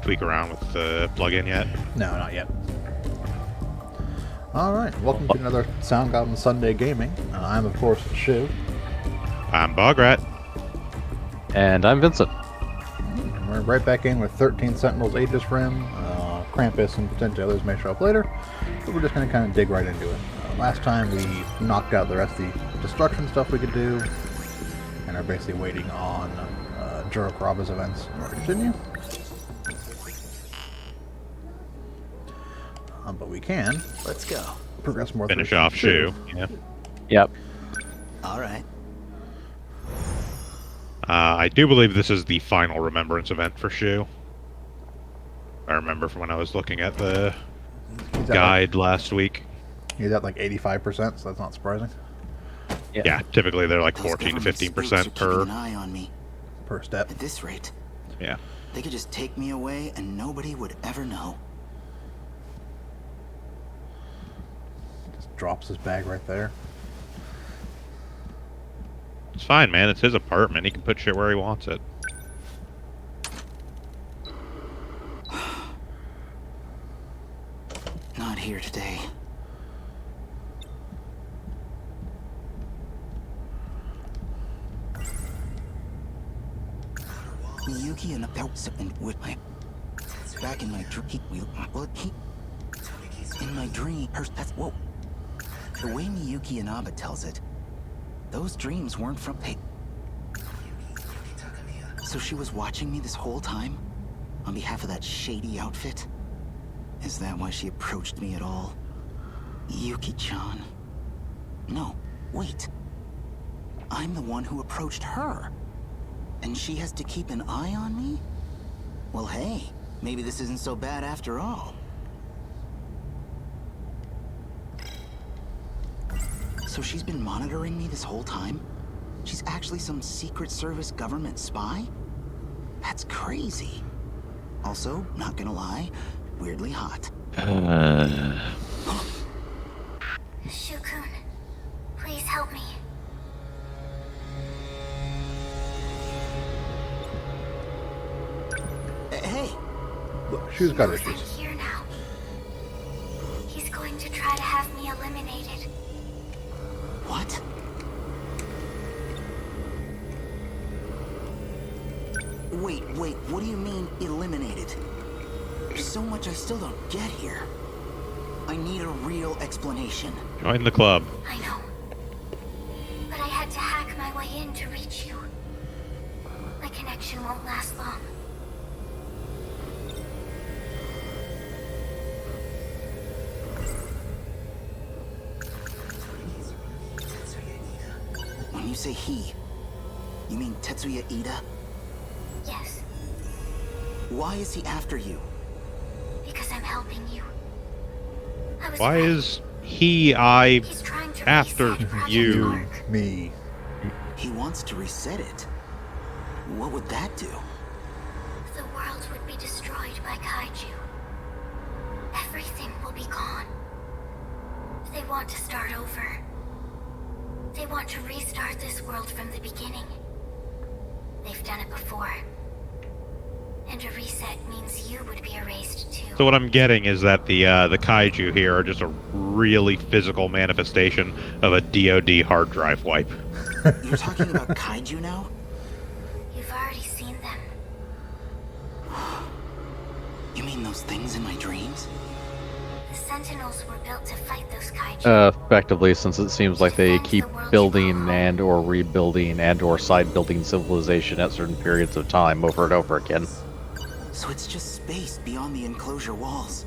tweak around with the plugin yet? No, not yet. Alright, welcome to another Sound Goblin Sunday Gaming. I'm, of course, Shu. I'm Bograt. And I'm Vincent. And we're right back in with 13 Sentiels, Aegis Rim. Krampus and potentially others may show up later, but we're just going to kind of dig right into it. Last time we knocked out the rest of the destruction stuff we could do, and are basically waiting on Jurokraba's events in order to continue. But we can. Let's go. Progress more. Finish off Shu. Yeah. Yep. All right. I do believe this is the final Remembrance event for Shu. I remember from when I was looking at the guide last week. He's at like 85%, so that's not surprising. Yeah, typically they're like 14 to 15% per an eye on me. Per step. At this rate, yeah. they could just take me away and nobody would ever know. Just drops his bag right there. It's fine, man. It's his apartment. He can put shit where he wants it. Not here today. Miyuki and with my back in my dream. In my dream, that's whoa. The way Miyuki and Abba tells it, those dreams weren't from hey. So she was watching me this whole time, on behalf of that shady outfit. Is that why she approached me at all? Yuki-chan. No, wait. I'm the one who approached her. And she has to keep an eye on me? Well, hey, maybe this isn't so bad after all. So she's been monitoring me this whole time? She's actually some Secret Service government spy? That's crazy. Also, not gonna lie, weirdly hot. Shu-kun, please help me. Hey! Look, Shu's got He knows issues. I'm here now. He's going to try to have me eliminated. What? Wait, what do you mean, eliminated? There's so much I still don't get here. I need a real explanation. Join the club. I know. But I had to hack my way in to reach you. My connection won't last long. When you say he, you mean Tetsuya Ida? Yes, Why is he after you? because I'm helping you. I was Why right. is he's trying to after reset Project you? Ark. Me. He wants to reset it. What would that do? The world would be destroyed by kaiju. Everything will be gone. They want to start over. They want to restart this world from the beginning. They've done it before. And a reset means you would be erased too. So what I'm getting is that the kaiju here are just a really physical manifestation of a DoD hard drive wipe. You're talking about kaiju now? You've already seen them. You mean those things in my dreams? The Sentinels were built to fight those kaiju. Effectively, since it seems like they keep building and or rebuilding and or side building civilization at certain periods of time over and over again. So it's just space beyond the enclosure walls.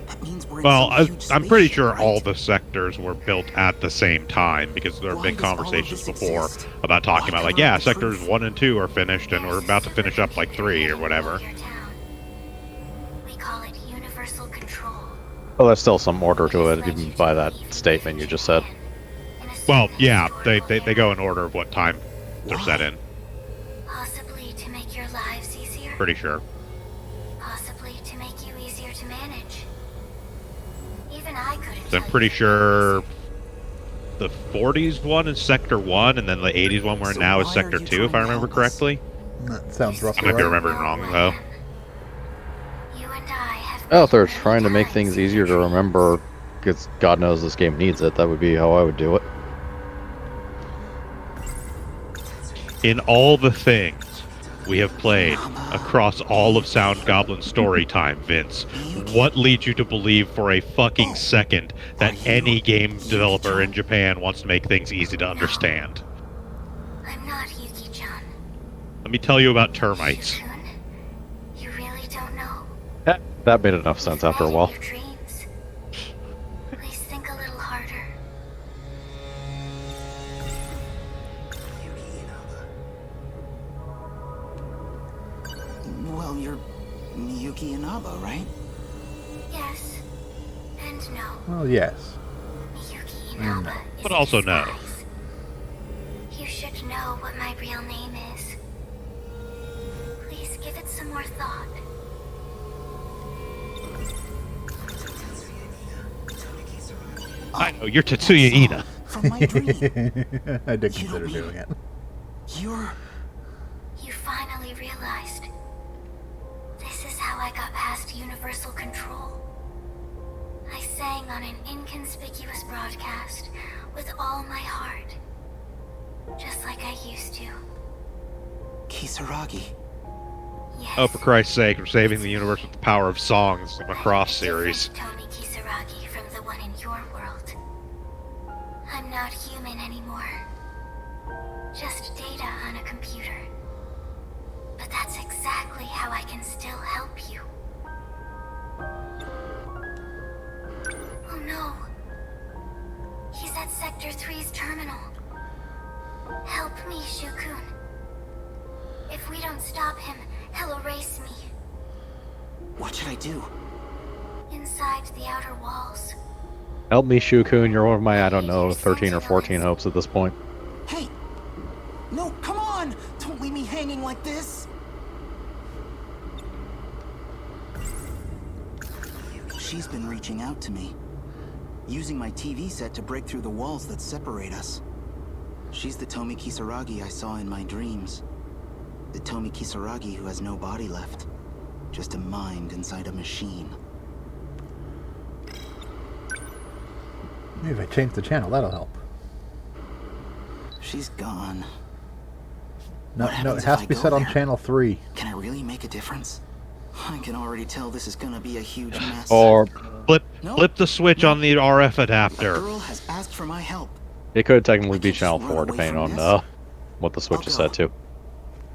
That means we're in Well, some huge I'm pretty spaceship, sure right? all the sectors were built at the same time, because there have Why been does all of conversations this before exist? about talking Why about, like, cover yeah, up the sectors truth? 1 and 2 are finished, and we're about to finish up, like, 3 or whatever. Your town. We call it universal control. Well, there's still some order to it, even by that statement you just said. Well, yeah, they go in order of what time they're set in, Possibly to make your lives easier. pretty sure. Possibly to make you easier to manage. Even I couldn't. I'm tell pretty you sure the 40s one is Sector 1, and then the 80s one we're in So now is why are Sector you 2, if I trying to remember help us? correctly. That sounds I roughly might be right. remembering wrong, though. and I have. Oh, if they're met many trying to make times things in easier to your remember, dreams. because God knows this game needs it, that would be how I would do it. In all the things we have played across all of Sound Goblin's story time, Vince, what leads you to believe for a fucking second that any game developer in Japan wants to make things easy to understand? I'm not Yuki-chan. Let me tell you about termites. Shukun, you really don't know. That made enough sense after a You've while. met in your dreams. Please think a little harder. Well, you're Miyuki Inaba, right? Yes. And no. Well, yes. Miyuki Inaba is But a also no. disguise. You should know what my real name is. Please give it some more thought. I know, you're Tetsuya Ina. From my dream. I did You consider don't doing it. You're... You finally realized. This is how I got past universal control. I sang on an inconspicuous broadcast with all my heart. Just like I used to. Kisaragi. Yes. Oh, for Christ's sake, I'm saving the universe with the power of songs, the Macross series. Tomi Kisaragi from the one in your world. I'm not human anymore. Just data on a computer. But that's exactly how I can still help you. Oh no. He's at Sector 3's terminal. Help me, Shukun. If we don't stop him, he'll erase me. What should I do? Inside the outer walls. Help me, Shukun. You're one of my, I don't know, 13 or 14 hopes at this point. Hey! No, come on! Don't leave me hanging like this! She's been reaching out to me, using my TV set to break through the walls that separate us. She's the Tomi Kisaragi I saw in my dreams. The Tomi Kisaragi who has no body left. Just a mind inside a machine. Maybe if I change the channel, that'll help. She's gone. No, What no, happens it if has I to be go set on there? channel 3. Can I really make a difference? I can already tell this is gonna be a huge mess. Or Flip the switch on the RF adapter. A girl has asked for my help, it could technically be I can't channel just 4, run away depending from on this. what the switch I'll is go. set to.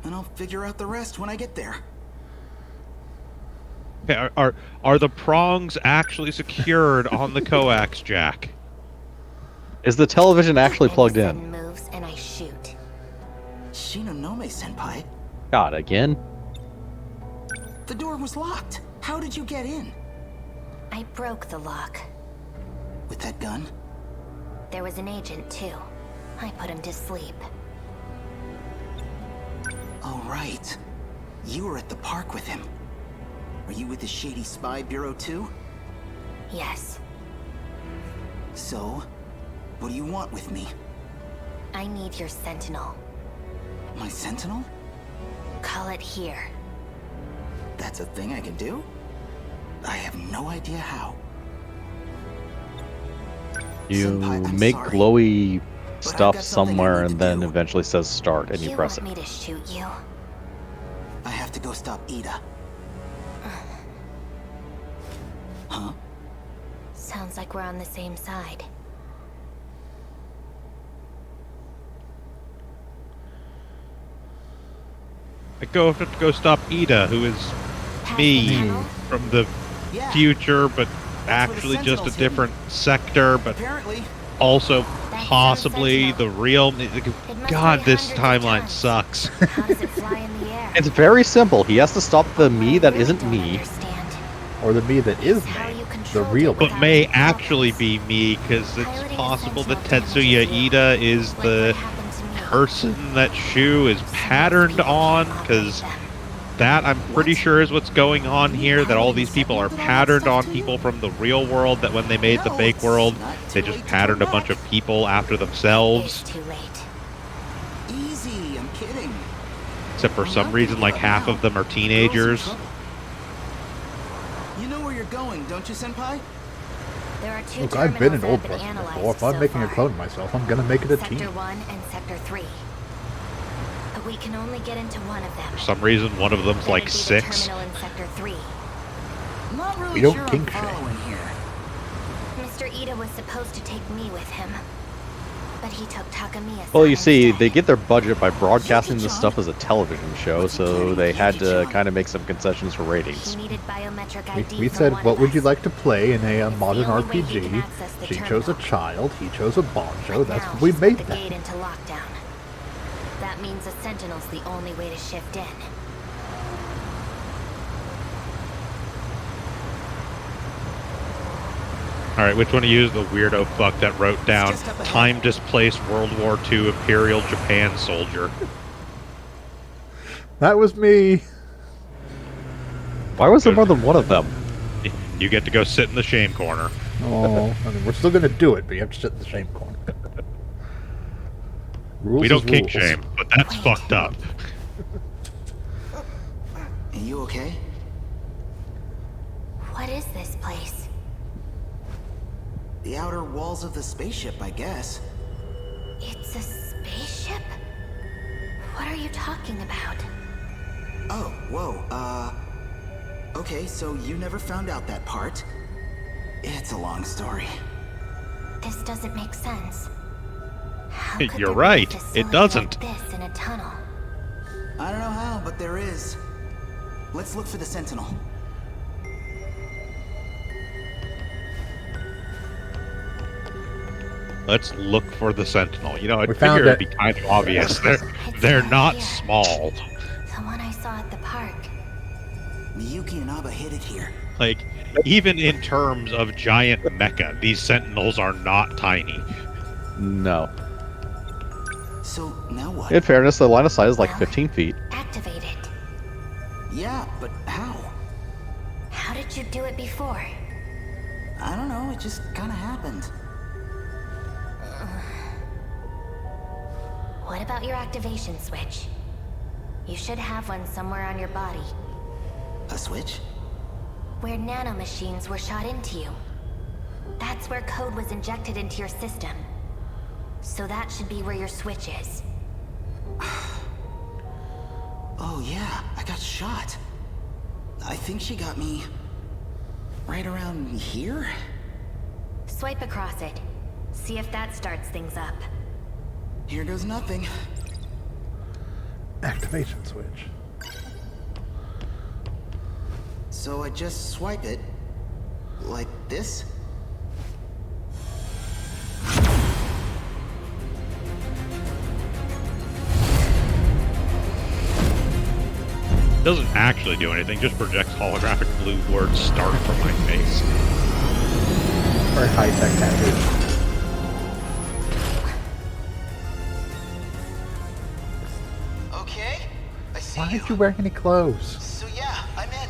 and I'll figure out the rest when I get there. Okay, are the prongs actually secured on the coax jack? Is the television actually plugged in? Sudden moves and I shoot. Shinonome-senpai, God, again? the door was locked. How did you get in? I broke the lock. With that gun? There was an agent too. I put him to sleep. Oh, right. You were at the park with him. Are you with the shady spy bureau too? Yes. So, what do you want with me? I need your sentinel. My sentinel? Call it here. That's a thing I can do? I have no idea how. You Senpai, I'm make sorry, glowy I've stuff got something I somewhere need and to then do. eventually says start and you press want it. me to shoot you? I have to go stop Ida. Huh? Sounds like we're on the same side. I have to go stop Ida, who is Past the me tunnel? from the Yeah. future, but where the actually just a Sentinel's hidden. different sector, but Apparently. also That's possibly our the Sentinel. real. must God, weigh this hundreds of timeline tons. sucks. How does it fly in the air? It's very simple. He has to stop the me What I that really isn't don't me. understand Or the me that is how me. you The controlled real it me. But may without any actually problems. be me, because it's Piloting a possible that Sentinel Tetsuya damages you, Ida is like the what happened to me. person that Shu is patterned People on, can't because operate them. that I'm pretty What? sure is what's going on You mean here, that all piloting these people are Sentinel did all that patterned stuff on to you? people from the real world, that when they made the No, fake it's world, not they too just late to patterned a come bunch back. of people after It themselves. is too late. Easy, I'm kidding. Except for I'm some not reason, gonna like give up half now. of them are The girl's in teenagers. trouble. You know where you're going, don't you, Senpai? There are two Look, I've been in terminals Old that have been Preston analyzed before. If I'm so making a far. clone of myself, I'm gonna make it a Sector team. 1 and Sector 3. But we can only get into one of them. For some reason, one of them's That like would be the 6. terminal in Sector 3. Not really We don't sure I'm kink shame. following here. Mr. Ida was supposed to take me with him. But he took Takamiya. Well, you see, they get their budget by broadcasting this stuff as a television show, so they had to kind of make some concessions for ratings. He needed biometric ID We from said, one what of would you us. like to play in a modern the only way he RPG? can access the She chose a terminal. child, he chose a boncho, But that's now what we he's made put the that. gate into lockdown. That means a sentinel's the only way to shift in. Alright, which one of you is the weirdo fuck that wrote down just up ahead. time-displaced World War II Imperial Japan soldier? That was me. Why was there more than one of them? You get to go sit in the shame corner. Oh, I mean, we're still gonna do it, but you have to sit in the shame corner. Rules We is don't kink rules. shame, but that's fucked up. Are you okay? What is this place? The outer walls of the spaceship, I guess. It's a spaceship? What are you talking about? Oh, whoa, okay, so you never found out that part. It's a long story. This doesn't make sense. How could You're there be a right, it facility doesn't. Like this in a tunnel? I don't know how, but there is. Let's look for the Sentinel. Let's look for the Sentinel. You know, I We found figure it'd it. be kind of obvious. They're right not here. small. The one I saw at the park. Miyuki and Aba hid it here. Like, even in terms of giant mecha, these Sentinels are not tiny. No. So, now what? In fairness, the line of sight is like Well, 15 feet. Activate it. Yeah, but how? How did you do it before? I don't know, it just kinda happened. What about your activation switch? You should have one somewhere on your body, A switch? where nanomachines were shot into you. That's where code was injected into your system. So that should be where your switch is. Oh yeah, I got shot. I think she got me... right around here? Swipe across it. See if that starts things up. Here goes nothing. Activation switch. So I just swipe it... like this? Doesn't actually do anything, just projects holographic blue words start from my face. Very high-tech tattoo. Okay, I see Why aren't you wearing any clothes? So yeah, I'm in.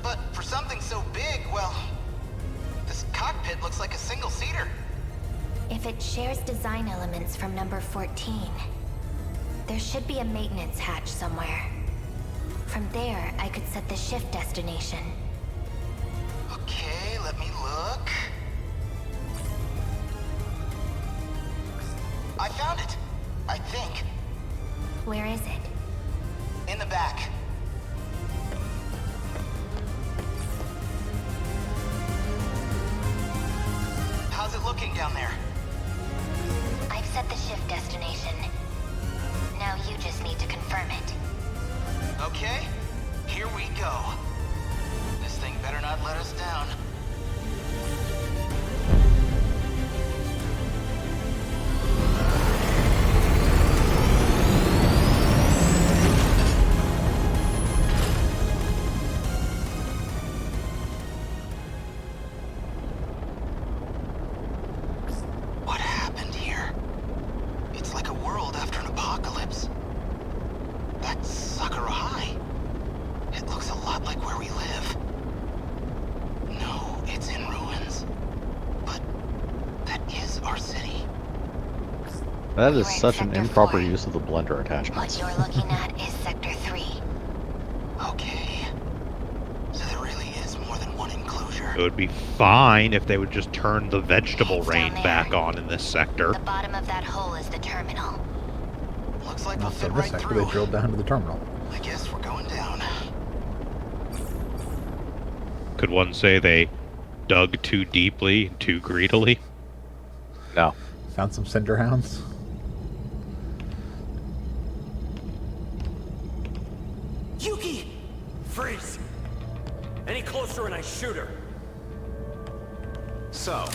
But for something so big, well... this cockpit looks like a single-seater. If it shares design elements from number 14, there should be a maintenance hatch somewhere. From there, I could set the shift destination. Okay, let me look. I found it. I think. Where is it? In the back. How's it looking down there? I've set the shift destination. Now you just need to confirm it. Okay, here we go. This thing better not let us down. What happened here? It's like a world after an apocalypse. That's Sakura High. It looks a lot like where we live. No, it's in ruins. But that is our city. That is We're in such an Sector improper 4. use of the blender What attachments. you're looking at is Sector 3. Okay. So there really is more It would be fine if they would just turn the vegetable It's rain down there. back on in this sector. The bottom of that hole is the terminal. Looks like we'll Also, fit this right sector, through. they drilled down to the terminal. I guess we're going down. Could one say they dug too deeply, too greedily? No. Found some cinder hounds. Yuki! Freeze! Any closer and I shoot her. So,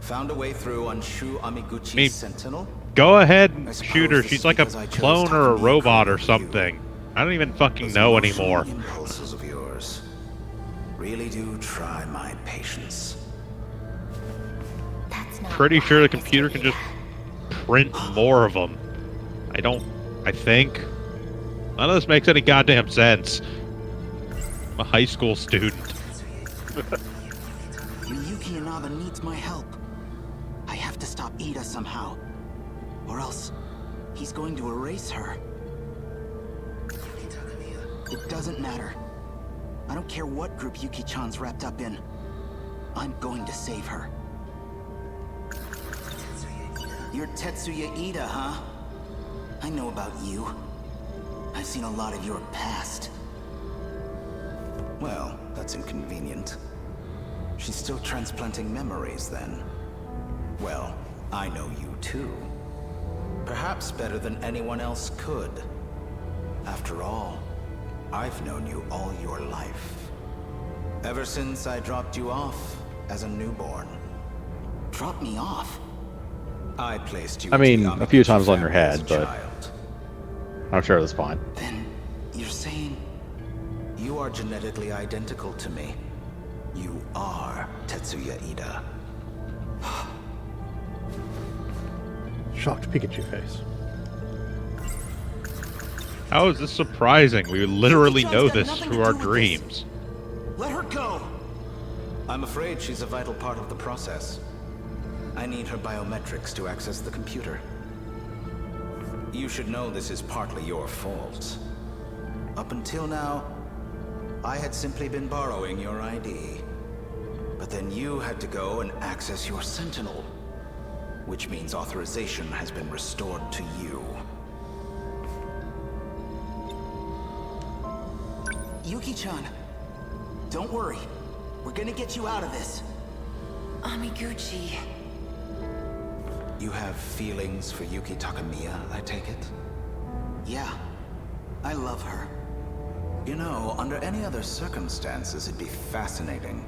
found a way through on Shu Amiguchi's Me- Sentinel? Go ahead I and suppose shoot her. this She's is like a because I chose clone or a Takumi robot or over you. something. I don't even fucking Those know emotional anymore. Impulses of yours really do try my patience. That's not Pretty sure the why, computer Mr. can just Ida. print more of them. I think. None of this makes any goddamn sense. I'm a high school student. Yuki Inaba needs my help. I have to stop Ida somehow. Or else, he's going to erase her. It doesn't matter. I don't care what group Yuki-chan's wrapped up in. I'm going to save her. You're Tetsuya Ida, huh? I know about you. I've seen a lot of your past. Well, that's inconvenient. She's still transplanting memories, then. Well, I know you too. Perhaps better than anyone else could. After all, I've known you all your life. Ever since I dropped you off as a newborn. Dropped me off? I placed you I mean, into the a few Amiguchi times on your family as head, a but- child. I'm sure that's fine. Then you're saying you are genetically identical to me. You are Tetsuya Ida. Shocked Pikachu face. How is this surprising? We literally Yuki-chan's know got this nothing through to our do with this. dreams. Let her go! I'm afraid she's a vital part of the process. I need her biometrics to access the computer. You should know this is partly your fault. Up until now, I had simply been borrowing your ID. But then you had to go and access your Sentinel. Which means authorization has been restored to you. Yuki-chan, don't worry. We're gonna get you out of this. Amiguchi. You have feelings for Yuki Takamiya, I take it? Yeah. I love her. You know, under any other circumstances, it'd be fascinating.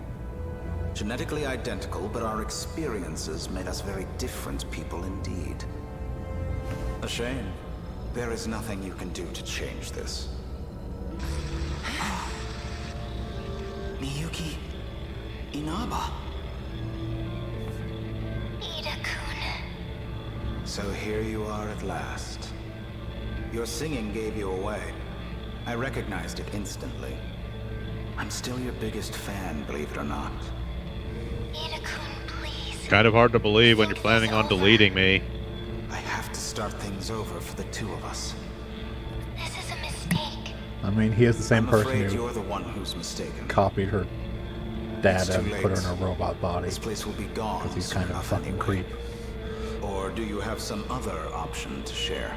Genetically identical, but our experiences made us very different people indeed. A shame. There is nothing you can do to change this. Miyuki Inaba. Ida-kun. So here you are at last. Your singing gave you away. I recognized it instantly. I'm still your biggest fan, believe it or not. Ida-kun, please. Kind of hard to believe when you're planning on deleting me. I have to start things over for the two of us. This is a mistake. I mean, he is the same I'm person afraid who you're the one who's mistaken. copied her data It's too and put her late. in a robot body. This place will be gone Because he's soon kind of a enough fucking anyway. creep. Or do you have some other option to share?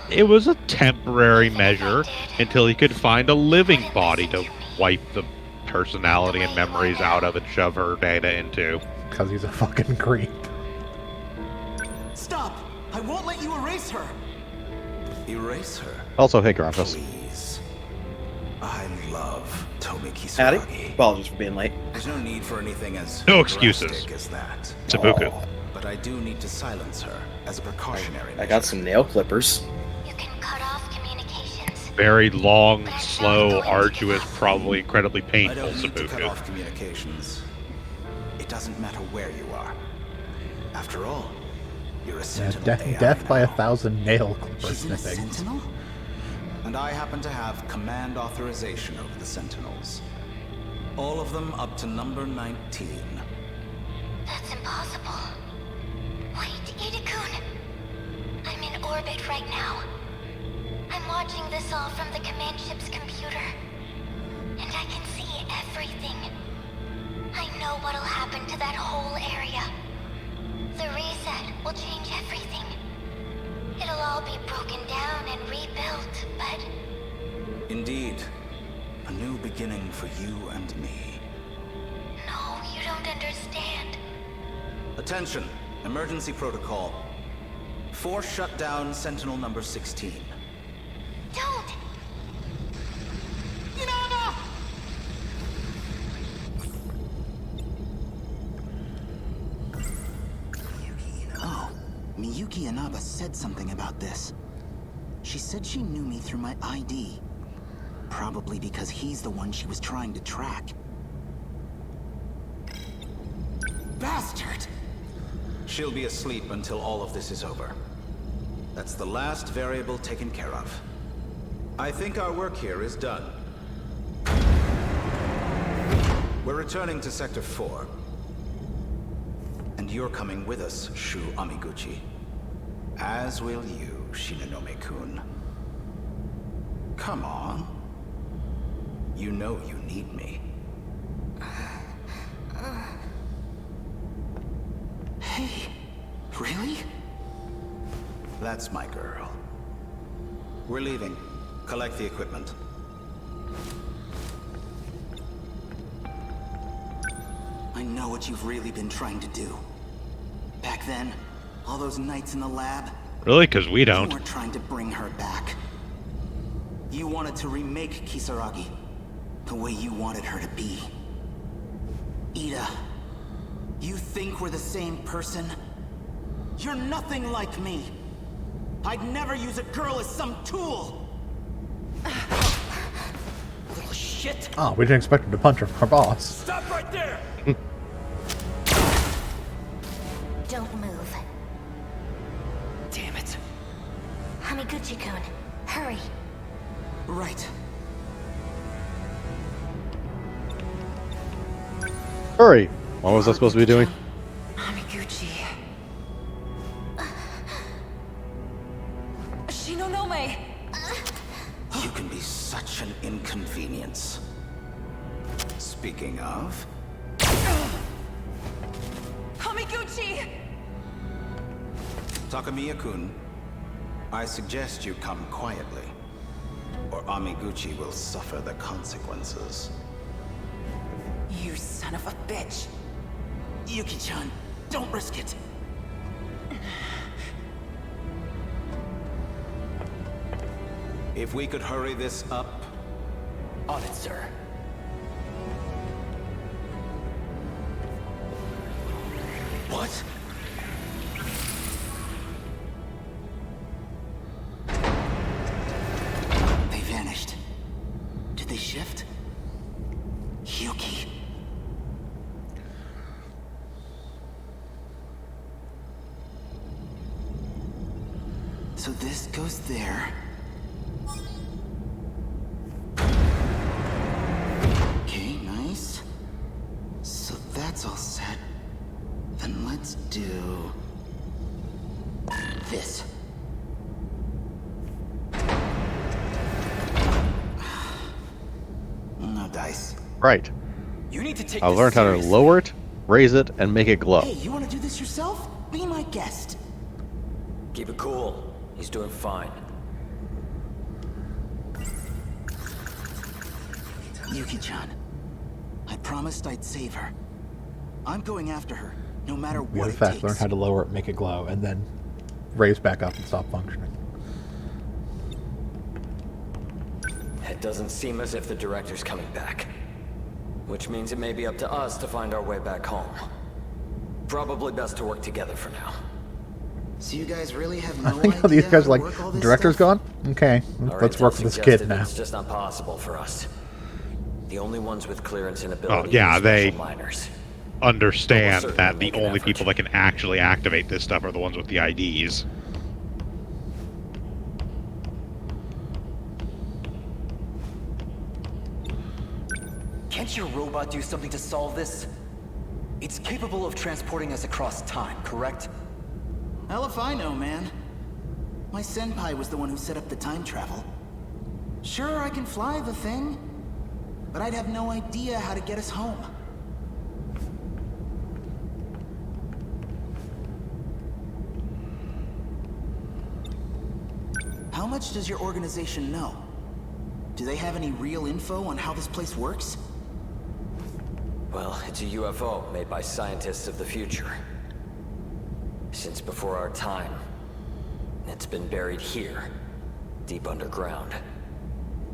It was a temporary measure until he could find a living body to wipe the personality and memories out of and shove her data into. Because he's a fucking creep. Stop! I won't let you erase her! Erase her? Also, hey, Grumpus. Please. I love Tomi Howdy. Kisaragi. Apologies for being late. There's no need for anything as No excuses. drastic as that. Seppuku. But I do need to silence her as a precautionary I measure. got some nail clippers. You can cut off communications. Very long, slow, arduous, probably incredibly I painful don't need to cut Seppuku. off communications. It doesn't matter where you are. After all, you're a Yeah, Sentinel AI death by now. 1,000 nail clipper She's in a snippings. Sentinel? And I happen to have command authorization over the Sentinels. All of them up to number 19. That's impossible. Wait, Ida-kun. I'm in orbit right now. I'm watching this all from the command ship's computer. And I can see everything. know what'll happen to that whole area. The reset will change everything. It'll all be broken down and rebuilt, but Indeed. A new beginning for you and me. no, you don't understand. Attention. Emergency protocol. Force shut down Sentinel number 16. Don't! Oh, Miyuki Inaba said something about this. She said she knew me through my ID. Probably because he's the one she was trying to track. Bastard! She'll be asleep until all of this is over. That's the last variable taken care of. I think our work here is done. We're returning to Sector 4. And you're coming with us, Shu Amiguchi. As will you, Shinonome-kun. Come on. You know you need me. Hey, really? That's my girl. We're leaving. Collect the equipment. I know what you've really been trying to do. Back then, all those nights in the lab, Really? Because we you don't. weren't trying to bring her back. You wanted to remake Kisaragi the way you wanted her to be. Ida, you think we're the same person? You're nothing like me. I'd never use a girl as some tool. Little shit! Oh, we didn't expect him to punch our boss. Stop right there! Don't move. Damn it. Hamiguchi-kun, hurry. Right. Hurry! What was I supposed to be doing? Amiguchi. Shinonome! You can be such an inconvenience. Speaking of, Amiguchi! Takamiya-kun, I suggest you come quietly, or Amiguchi will suffer the consequences. You son of a bitch! Yuki-chan, don't risk it. If we could hurry this up. On it, sir. What? They vanished. Did they shift? Yuki. So this goes there. Okay, nice. So that's all set. Then let's do this. No dice. Right. You need to take I've this learned how to seriously. lower it, raise it, and make it glow. Hey, you want to do this yourself? Be my guest. Keep it cool. He's doing fine. Yuki-chan, I promised I'd save her. I'm going after her, no matter We what have it fast takes. learn how to lower it, make it glow, and then raise back up and stop functioning. It doesn't seem as if the director's coming back. Which means it may be up to us to find our way back home. Probably best to work together for now. So you guys really have I no think idea these guys are how like, to work all the this director's stuff? gone? Okay, Our let's intel work with this suggested kid now. It's just not possible for us. The only ones with clearance and ability yeah, are they- special miners. Understand Almost that certainly the make an only effort. people that can actually activate this stuff are the ones with the IDs. Can't your robot do something to solve this? It's capable of transporting us across time, correct? Hell if I know, man. My senpai was the one who set up the time travel. Sure, I can fly the thing, but I'd have no idea how to get us home. much does your organization know? Do they have any real info on how this place works? Well, it's a UFO made by scientists of the future. Since before our time. It's been buried here, deep underground.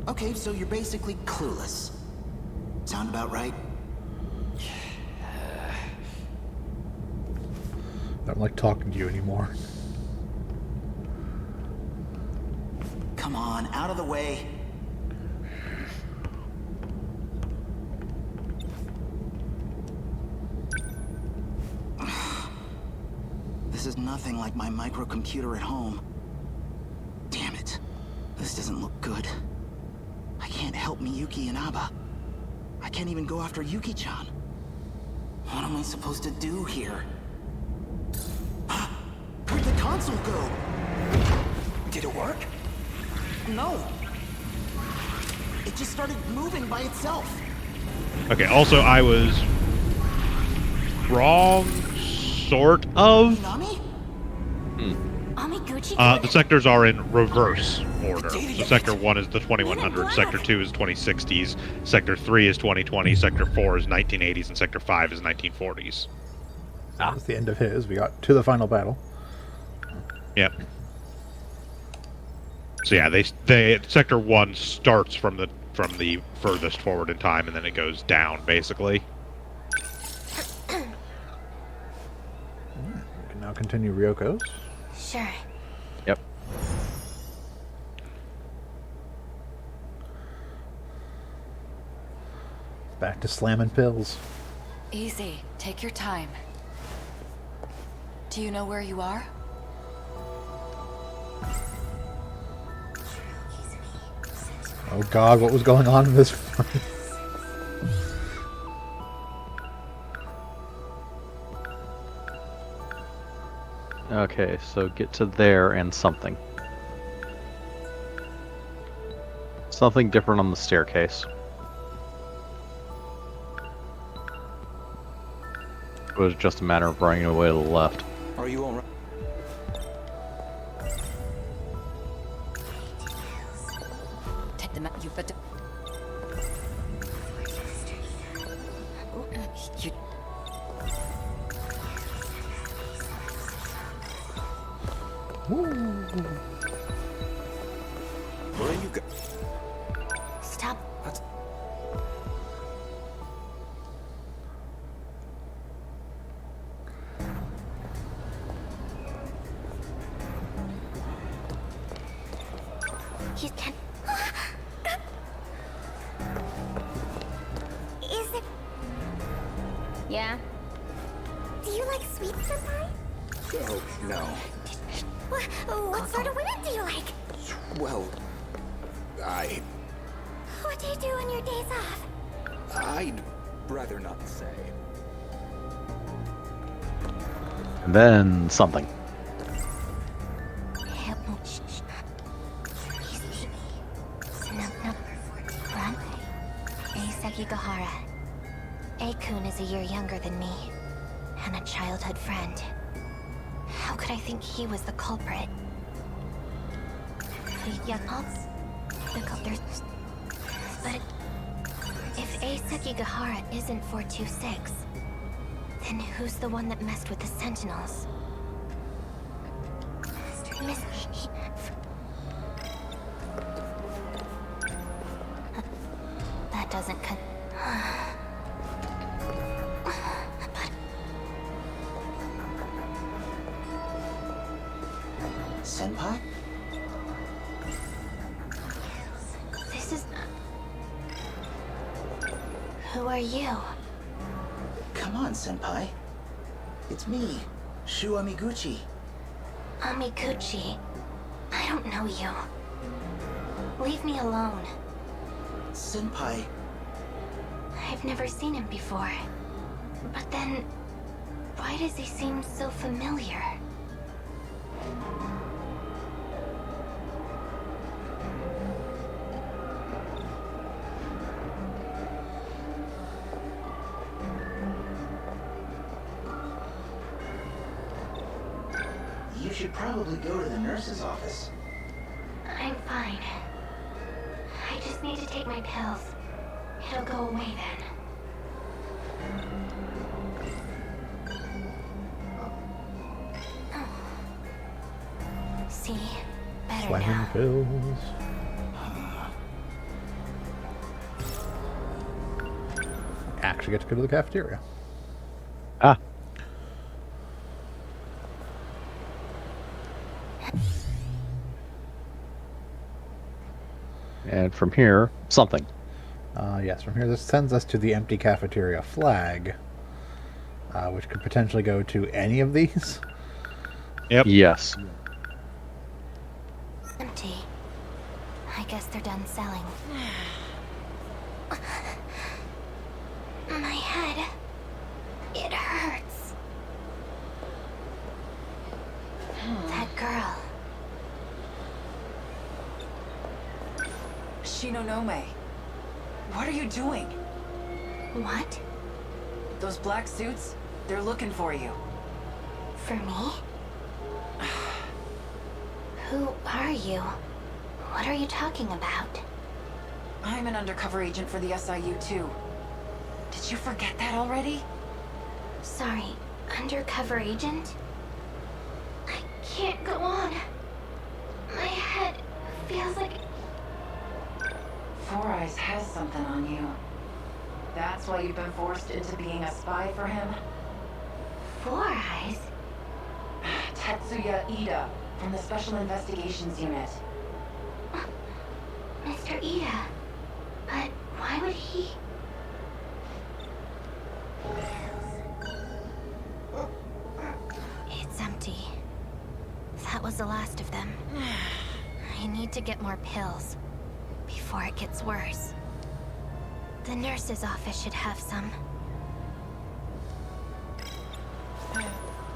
Okay, so you're basically clueless. Sound about right? I don't like talking to you anymore. Come on, out of the way. This is nothing like my microcomputer at home. Damn it. This doesn't look good. I can't help Miyuki and Aba. I can't even go after Yuki-chan. What am I supposed to do here? Where'd the console go? Did it work? No. It just started moving by itself. Okay, also I was wrong, sort of. Nami? Amiguchi? The sectors are in reverse order. So Sector 1 is the 2100, Sector 2 is 2060s, Sector 3 is 2020, Sector 4 is 1980s, and Sector 5 is 1940s. That was the end of his. We got to the final battle. Yep. So yeah, they Sector 1 starts from the furthest forward in time, and then it goes down, basically. We can now continue Ryoko's. Sure. Yep. Back to slamming pills. Easy. Take your time. Do you know where you are? Oh god, what was going on in this fight? Okay, so get to there and something. Something different on the staircase. It was just a matter of running away to the left. Are you alright? Take them out. You better. You. Where are you go? Stop. That's... You can. Is it? Yeah. Do you like sweets, Senpai? Oh, no. What sort of women do you like? Well, What do you do on your days off? I'd rather not say. And then something. Run. Sekigahara. A-kun is a year younger than me, and a childhood friend. How could I think he was the culprit? But if A. Sekigahara isn't 426, then who's the one that messed with the Sentinels? That doesn't Senpai? This is... Who are you? Come on, Senpai. It's me, Shu Amiguchi. Amiguchi. I don't know you. Leave me alone. Senpai, I've never seen him before. But then, why does he seem so familiar? you should probably go to the nurse's office. I I'm fine. I just need to take my pills. It'll go away then. See? Better Slamming now. pills. Actually get to go to the cafeteria. Ah, and from here, something. Yes, from here this sends us to the empty cafeteria flag, which could potentially go to any of these. Yep. Yes. Empty. I guess they're done selling. My head. It hurts. That girl. Shinonome. What are you doing? What? Those black suits, they're looking for you. For me? Who are you? What are you talking about? I'm an undercover agent for the SIU too. Did you forget that already? Sorry, undercover agent? I can't go on. My head feels like... Four Eyes has something on you. That's why you've been forced into being a spy for him? Four Eyes? Tetsuya Ida, from the Special Investigations Unit. Mr. Ida. But why would he... It's empty. That was the last of them. I need to get more pills before it gets worse. The nurse's office should have some.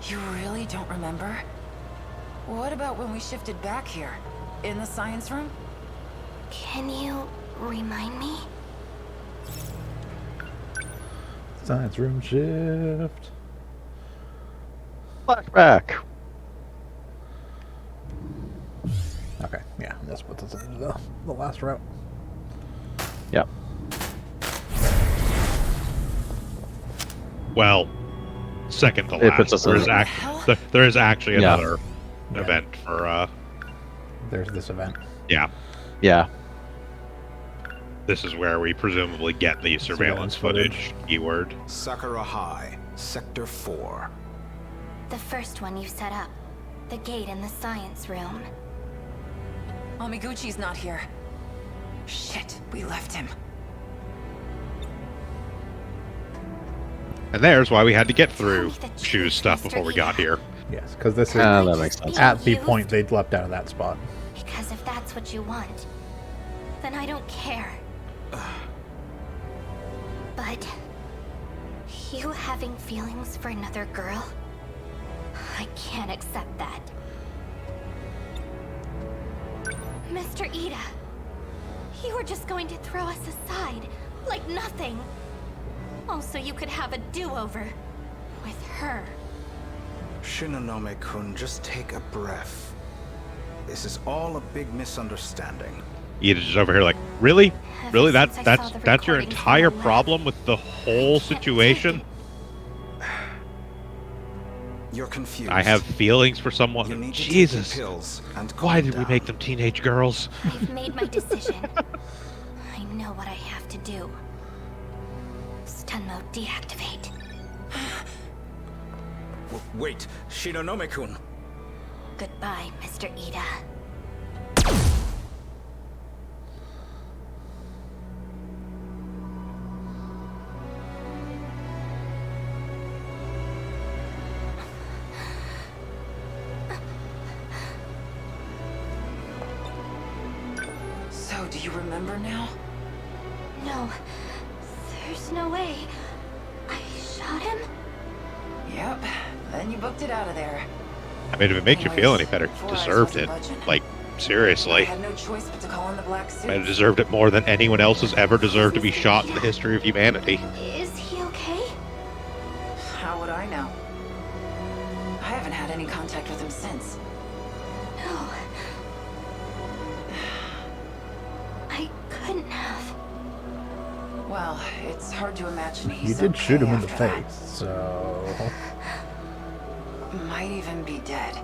You really don't remember? What about when we shifted back here? In the science room? Can you remind me? Science room shift. Flashback. Okay, yeah, that's what this is. The last route. Yeah. Well, second to It puts last. us in- There is actually Yeah. another event for, There's this event. yeah. Yeah. This is where we presumably get the surveillance footage, keyword. Sakura High, Sector 4. The first one you set up. The gate in the science room. Amiguchi's not here. Shit, we left him. And there's why we had to get Tell through me the truth, shoes stuff Mr. before we Ida. got here. Yes, because this is That makes sense. at the point they'd leapt out of that spot. Because if that's what you want, then I don't care. But you having feelings for another girl, I can't accept that. Mr. Ida, you were just going to throw us aside like nothing. Also, you could have a do-over with her. Shinonome-kun, just take a breath. This is all a big misunderstanding. Ida's just over here like, really? Really? Ever since I saw the That's your recordings from entire the lab, problem with the whole situation? You're confused. I have feelings for You someone. need to Jesus. take your pills and Why calm did we down. make them teenage girls? I've made my decision. I know what I have to do. Stun mode deactivate. Wait, Shinonome-kun. Goodbye, Mr. Ida. So, do you remember now? No, there's no way. I shot him? Yep. Then you booked it out of there. I mean, if it makes you feel any better, you Four Eyes deserved it. wasn't budging. Like, I seriously. had no choice but to call in the black suit. I have deserved it more than anyone else has ever deserved to be shot in the history of humanity. Is he okay? How would I know? I haven't had any contact with him since. No. Well, it's hard to imagine he's You did shoot him in the after that. face, so... Might even be dead.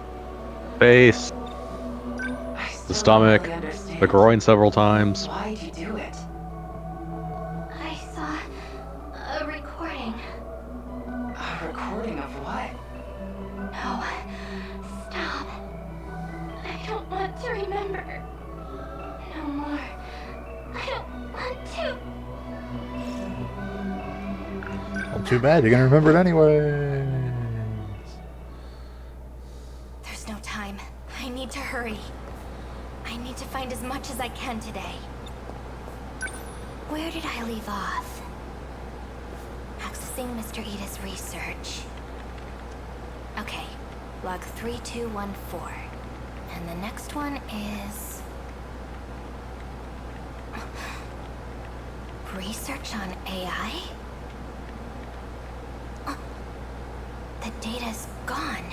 Face, I still the stomach, don't really understand. the groin several times. Why'd you do it? I saw a recording. A recording of what? No. Stop. I don't want to remember. No more. I don't want to. Well, too bad. You're gonna remember it anyway. There's no time. I need to hurry. I need to find as much as I can today. Where did I leave off? Accessing Mr. Ita's research. Okay, log 3214. And the next one is... research on AI? The data's gone.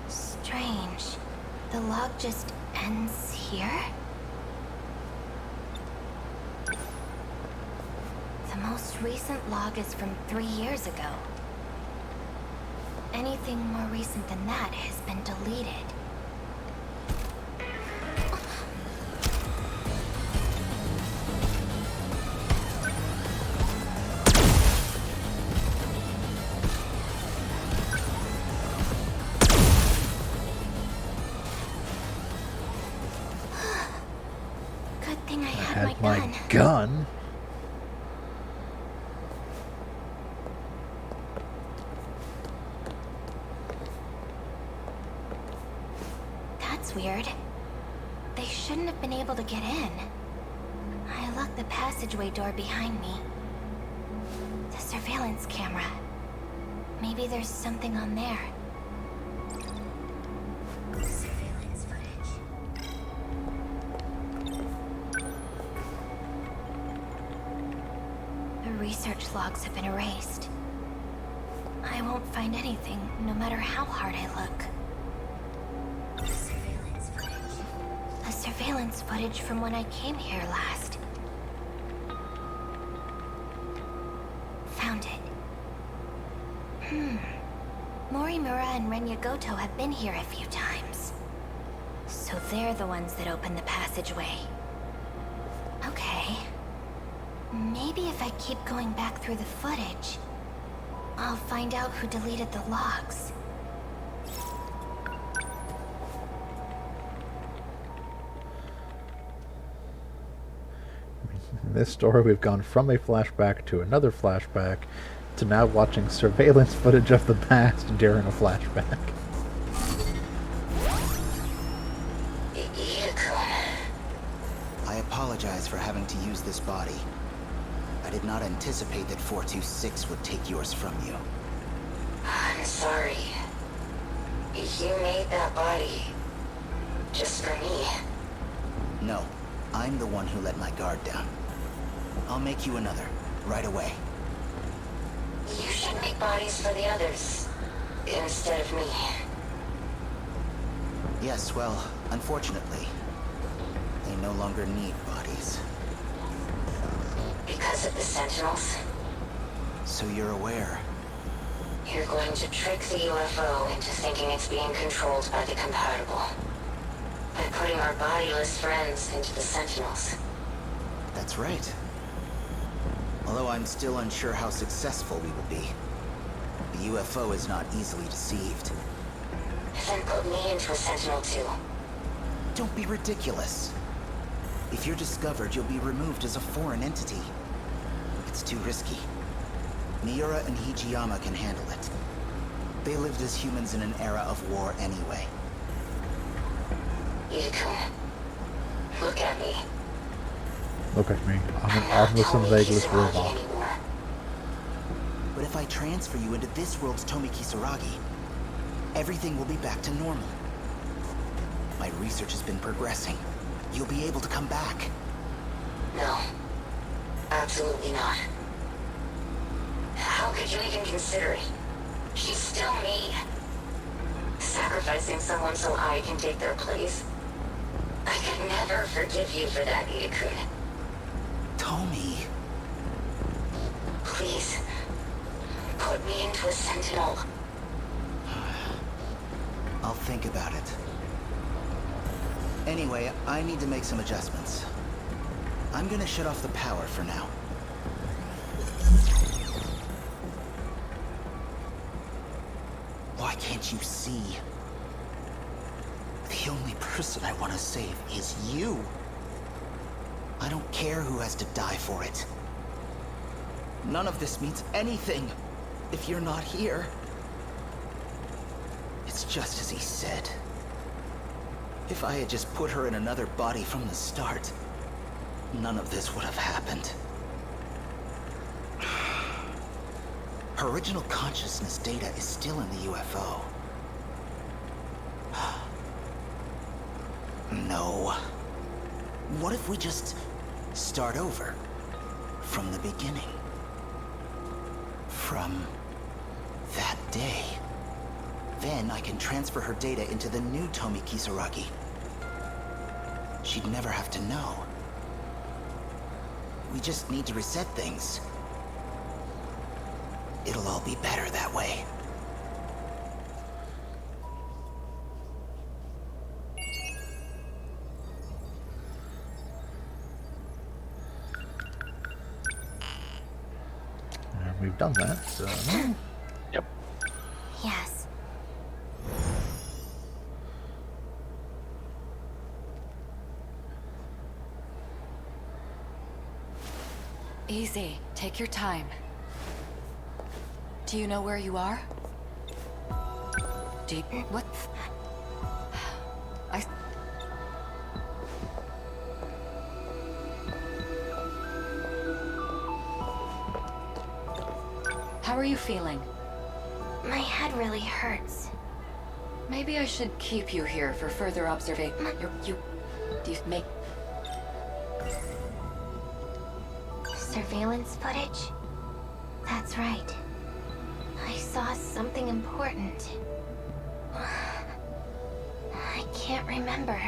Strange. The log just ends here? The most recent log is from 3 years ago. Anything more recent than that has been deleted. Good thing I had my My gun. gun? That's weird. They shouldn't have been able to get in. I locked the passageway door behind me. The surveillance camera. Maybe there's something on there. Surveillance footage. The research logs have been erased. I won't find anything, no matter how hard I look. The surveillance footage from when I came here last. Found it. Morimura and Renya Goto have been here a few times. So they're the ones that opened the passageway. Okay. Maybe if I keep going back through the footage, I'll find out who deleted the logs. In this story, we've gone from a flashback to another flashback to now watching surveillance footage of the past during a flashback. I apologize for having to use this body. I did not anticipate that 426 would take yours from you. I'm sorry. You made that body just for me. No, I'm the one who let my guard down. I'll make you another, right away. You should make bodies for the others, instead of me. Yes, well, unfortunately, they no longer need bodies. Because of the Sentinels, So you're aware. you're going to trick the UFO into thinking it's being controlled by the compatible. By putting our bodiless friends into the Sentinels. That's right. Although I'm still unsure how successful we will be. The UFO is not easily deceived. Then put me into a Sentinel too. Don't be ridiculous. If you're discovered, you'll be removed as a foreign entity. It's too risky. Miura and Hijiyama can handle it. They lived as humans in an era of war anyway. Yukun, look at me. Look at me. I'm an Not armless and Tommy legless Kisaragi robot. anymore. But if I transfer you into this world's Tomi Kisaragi, everything will be back to normal. My research has been progressing. You'll be able to come back. No. Absolutely not. How could you even consider it? She's still me. Sacrificing someone so I can take their place. I could never forgive you for that, Itakun. Tomi, me into a sentinel. I'll think about it. Anyway, I need to make some adjustments. I'm gonna shut off the power for now. Why can't you see? The only person I want to save is you. I don't care who has to die for it. None of this means anything if you're not here. It's just as he said. If I had just put her in another body from the start, none of this would have happened. Her original consciousness data is still in the UFO. No. What if we just start over from the beginning? From that day. Then I can transfer her data into the new Tomi Kisaragi. She'd never have to know. We just need to reset things. It'll all be better that way. And we've done that, so... Yep. Yes. Easy. Take your time. Do you know where you are? What? How are you feeling? My head really hurts. Maybe I should keep you here for further observation. Do you make... Surveillance footage? That's right. I saw something important. I can't remember.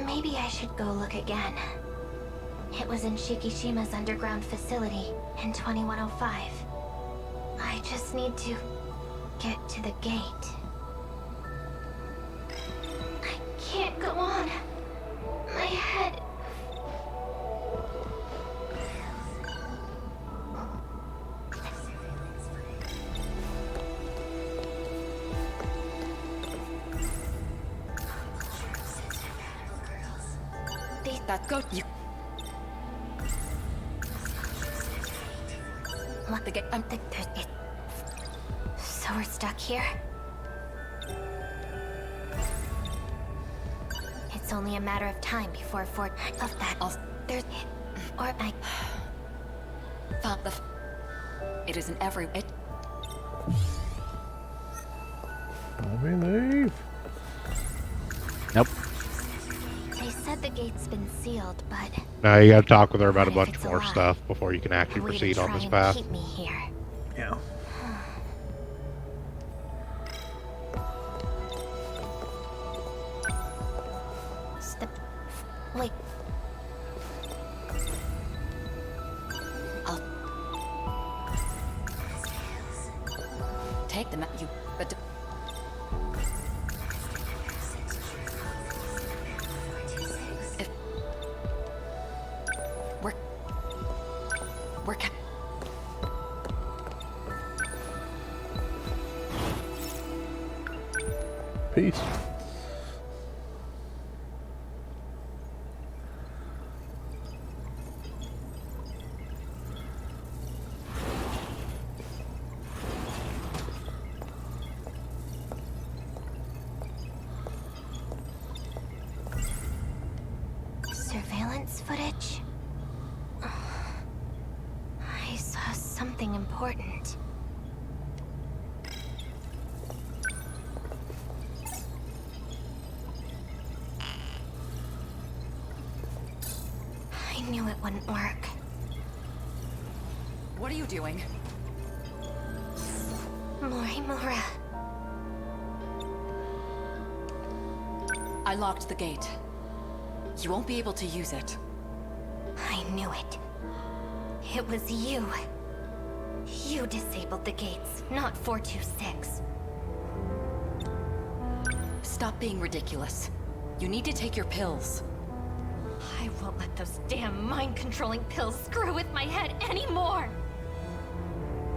Maybe I should go look again. It was in Shikishima's underground facility in 2105. I just need to get to the gate. I can't go on. My head... That go... You... Look, the gate... So we're stuck here? It's only a matter of time before of that... There's... Or I... Found the... It isn't every... It... Let me leave. Nope. They said the gate's been sealed, but... Now you gotta talk with her about a What if bunch it's a more lie? stuff before you can actually A way to proceed on try this and path. keep me here. Yeah. Step... Wait. I'll... Take them at you, but... If... We're... Peace. Surveillance footage? I saw something important. I knew it wouldn't work. What are you doing? Morimura. I locked the gate. You won't be able to use it. I knew it. It was you. You disabled the gates, not 426. Stop being ridiculous. You need to take your pills. I won't let those damn mind-controlling pills screw with my head anymore!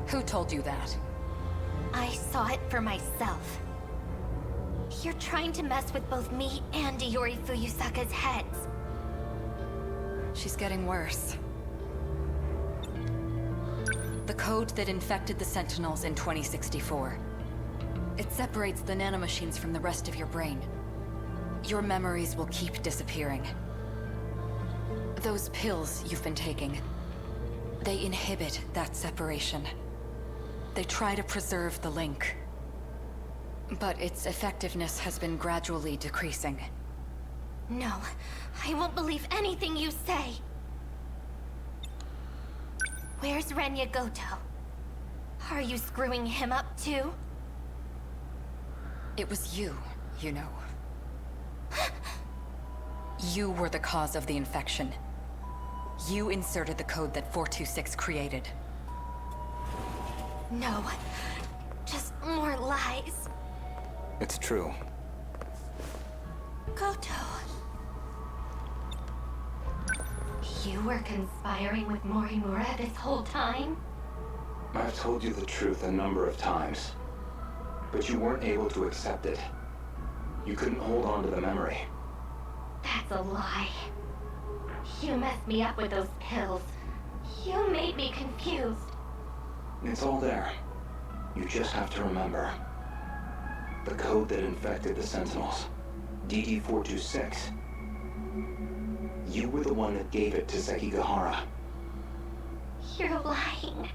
Who told you that? I saw it for myself. You're trying to mess with both me and Iori Fuyusaka's heads. She's getting worse. The code that infected the Sentinels in 2064. It separates the nanomachines from the rest of your brain. Your memories will keep disappearing. Those pills you've been taking, they inhibit that separation. They try to preserve the link. But its effectiveness has been gradually decreasing. No, I won't believe anything you say. Where's Renya Goto? Are you screwing him up too? It was you, you know. You were the cause of the infection. You inserted the code that 426 created. No, just more lies. It's true. Goto. You were conspiring with Morimura this whole time? I've told you the truth a number of times, but you weren't able to accept it. You couldn't hold on to the memory. That's a lie. You messed me up with those pills. You made me confused. It's all there. You just have to remember. The code that infected the Sentinels. DD-426. You were the one that gave it to Sekigahara. You're lying.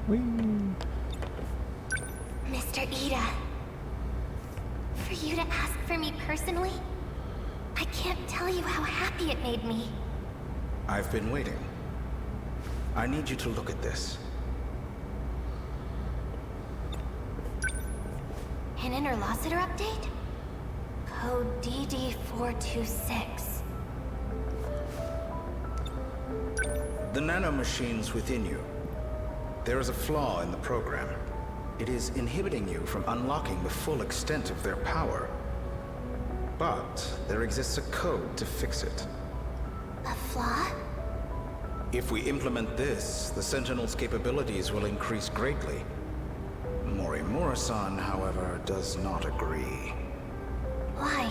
Whee! Mr. Ida. For you to ask for me personally, I can't tell you how happy it made me. I've been waiting. I need you to look at this. An interlocutor update? Code DD-426. The nanomachines within you. There is a flaw in the program. It is inhibiting you from unlocking the full extent of their power. But there exists a code to fix it. A flaw? If we implement this, the Sentinel's capabilities will increase greatly. Morimura-san, however, does not agree. Why?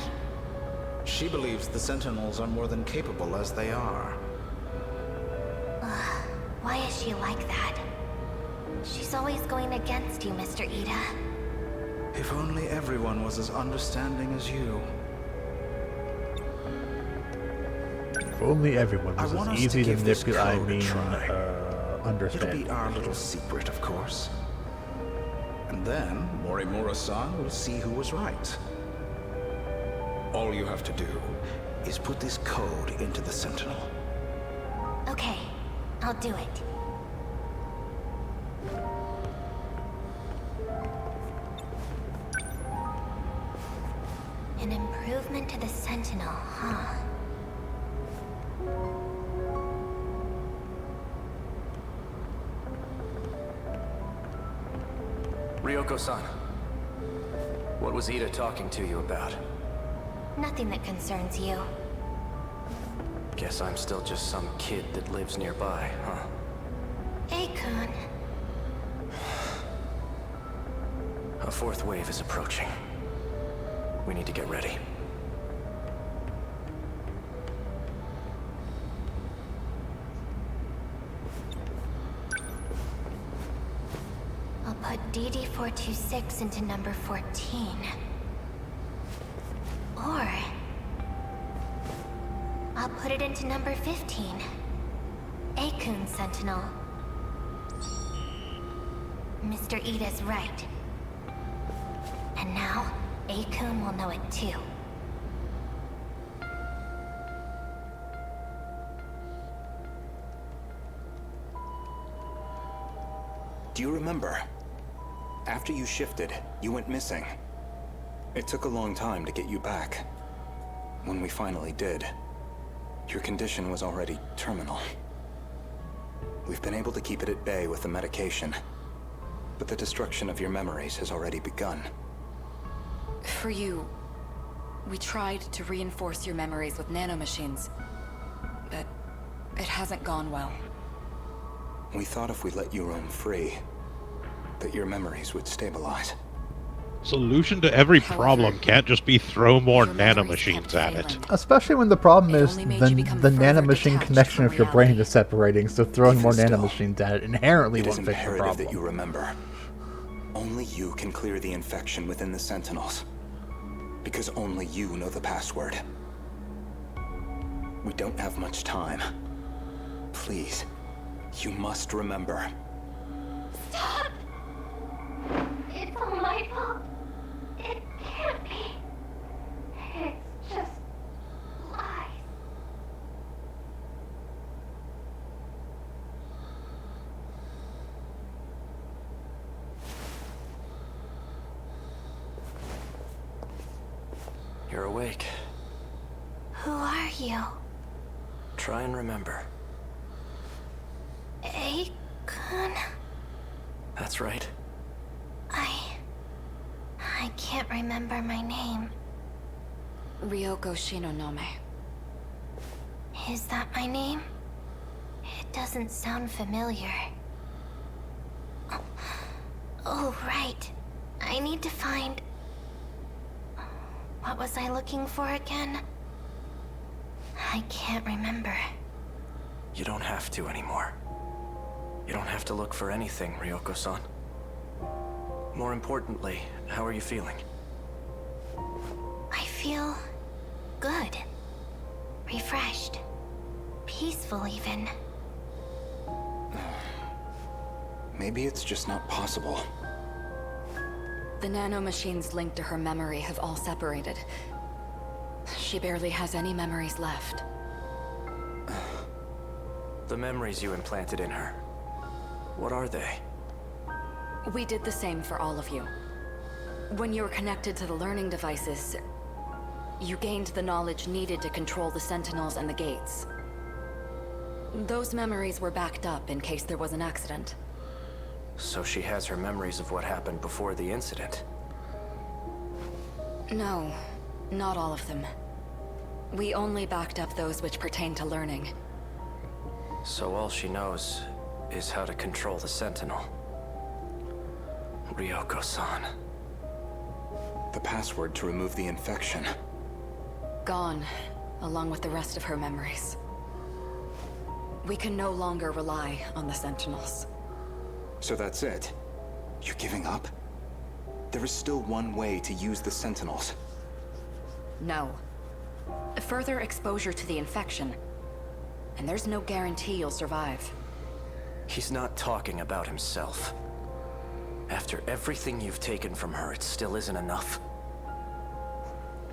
She believes the Sentinels are more than capable as they are. Why is she like that? She's always going against you, Mr. Ida. If only everyone was as understanding as you. If only everyone was as easy to manipulate, understand. It'll be our little secret, of course. And then, Morimura-san will see who was right. All you have to do is put this code into the Sentinel. Okay, I'll do it. An improvement to the Sentinel, huh? Ryoko-san, what was Ida talking to you about? Nothing that concerns you. Guess I'm still just some kid that lives nearby, huh? Akun. A fourth wave is approaching. We need to get ready. I'll put DD-426 into number 14. Or I'll put it into number 15. Akun Sentinel. Mr. Ida's right. And now, Akun will know it too. Do you remember? After you shifted, you went missing. It took a long time to get you back. When we finally did, your condition was already terminal. We've been able to keep it at bay with the medication, but the destruction of your memories has already begun. For you, we tried to reinforce your memories with nanomachines, but it hasn't gone well. We thought if we let you roam free, that your memories would stabilize. Solution to every However, problem can't just be throw more your memories nanomachines kept at it. failing. Especially when the problem It is only made the you become further nanomachine detached connection from of your brain reality. is separating, so throwing Even more still, nanomachines at it inherently It is won't fix the imperative that problem. you remember. Only you can clear the infection within the Sentinels. Because only you know the password. We don't have much time. Please, you must remember. Stop! It's all my fault. It can't be. It's just lies. You're awake. Who are you? Try and remember. Akun? That's right. I can't remember my name. Ryoko Shinonome. Is that my name? It doesn't sound familiar. Oh, right. I need to find... What was I looking for again? I can't remember. You don't have to anymore. You don't have to look for anything, Ryoko-san. More importantly, how are you feeling? I feel... good. Refreshed. Peaceful, even. Maybe it's just not possible. The nanomachines linked to her memory have all separated. She barely has any memories left. The memories you implanted in her. What are they? We did the same for all of you. When you were connected to the learning devices, you gained the knowledge needed to control the Sentinels and the gates. Those memories were backed up in case there was an accident. So she has her memories of what happened before the incident. No, not all of them. We only backed up those which pertain to learning. So all she knows is how to control the Sentinel. Ryoko-san. The password to remove the infection. Gone, along with the rest of her memories. We can no longer rely on the Sentinels. So that's it? You're giving up? There is still one way to use the Sentinels. No. Further exposure to the infection. And there's no guarantee you'll survive. He's not talking about himself. After everything you've taken from her, it still isn't enough.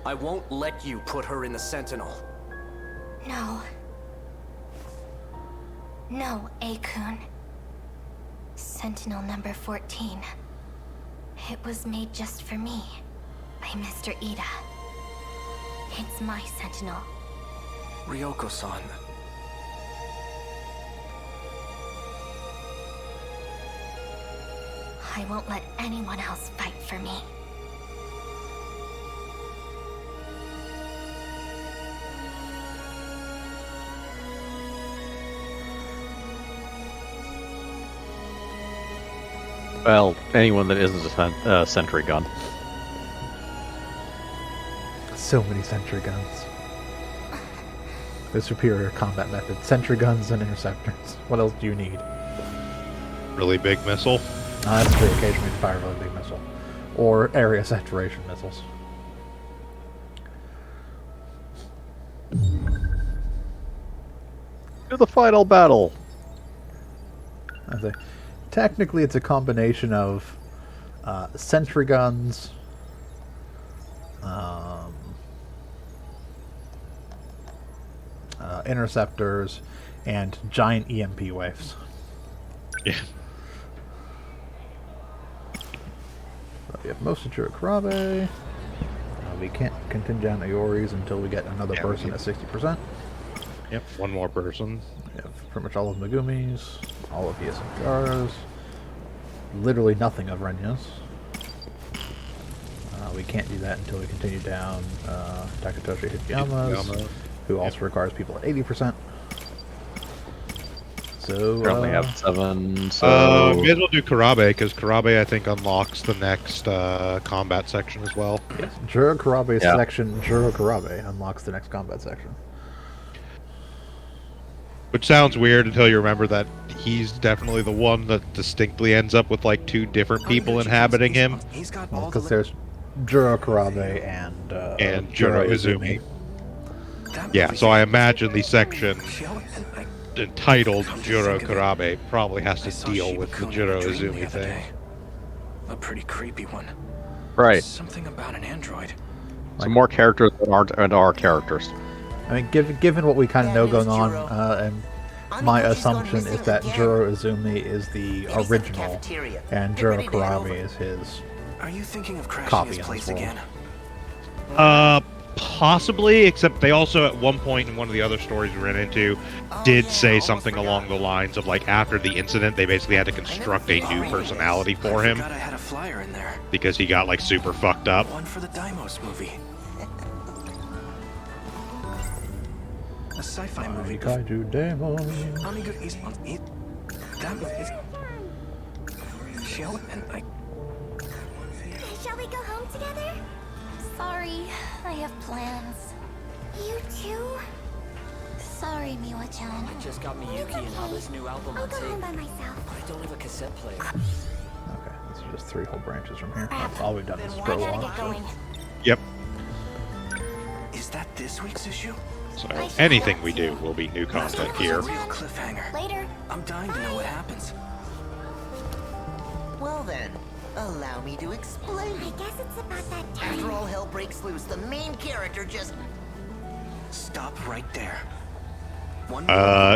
I won't let you put her in the Sentinel. No. No, Akun. Sentinel number 14. It was made just for me. By Mr. Ida. It's my Sentinel. Ryoko-san. I won't let anyone else fight for me. Well, anyone that isn't a sentry gun. So many sentry guns. The superior combat method. Sentry guns and interceptors. What else do you need? Really big missile. That's true. Occasionally you fire a really big missile. Or area saturation missiles. To the final battle! I say, technically it's a combination of sentry guns, interceptors, and giant EMP waves. Yeah. So we have Mosachu Karabe. we can't contingent on Ioris until we get another person at 60%. Yep, one more person. We have pretty much all of Megumi's, all of Hyosynchara's, literally nothing of Renya's. We can't do that until we continue down Takatoshi Hikiyama's, who also requires people at 80%. So Currently have 7, so... may as well do Karabe, because Karabe, I think, unlocks the next combat section as well. Yes, Juro Karabe's section, Juro Karabe, unlocks the next combat section. Which sounds weird until you remember that he's definitely the one that distinctly ends up with, like, 2 different people inhabiting him. Well, because there's Juro Karabe and Juro Izumi. Yeah, so I imagine the section entitled Juro Karabe probably has to deal with the Juro Izumi thing. A pretty creepy one. Right. Something about an android. Some more characters that aren't and are characters. I mean, given what we kind of know going on, and my assumption is that Juro Izumi is the original, and Juro Karabe is his Are you thinking of crashing copy his on place this again? Possibly, except they also at one point in one of the other stories we ran into did say something along the lines of, like, after the incident they basically had to construct a new personality for him I had a flyer in there. because he got, like, super fucked up. One for the Deimos movie. A sci-fi movie. Kaiju Demon. Amigo is on it. That is. Shall and I. Shall we go home together? Sorry, I have plans. You too? Sorry, Miwa-chan. I just got Miyuki and Aba's new album I'll on go tape. home by myself. I don't have a cassette player. Okay, this is just 3 whole branches from here. That's all we've done is I pro gotta one. get going. Yep. Is that this week's issue? So anything we do will be new content here. Real cliffhanger. Later. I'm dying to know what happens. Well then, allow me to explain. I guess it's about that time. After all hell breaks loose, the main character just... Stop right there.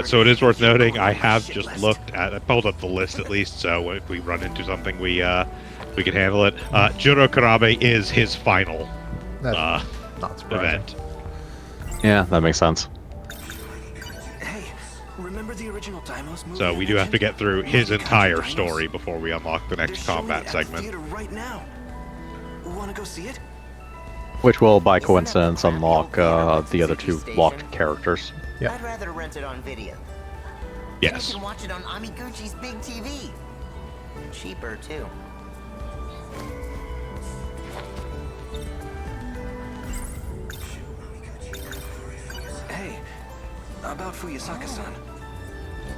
So it is worth noting, I have just looked at, I pulled up the list at least, so if we run into something, we can handle it. Juro Karabe is his final That's not surprising. event. Yeah, that makes sense. Hey, remember the original Deimos movie? So we do have to get through his entire story before we unlock the They're next showing combat it at the segment. theater right now. Wanna go see it? Which will, by coincidence, unlock the other 2 locked characters. Yeah. I'd rather rent it on video. Yes. You can watch it on Amiguchi's big TV. Cheaper, too. Hey, about Fuyasaka-san.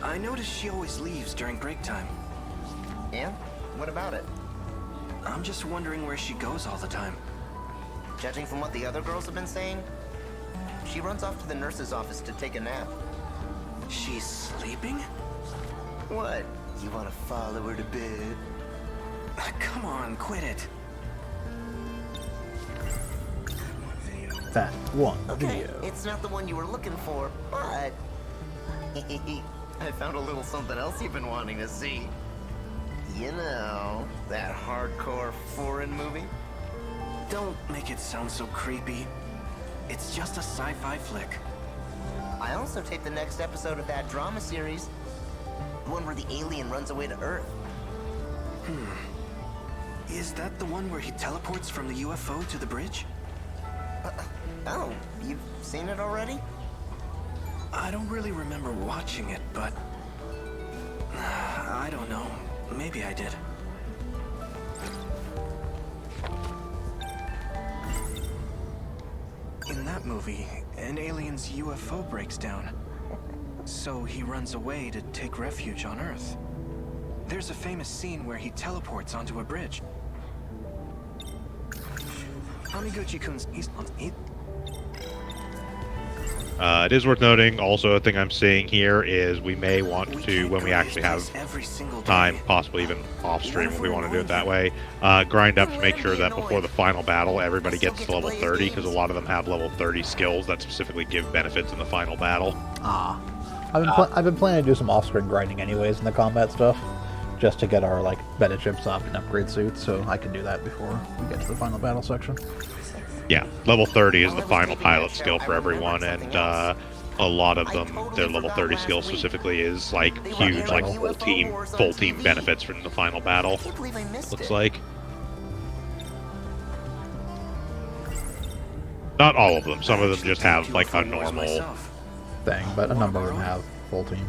I notice she always leaves during break time. Yeah? What about it? I'm just wondering where she goes all the time. Judging from what the other girls have been saying, she runs off to the nurse's office to take a nap. She's sleeping? What? You want to follow her to bed? Come on, quit it. That one Okay, video. it's not the one you were looking for, but... I found a little something else you've been wanting to see. You know, that hardcore foreign movie? Don't make it sound so creepy. It's just a sci-fi flick. I also taped the next episode of that drama series. The one where the alien runs away to Earth. Is that the one where he teleports from the UFO to the bridge? Oh, you've seen it already? I don't really remember watching it, but... I don't know. Maybe I did. In that movie, an alien's UFO breaks down. So he runs away to take refuge on Earth. There's a famous scene where he teleports onto a bridge. Amiguchi-kun's... It is worth noting, also a thing I'm seeing here is we may want to, when we actually have time, possibly even off-stream if we want to do it that way, grind up to make sure that before the final battle everybody gets to level 30, because a lot of them have level 30 skills that specifically give benefits in the final battle. I've been planning to do some off-screen grinding anyways in the combat stuff, just to get our like beta chips up and upgrade suits, so I can do that before we get to the final battle section. Yeah, level 30 is the final pilot skill for everyone, and a lot of them, their level 30 skill specifically is like huge, like full team benefits from the final battle. Looks like. Not all of them. Some of them just have like a normal thing, but a number of them have full team.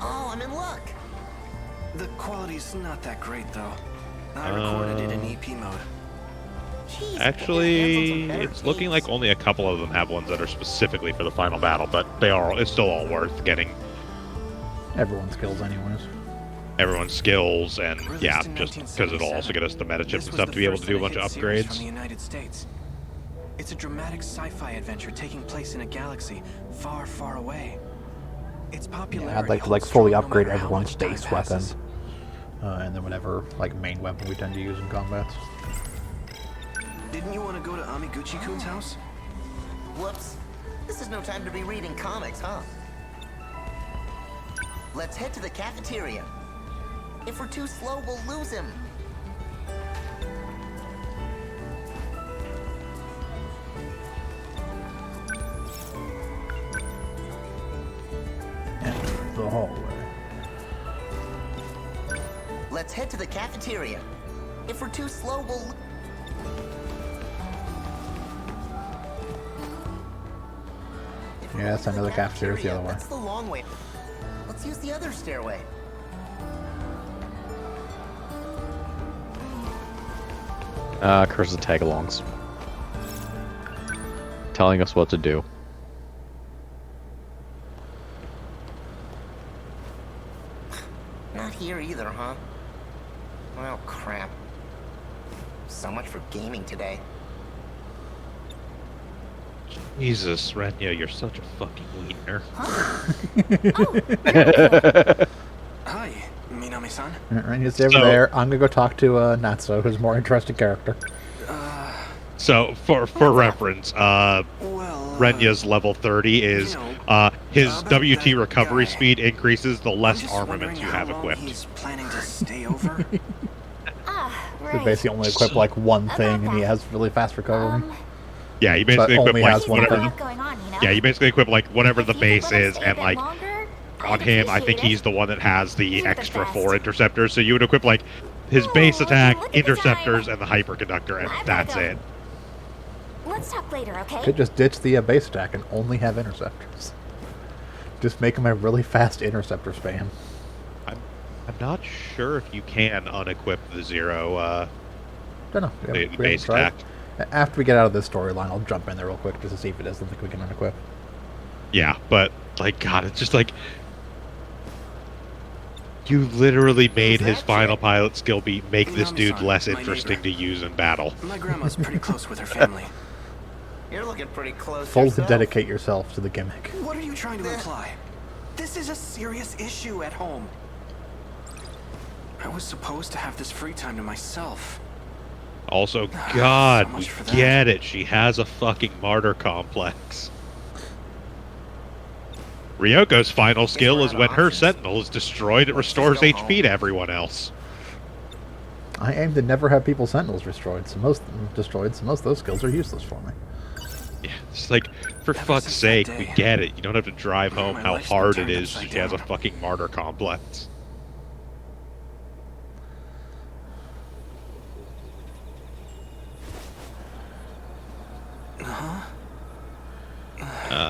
Oh, I'm in luck. The quality's not that great though. I recorded it in EP mode. Actually, it's looking like only a couple of them have ones that are specifically for the final battle, but it's still all worth getting. Everyone's skills anyways. Everyone's skills, and yeah, just because it'll also get us the meta chips and stuff to be able to do a bunch of upgrades. From the United States. It's a dramatic sci-fi adventure taking place in a galaxy far, far away. Its popularity. Yeah, I'd like to fully upgrade everyone's base weapon, and then whatever main weapon we tend to use in combats. Didn't you want to go to Amiguchi-kun's house? Whoops. This is no time to be reading comics, huh? Let's head to the cafeteria. If we're too slow, we'll lose him. And the hallway. Let's head to the cafeteria. If we're too slow, we'll... Yes, I know the cafeteria's the other way. That's the long way. Let's use the other stairway. Curse of tag-alongs. Telling us what to do. Not here either, huh? Well, crap. So much for gaming today. Jesus, Renya, you're such a fucking wiener. Hi, Minami-san. Renya's over there. I'm gonna go talk to Natsu, who's a more interesting character. So, for reference, Renya's level 30 is his WT recovery speed increases the less armaments you have equipped. He's planning to stay over. So basically only equip one thing, and he has really fast recovery. Yeah, you basically equip whatever. Yeah, you basically equip whatever the base is, and on him, I think he's the one that has the extra 4 interceptors. So you would equip his base attack, interceptors, and the hyperconductor, and that's it. Let's talk later, okay? Could just ditch the base attack and only have interceptors. Just make him a really fast interceptor spam. I'm not sure if you can unequip the zero. Don't know. The base attack. After we get out of this storyline, I'll jump in there real quick just to see if it is something we can unequip. Yeah, but God, it's just you literally made his final pilot skill make this dude less interesting to use in battle. My grandma's pretty close with her family. You're looking pretty close. Fully yourself. dedicate yourself to the gimmick. What are you trying to imply? This is a serious issue at home. I was supposed to have this free time to myself. Also, God, we get it. She has a fucking martyr complex. Ryoko's final skill is when her sentinel is destroyed, it restores HP to everyone else. I aim to never have people's sentinels destroyed, so most of those skills are useless for me. Yeah, it's for fuck's sake, we get it. You don't have to drive home how hard it is. She has a fucking martyr complex.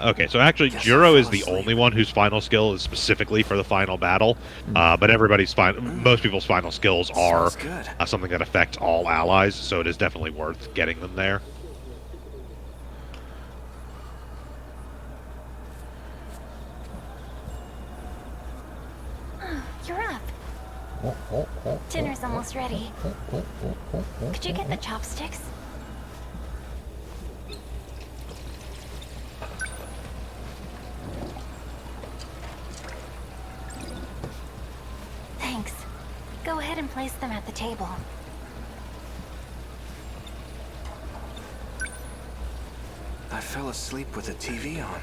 Okay, so actually, Juro is the only one whose final skill is specifically for the final battle, but most people's final skills are something that affects all allies, so it is definitely worth getting them there. You're up. Dinner's almost ready. Could you get the chopsticks? Thanks. Go ahead and place them at the table. I fell asleep with the TV on.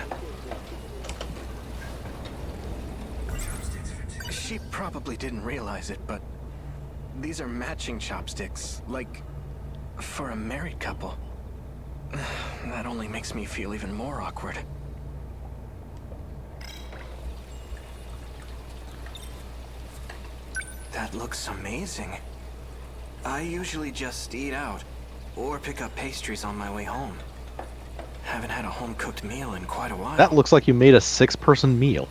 She probably didn't realize it, but these are matching chopsticks, for a married couple. That only makes me feel even more awkward. That looks amazing. I usually just eat out, or pick up pastries on my way home. Haven't had a home-cooked meal in quite a while. That looks like you made a 6-person meal.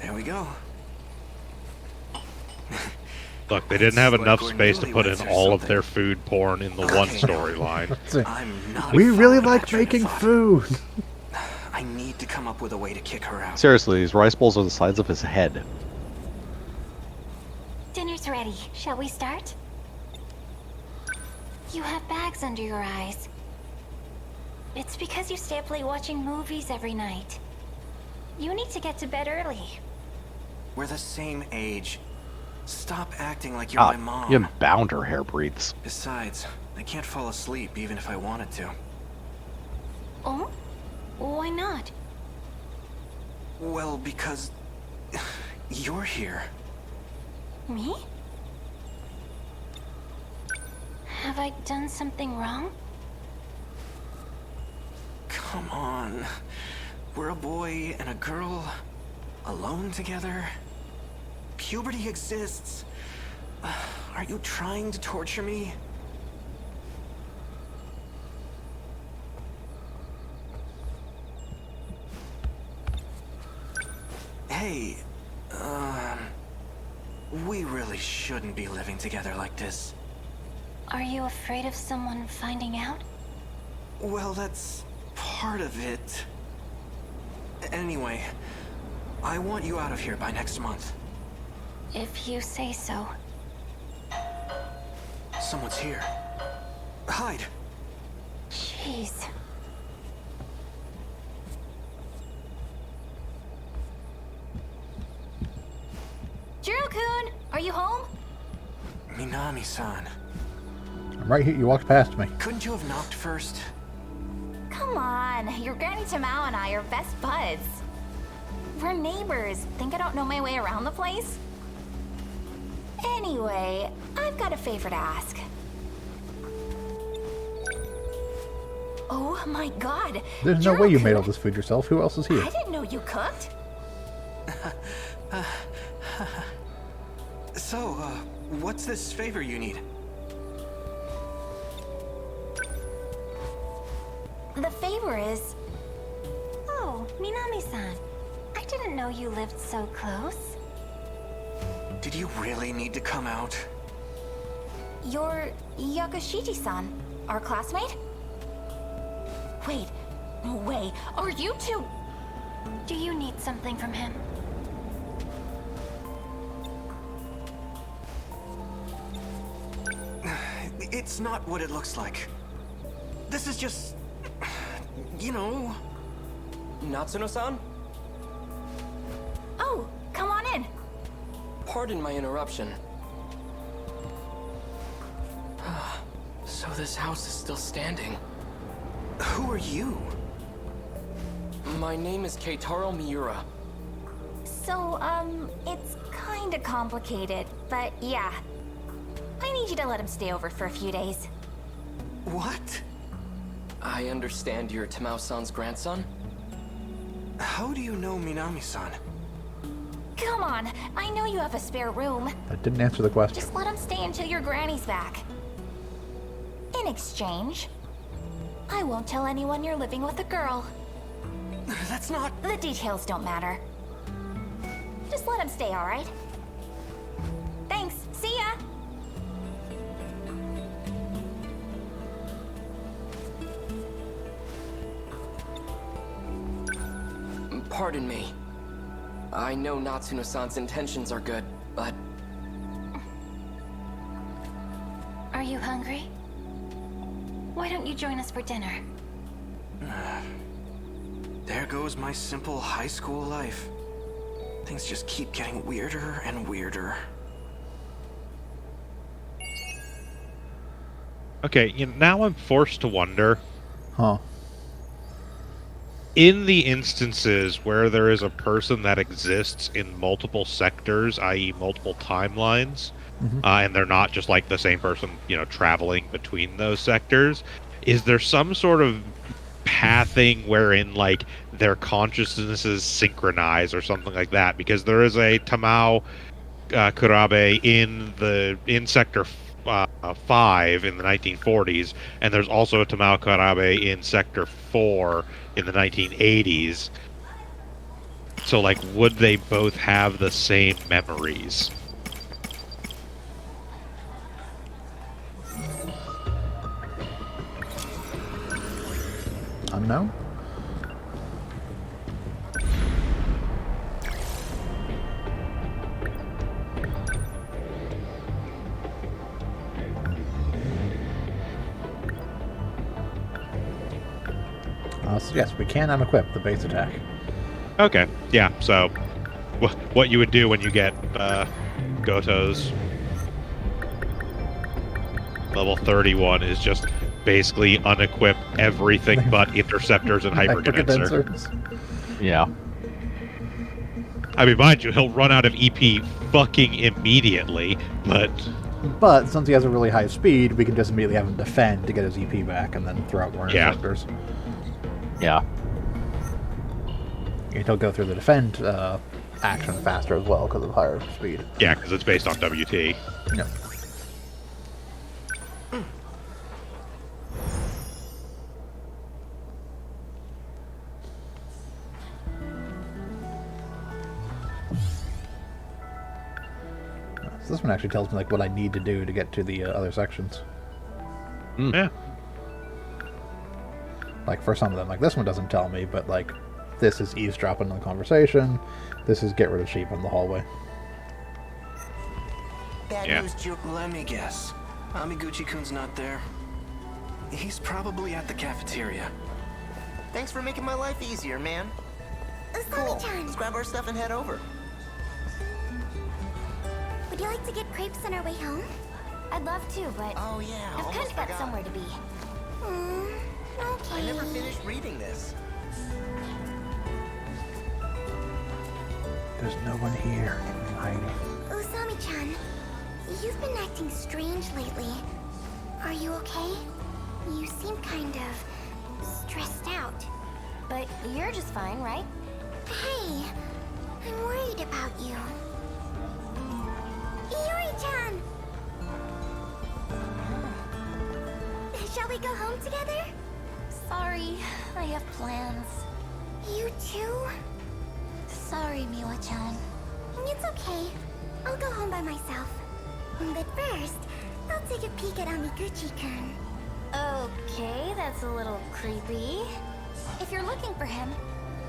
There we go. Look, they didn't have enough space to put in all of their food porn in the one storyline. We really like making food. I need to come up with a way to kick her out. Seriously, these rice bowls are the size of his head. Dinner's ready. Shall we start? You have bags under your eyes. It's because you stay up late watching movies every night. You need to get to bed early. We're the same age. Stop acting like you're my mom. You bound her hair breathes. Besides, I can't fall asleep even if I wanted to. Oh? Why not? Well, because you're here. Me? Have I done something wrong? Come on. We're a boy and a girl, alone together. Puberty exists. Are you trying to torture me? Hey, we really shouldn't be living together like this. Are you afraid of someone finding out? Well, that's part of it. Anyway, I want you out of here by next month. If you say so. Someone's here. Hide. Jeez. Jiro-kun, are you home? Minami-san. I'm right here. You walked past me. Couldn't you have knocked first? Come on, your Granny Tamao and I are best buds. We're neighbors. Think I don't know my way around the place? Anyway, I've got a favor to ask. Oh my god! There's no way you made all this food yourself. Who else is here? I didn't know you cooked. So, what's this favor you need? The favor is... Oh, Minami-san. I didn't know you lived so close. Did you really need to come out? You're Yakushiji-san, our classmate? Wait, no way. Are you two... Do you need something from him? It's not what it looks like. This is just... you know... Natsuno-san? Oh, come on in. Pardon my interruption. So this house is still standing. Who are you? My name is Keitaro Miura. So, it's kinda complicated, but yeah. I need you to let him stay over for a few days. What? I understand you're Tamao-san's grandson? How do you know Minami-san? Come on, I know you have a spare room. That didn't answer the question. Just let him stay until your granny's back. In exchange, I won't tell anyone you're living with a girl. That's not... The details don't matter. Just let him stay, alright? Thanks, see ya! Pardon me. I know Natsuno-san's intentions are good, but... Are you hungry? Why don't you join us for dinner? There goes my simple high school life. Things just keep getting weirder and weirder. Okay, now I'm forced to wonder. Huh. In the instances where there is a person that exists in multiple sectors, i.e. multiple timelines, and they're not just like the same person, traveling between those sectors. Is there some sort of pathing wherein like their consciousnesses synchronize or something like that? Because there is a Tamao Kurabe in Sector 5 in the 1940s, and there's also a Tamao Kurabe in Sector 4 in the 1980s. So, like, would they both have the same memories? Unknown? So yes, we can unequip the base attack. Okay, yeah, so what you would do when you get Goto's level 31 is just basically unequip everything but interceptors and hypercondenser. Yeah. I mean, mind you, he'll run out of EP fucking immediately, But since he has a really high speed, we can just immediately have him defend to get his EP back and then throw out more interceptors. Yeah. And he'll go through the defend action faster as well because of higher speed. Yeah, because it's based on WT. Yep. So this one actually tells me like what I need to do to get to the other sections. Yeah. Like for some of them, like this one doesn't tell me, but like this is eavesdropping on the conversation. This is get rid of sheep in the hallway. Bad news, let me guess. Amiguchi-kun's not there. He's probably at the cafeteria. Thanks for making my life easier, man. Cool. Let's grab our stuff and head over. Would you like to get crepes on our way home? I'd love to, but oh yeah, I've kind of got somewhere to be. Okay. I never finished reading this. There's no one here. I'm hiding. Usami-chan, you've been acting strange lately. Are you okay? You seem kind of stressed out. But you're just fine, right? Hey, I'm worried about you. Iori-chan! Shall we go home together? Sorry, I have plans. You too? Sorry, Miwa-chan. It's okay. I'll go home by myself. But first, I'll take a peek at Amiguchi-kun. Okay, that's a little creepy. If you're looking for him,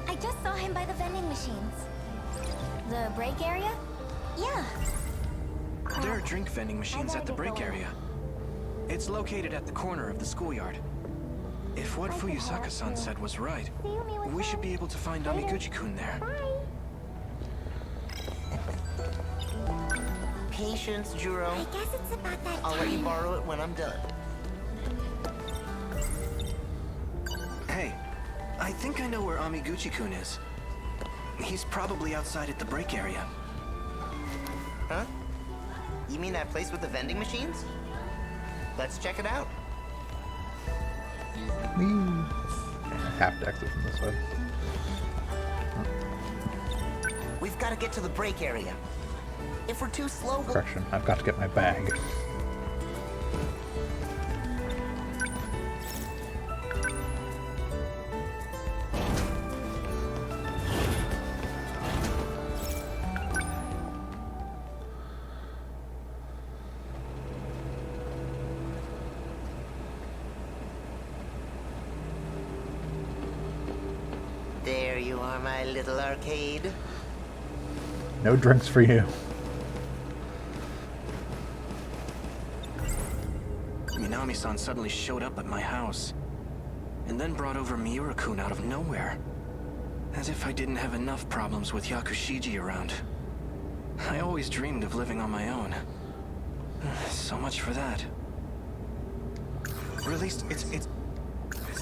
I just saw him by the vending machines. The break area? Yeah. There are drink vending machines at the break area. It's located at the corner of the schoolyard. If what Fuyusaka-san said was right, we should be able to find Amiguchi-kun there. Patience, Juro. I guess it's about that I'll time. let you borrow it when I'm done. Hey, I think I know where Amiguchi-kun is. He's probably outside at the break area. Huh? You mean that place with the vending machines? Let's check it out. I have to exit from this way. We've got to get to the break area. If we're too slow, we'll... Correction, I've got to get my bag. There you are, my little arcade. No drinks for you. Minami-san suddenly showed up at my house, and then brought over Miura-kun out of nowhere. As if I didn't have enough problems with Yakushiji around. I always dreamed of living on my own. So much for that. Or at least, it's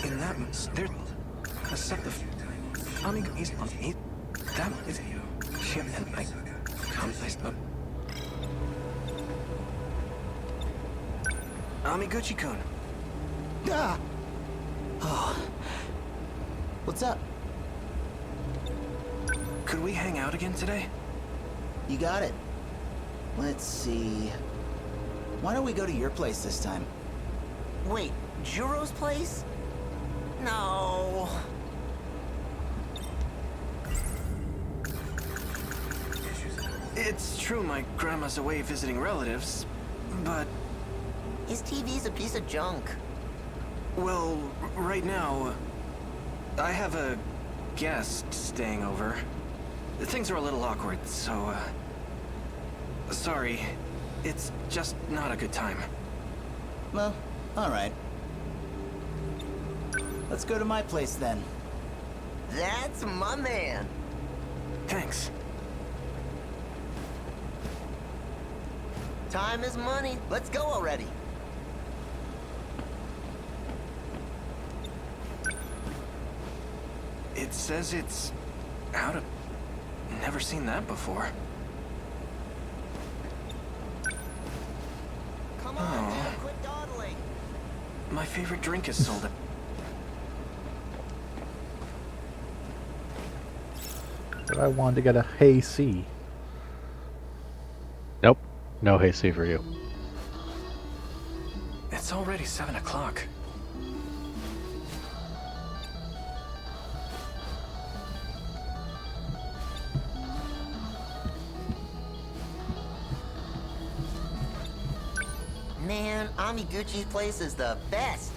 in that, there's a set of... he's on me. That is... Shit, and I... Amiguchi-kun. Ah! Oh. What's up? Could we hang out again today? You got it. Let's see. Why don't we go to your place this time? Wait, Juro's place? No. It's true my grandma's away visiting relatives, but... His TV's a piece of junk. Well, right now, I have a guest staying over. Things are a little awkward, so, sorry. It's just not a good time. Well, alright. Let's go to my place then. That's my man. Thanks. Time is money. Let's go already. It says it's out of... Never seen that before. Come on, man, quit dawdling. My favorite drink is sold at... But I wanted to get a Hey C. Nope. No hasty for you. It's already 7 o'clock. Man, Amiguchi's place is the best.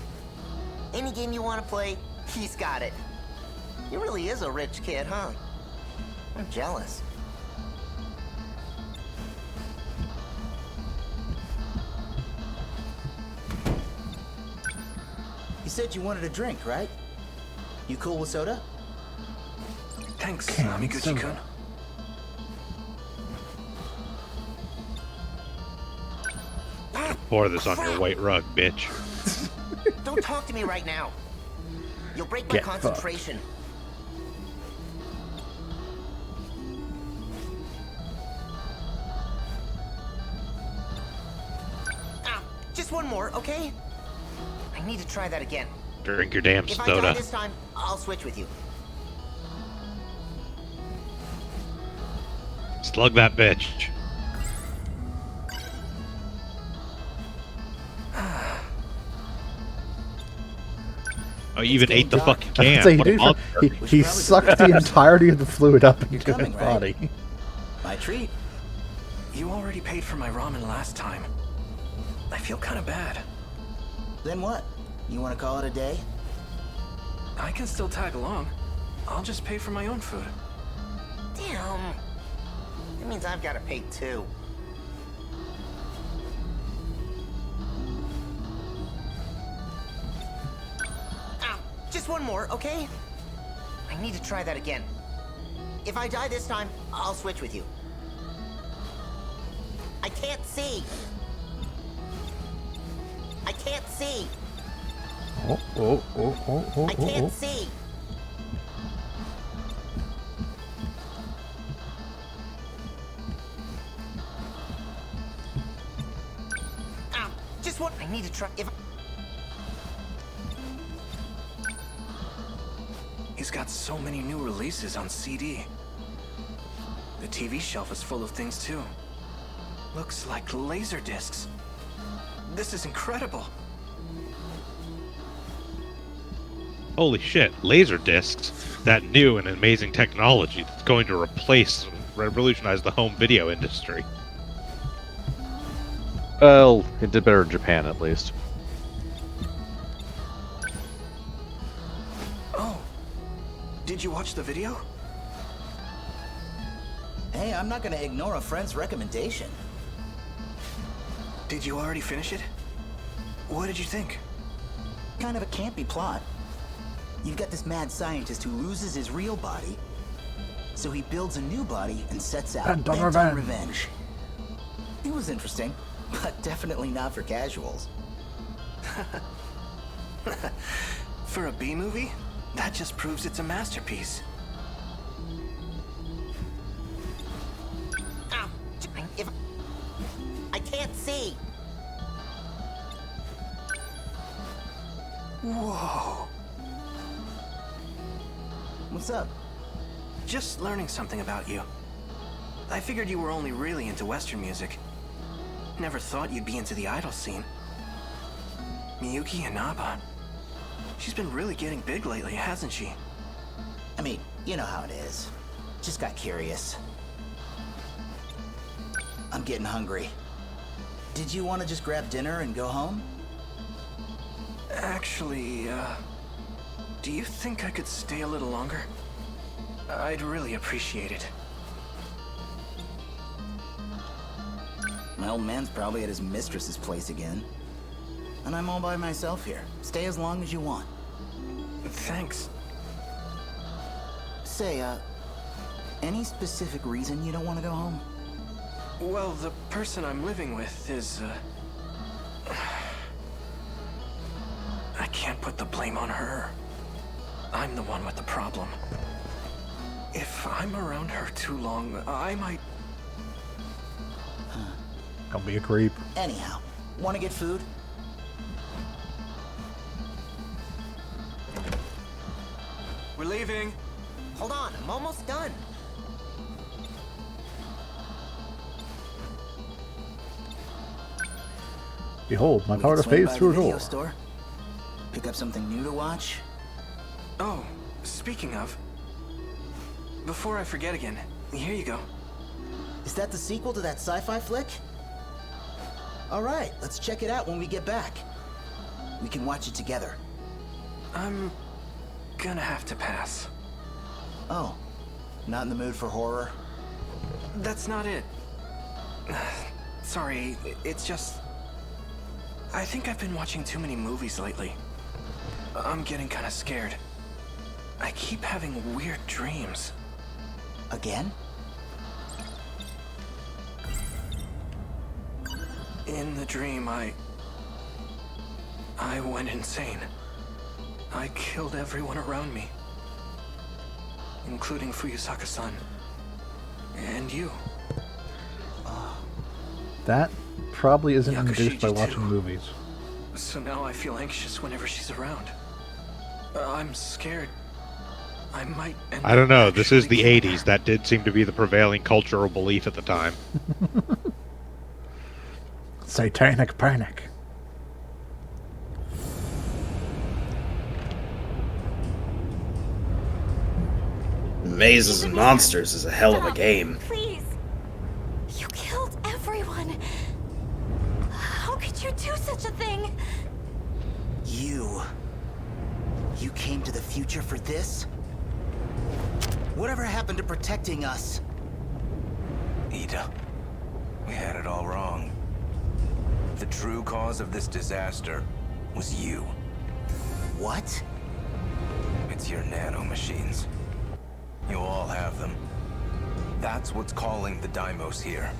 Any game you want to play, he's got it. He really is a rich kid, huh? I'm jealous. You said you wanted a drink, right? You cool with soda? Thanks, Amiguchi-kun. Pour this on your white rug, bitch. Don't talk to me right now. You'll break my Get concentration. Ah, just one more, okay? I need to try that again. Drink your damn If I soda. die this time, I'll switch with you. Slug that bitch. Oh, you even ate the fucking can. That's what What a he monster. did. He sucked the entirety of the fluid up into his coming, right? body. My treat. You already paid for my ramen last time. I feel kind of bad. Then what? You want to call it a day? I can still tag along. I'll just pay for my own food. Damn. That means I've got to pay too. Ah, just one more, okay? I need to try that again. If I die this time, I'll switch with you. I can't see. I can't see. I can't see. Ah, just one. I need to try. If He's got so many new releases on CD. The TV shelf is full of things too. Looks like laser discs. This is incredible. Holy shit, laser discs. That new and amazing technology that's going to replace and revolutionize the home video industry. Well, it did better in Japan at least. Oh, did you watch the video? Hey, I'm not gonna ignore a friend's recommendation. Did you already finish it? What did you think? Kind of a campy plot. You've got this mad scientist who loses his real body, so he builds a new body and sets out Bent on bent on revenge. revenge. It was interesting, but definitely not for casuals. For a B movie? That just proves it's a masterpiece. Ow! If I can't see. Whoa. What's up? Just learning something about you. I figured you were only really into Western music. Never thought you'd be into the idol scene. Miyuki Inaba. She's been really getting big lately, hasn't she? I mean, you know how it is. Just got curious. I'm getting hungry. Did you want to just grab dinner and go home? Actually, do you think I could stay a little longer? I'd really appreciate it. My old man's probably at his mistress's place again. And I'm all by myself here. Stay as long as you want. Thanks. Say, any specific reason you don't want to go home? Well, the person I'm living with is, I can't put the blame on her. I'm the one with the problem. If I'm around her too long, I might... Don't be a creep. Anyhow, want to get food? We're leaving. Hold on, I'm almost done. Behold, my We power could to swing phase by through the a video door. store. Pick up something new to watch. Oh, speaking of... Before I forget again, here you go. Is that the sequel to that sci-fi flick? All right, let's check it out when we get back. We can watch it together. I'm gonna have to pass. Oh, not in the mood for horror? That's not it. Sorry, it's just... I think I've been watching too many movies lately. I'm getting kind of scared. I keep having weird dreams. Again? In the dream, I went insane. I killed everyone around me. Including Fuyusaka-san. And you. That probably isn't induced by Yakushiji watching too. movies. So now I feel anxious whenever she's around. I'm scared. I might end I don't know. up This is the actually killing 80s. That did seem to be the prevailing cultural belief at the time. Satanic panic. Mazes and Monsters is a hell of a game. Please. You killed everyone. How could you do such a thing? You came to the future for this? Whatever happened to protecting us? Ida, we had it all wrong. The true cause of this disaster was you. What? It's your nanomachines. You all have them. That's what's calling the Deimos here.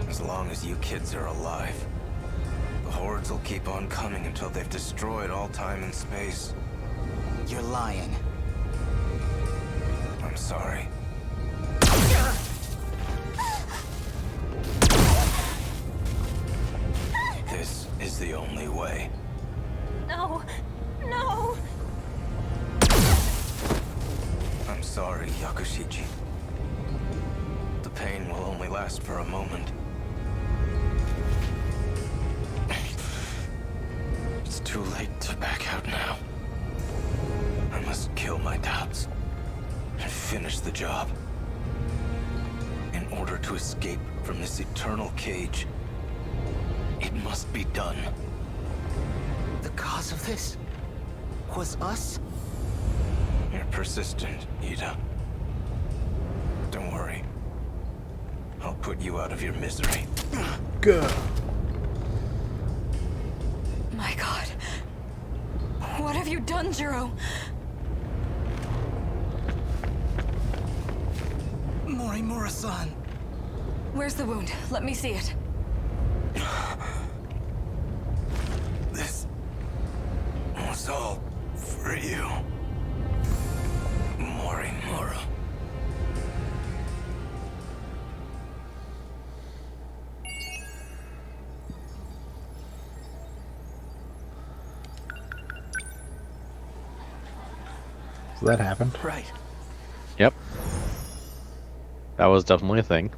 As long as you kids are alive, the hordes will keep on coming until they've destroyed all time and space. You're lying. I'm sorry. This is the only way. No. No. I'm sorry, Yakushiji. The pain will only last for a moment. It's too late to back out now. I must kill my doubts and finish the job. In order to escape from this eternal cage, it must be done. The cause of this was us? You're persistent, Ida. Don't worry. I'll put you out of your misery. Good. My God. What have you done, Jiro? Morimura-san. Where's the wound? Let me see it. This was all for you, Morimura. So that happened. Right. Yep. That was definitely a thing.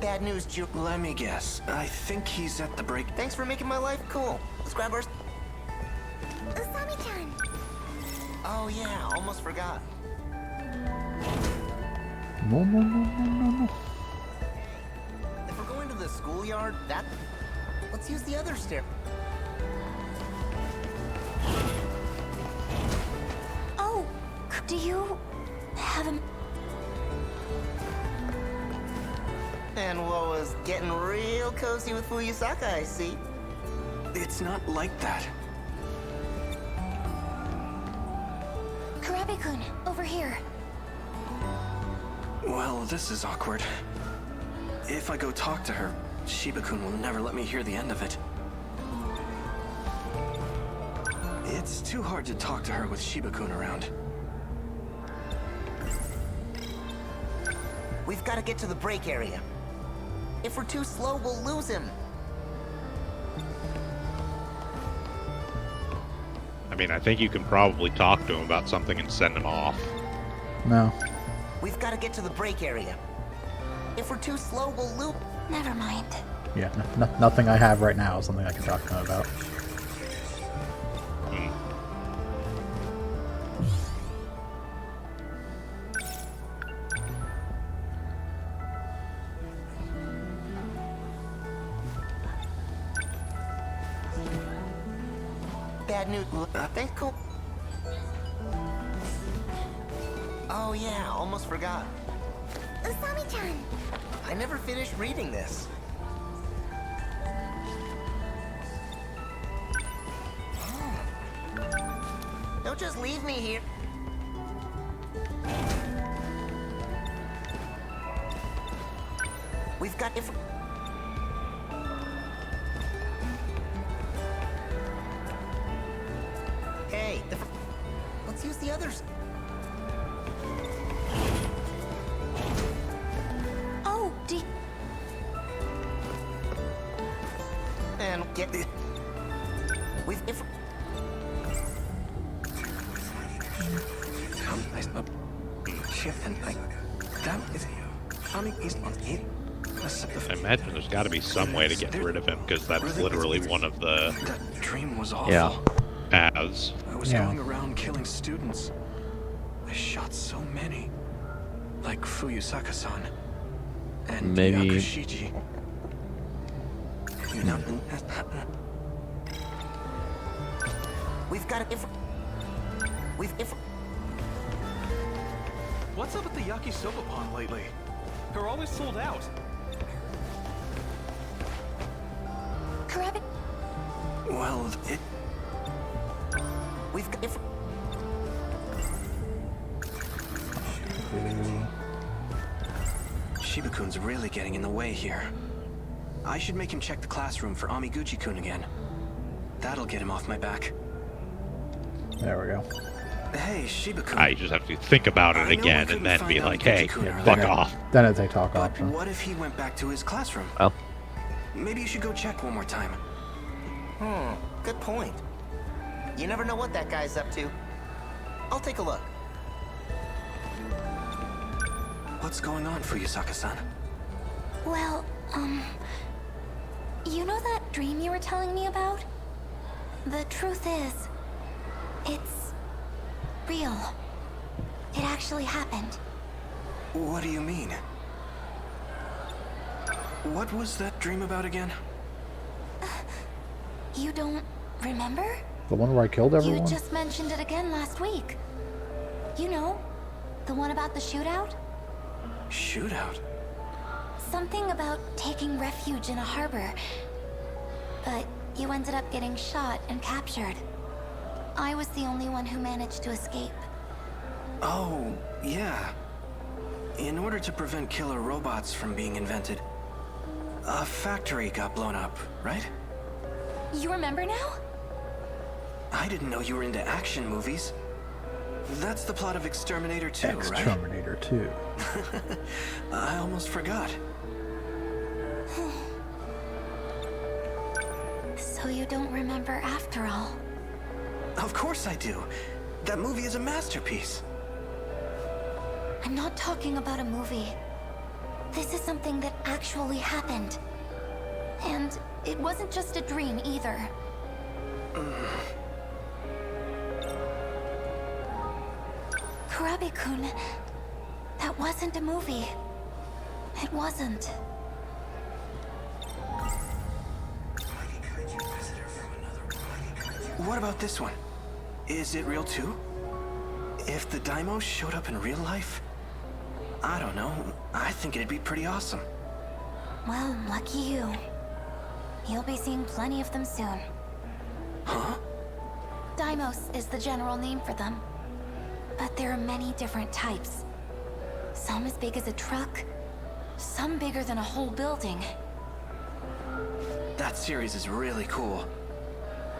Bad news, Ju. Let me guess. I think he's at the break. Thanks for making my life cool. Let's grab our... Usami-chan! Oh yeah, almost forgot. No, no, no, no, no, no. If we're going to the schoolyard, let's use the other stair. Oh, do you have a... And what was getting real cozy with Fuyusaka, I see. It's not like that. Karabe-kun, over here. Well, this is awkward. If I go talk to her, Shiba-kun will never let me hear the end of it. It's too hard to talk to her with Shiba-kun around. We've got to get to the break area. If we're too slow, we'll lose him. I mean, I think you can probably talk to him about something and send him off. No. We've got to get to the break area. If we're too slow, we'll loop. Never mind. Yeah, nothing I have right now is something I can talk to him about. Bad news. Thanks, cool. Oh yeah, almost forgot. Usami-chan! I never finished reading this. Don't just leave me here. We've got Hey, let's use the others. Oh, And get it. I imagine there's got to be some way to get rid of him, because that's literally one of the That dream was awful. Yeah. paths. I was going around killing students. I shot so many. Like Fuyusaka-san. And Maybe- Yakushiji. You know... We've got to... What's up with the yakisoba pond lately? They're always sold out. Karabe... Well, it... We've got... Shiba-kun's really getting in the way here. I should make him check the classroom for Amiguchi-kun again. That'll get him off my back. There we go. Hey, Shiba-kun. I just have to think about it again and then be like, hey, fuck off. Then it's a talk But option. what if he went back to his classroom? Well. Maybe you should go check one more time. Good point. You never know what that guy's up to. I'll take a look. What's going on, Fuyusaka-san? Well, you know that dream you were telling me about? The truth is, it's real. It actually happened. What do you mean? What was that dream about again? You don't remember? The one where I killed everyone? You just mentioned it again last week. You know, the one about the shootout? Shootout? Something about taking refuge in a harbor. But you ended up getting shot and captured. I was the only one who managed to escape. Oh, yeah. In order to prevent killer robots from being invented, a factory got blown up, right? You remember now? I didn't know you were into action movies. That's the plot of Exterminator 2, right? Exterminator 2. I almost forgot. So you don't remember after all? Of course I do. That movie is a masterpiece. I'm not talking about a movie. This is something that actually happened. And it wasn't just a dream either. Kurabe-kun, that wasn't a movie. It wasn't. What about this one? Is it real too? If the Daimos showed up in real life? I don't know. I think it'd be pretty awesome. Well, lucky you. You'll be seeing plenty of them soon. Huh? Daimos is the general name for them. But there are many different types. Some as big as a truck, some bigger than a whole building. That series is really cool.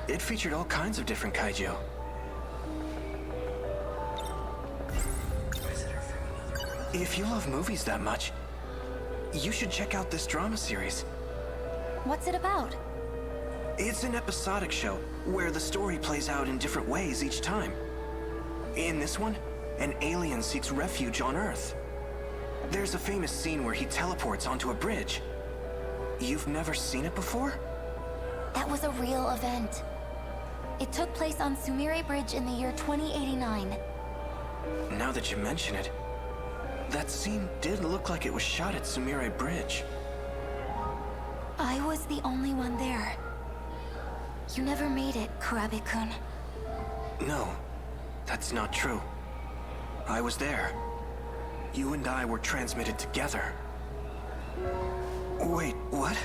It featured all kinds of different kaiju. If you love movies that much, you should check out this drama series. What's it about? It's an episodic show where the story plays out in different ways each time. In this one, an alien seeks refuge on Earth. There's a famous scene where he teleports onto a bridge. You've never seen it before? That was a real event. It took place on Sumire Bridge in the year 2089. Now that you mention it, that scene did look like it was shot at Sumire Bridge. I was the only one there. You never made it, Kurabe-kun. No, that's not true. I was there. You and I were transmitted together. Wait, what?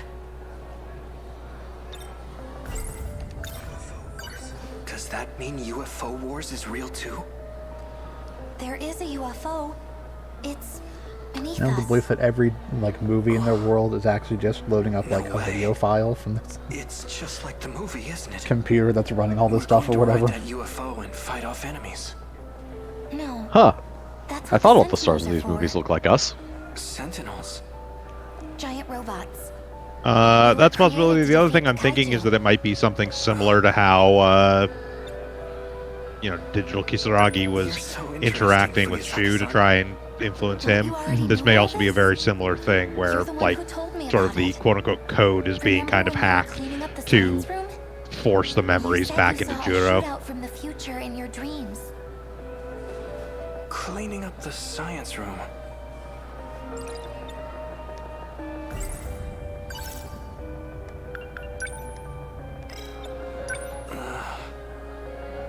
Does that mean UFO Wars is real too? There is a UFO. It's beneath The us. belief that every movie in their world is actually just loading up a video file from this It's just like the movie, isn't it? computer that's running all this stuff or whatever. Ride that UFO and fight off enemies. No. Huh. That's I what thought all the stars Sentiels of are these for. movies look like us. Sentinels. Giant robots. That's a possibility. The other thing I'm thinking is that it might be something similar to how, Digital Kisaragi was interacting with Shu to try and influence him. This may also be a very similar thing where, sort of the quote-unquote code is being kind of hacked to force the memories back into Juro. Out from the future in your dreams. Cleaning up the science room.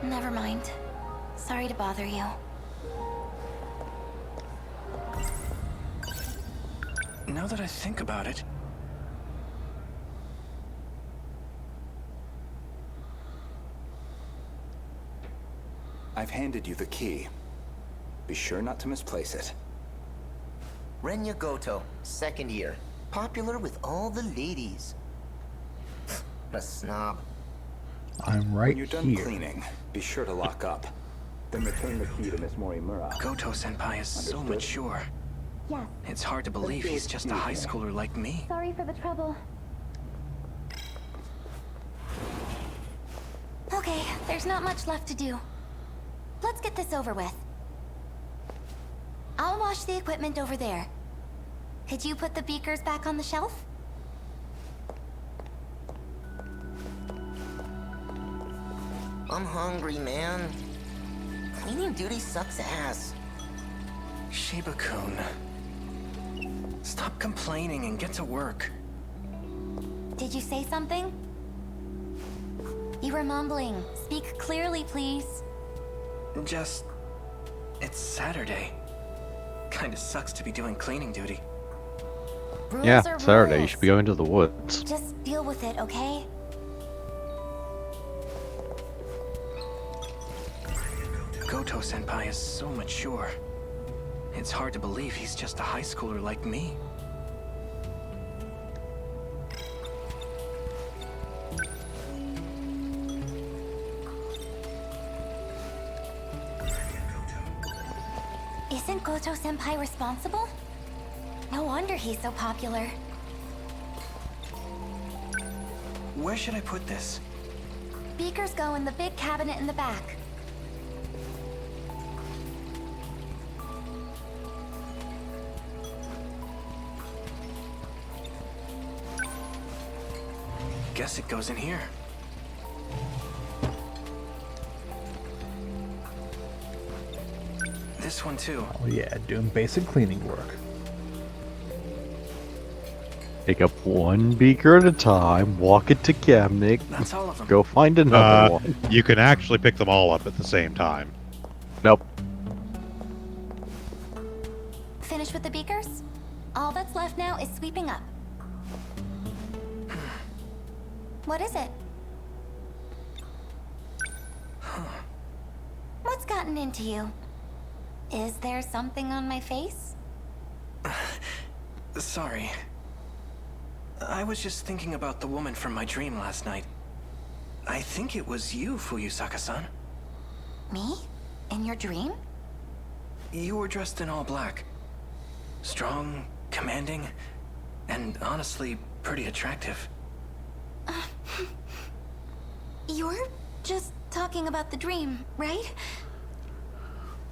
Never mind. Sorry to bother you. Now that I think about it, I've handed you the key. Be sure not to misplace it. Renya Goto, second year. Popular with all the ladies. What a snob. I'm right When you're done here. cleaning, be sure to lock up. Then return the key to Miss Morimura. Goto-senpai is so Understood? mature. Yes. It's hard to believe he's just a high schooler like me. Sorry for the trouble. Okay, there's not much left to do. Let's get this over with. I'll wash the equipment over there. Could you put the beakers back on the shelf? I'm hungry, man. Cleaning duty sucks ass. Shiba-kun. Stop complaining and get to work. Did you say something? You were mumbling. Speak clearly, please. It's Saturday. Kinda sucks to be doing cleaning duty. Rules Yeah, are Saturday. You rules. should be going to the woods. Just deal with it, okay? Goto-senpai is so mature. It's hard to believe he's just a high schooler like me. Isn't Goto-senpai responsible? No wonder he's so popular. Where should I put this? Beakers go in the big cabinet in the back. Guess it goes in here. This one too. Oh yeah, doing basic cleaning work. Pick up one beaker at a time, walk it to cabinet, That's all of them. go find another one. You can actually pick them all up at the same time. Nope. Finished with the beakers? All that's left now is sweeping up. What is it? What's gotten into you? Is there something on my face? Sorry. I was just thinking about the woman from my dream last night. I think it was you, Fuyusaka-san. Me? In your dream? You were dressed in all black. Strong, commanding, and honestly, pretty attractive. You're just talking about the dream, right?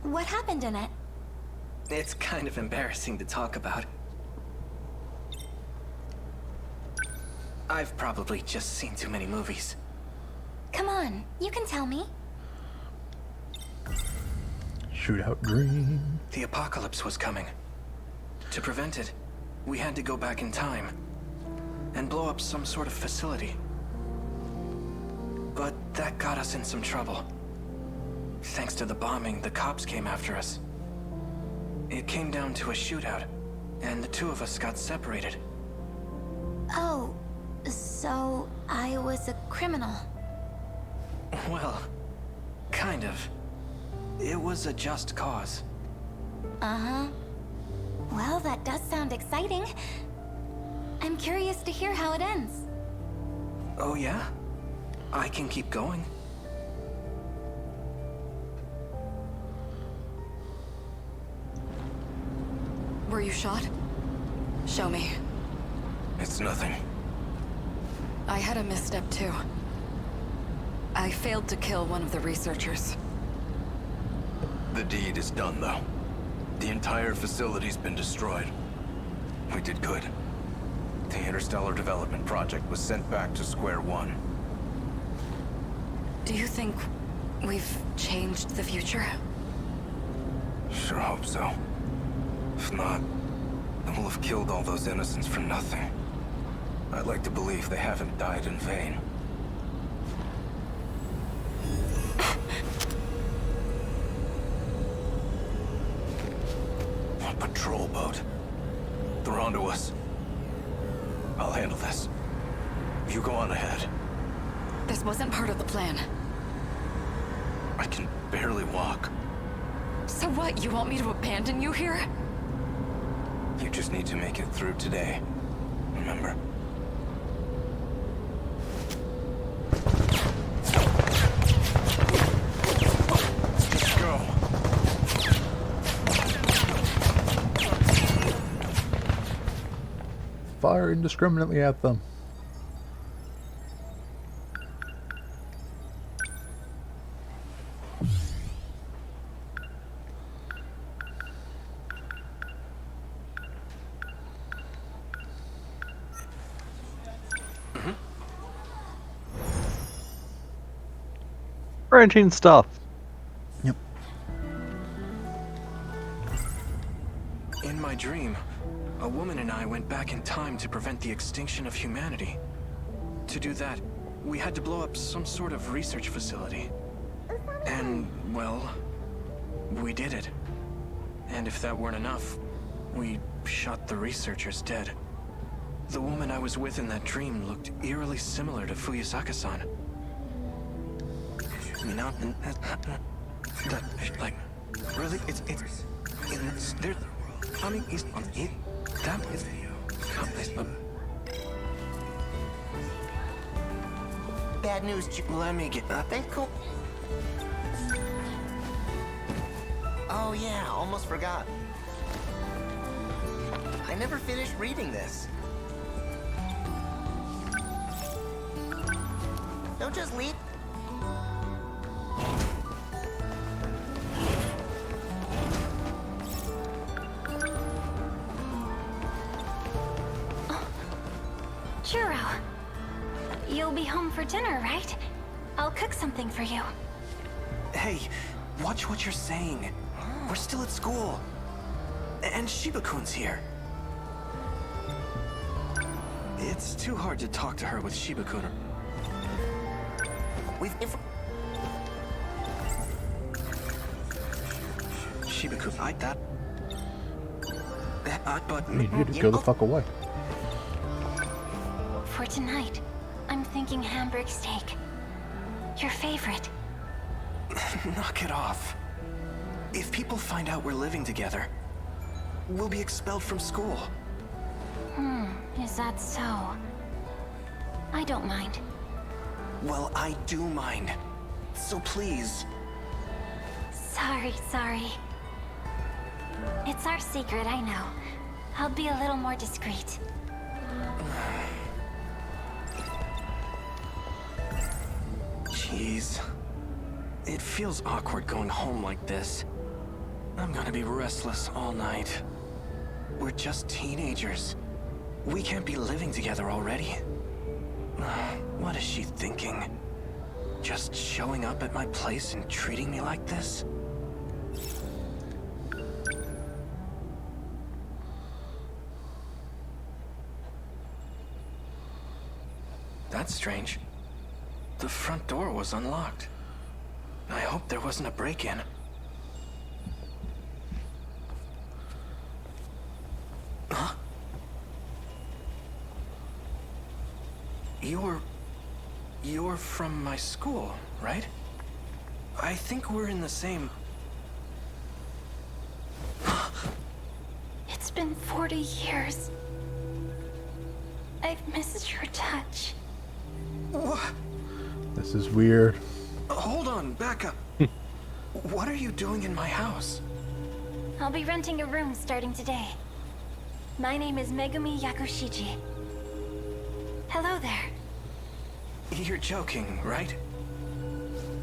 What happened in it? It's kind of embarrassing to talk about. I've probably just seen too many movies. Come on, you can tell me. Shootout dream. The apocalypse was coming. To prevent it, we had to go back in time and blow up some sort of facility. But that got us in some trouble. Thanks to the bombing, the cops came after us. It came down to a shootout, and the two of us got separated. Oh, so I was a criminal. Well, kind of. It was a just cause. Uh-huh. Well, that does sound exciting. I'm curious to hear how it ends. Oh yeah? I can keep going. Were you shot? Show me. It's nothing. I had a misstep too. I failed to kill one of the researchers. The deed is done, though. The entire facility's been destroyed. We did good. The Interstellar Development Project was sent back to square one. Do you think we've changed the future? Sure hope so. If not, then we'll have killed all those innocents for nothing. I'd like to believe they haven't died in vain. A patrol boat. They're onto us. I'll handle this. You go on ahead. This wasn't part of the plan. I can barely walk. So what, you want me to abandon you here? You just need to make it through today. Remember? Let's go. Fire indiscriminately at them. Branching stuff. In my dream, a woman and I went back in time to prevent the extinction of humanity. To do that, we had to blow up some sort of research facility. And, well, we did it. And if that weren't enough, we shot the researchers dead. The woman I was with in that dream looked eerily similar to Fuyusaka-san. I mean, like, really? It's there. I mean, he's on it. That is. Bad news, Let me get. They cool. Oh yeah, almost forgot. I never finished reading this. Don't just leave. Churro. You'll be home for dinner, right? I'll cook something for you. Hey, watch what you're saying. We're still at school. And Shiba-kun's here. It's too hard to talk to her with Shiba-kun. Shiba-kun, like that. But... I need you to go the fuck away. For tonight, I'm thinking hamburg steak. Your favorite. Knock it off. If people find out we're living together, we'll be expelled from school. Is that so? I don't mind. Well, I do mind. So please. Sorry. It's our secret, I know. I'll be a little more discreet. Jeez. It feels awkward going home like this. I'm gonna be restless all night. We're just teenagers. We can't be living together already. What is she thinking? Just showing up at my place and treating me like this? That's strange. The front door was unlocked. I hope there wasn't a break-in. Huh? You're from my school, right? I think we're in the same... It's been 40 years. I've missed your touch. What? This is weird. Hold on, back up. What are you doing in my house? I'll be renting a room starting today. My name is Megumi Yakushiji. Hello there. You're joking, right?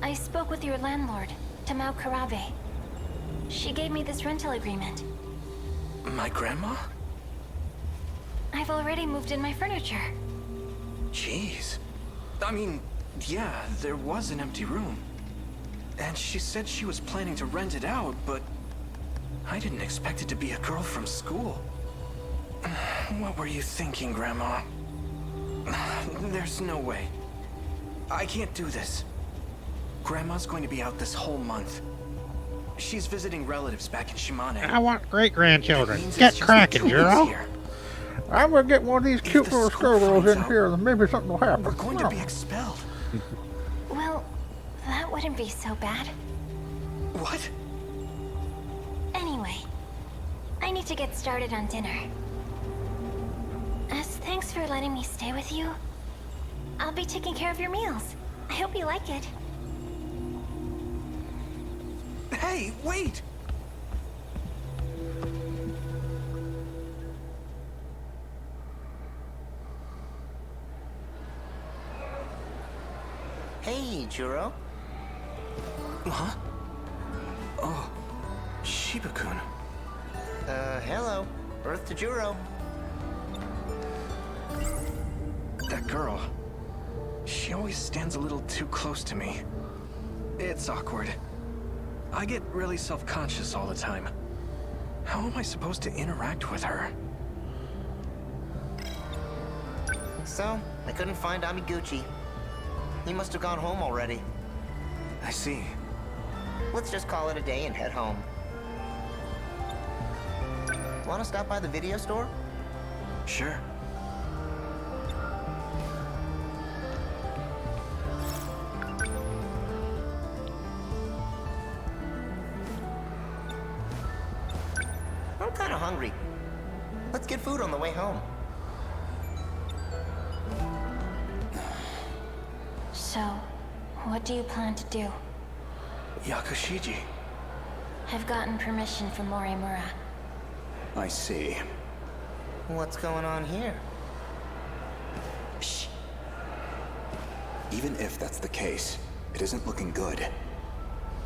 I spoke with your landlord, Tamao Karabe. She gave me this rental agreement. My grandma? I've already moved in my furniture. Jeez. I mean, yeah, there was an empty room. And she said she was planning to rent it out, but I didn't expect it to be a girl from school. What were you thinking, Grandma? There's no way. I can't do this. Grandma's going to be out this whole month. She's visiting relatives back in Shimane. I want great-grandchildren. Get cracking, girl. I'm gonna get one of these cute little schoolgirls in here, then maybe something will happen. We're going to be expelled. Well, that wouldn't be so bad. What? Anyway, I need to get started on dinner. As thanks for letting me stay with you, I'll be taking care of your meals. I hope you like it. Hey, wait! Hey, Churro. Huh? Oh, Shiba-kun. Hello. Earth to Churro. That girl. She always stands a little too close to me. It's awkward. I get really self-conscious all the time. How am I supposed to interact with her? So, I couldn't find Amiguchi. He must have gone home already. I see. Let's just call it a day and head home. Want to stop by the video store? Sure. I'm kind of hungry. Let's get food on the way home. So, what do you plan to do? Yakushiji. I've gotten permission from Morimura. I see. What's going on here? Shh. Even if that's the case, it isn't looking good.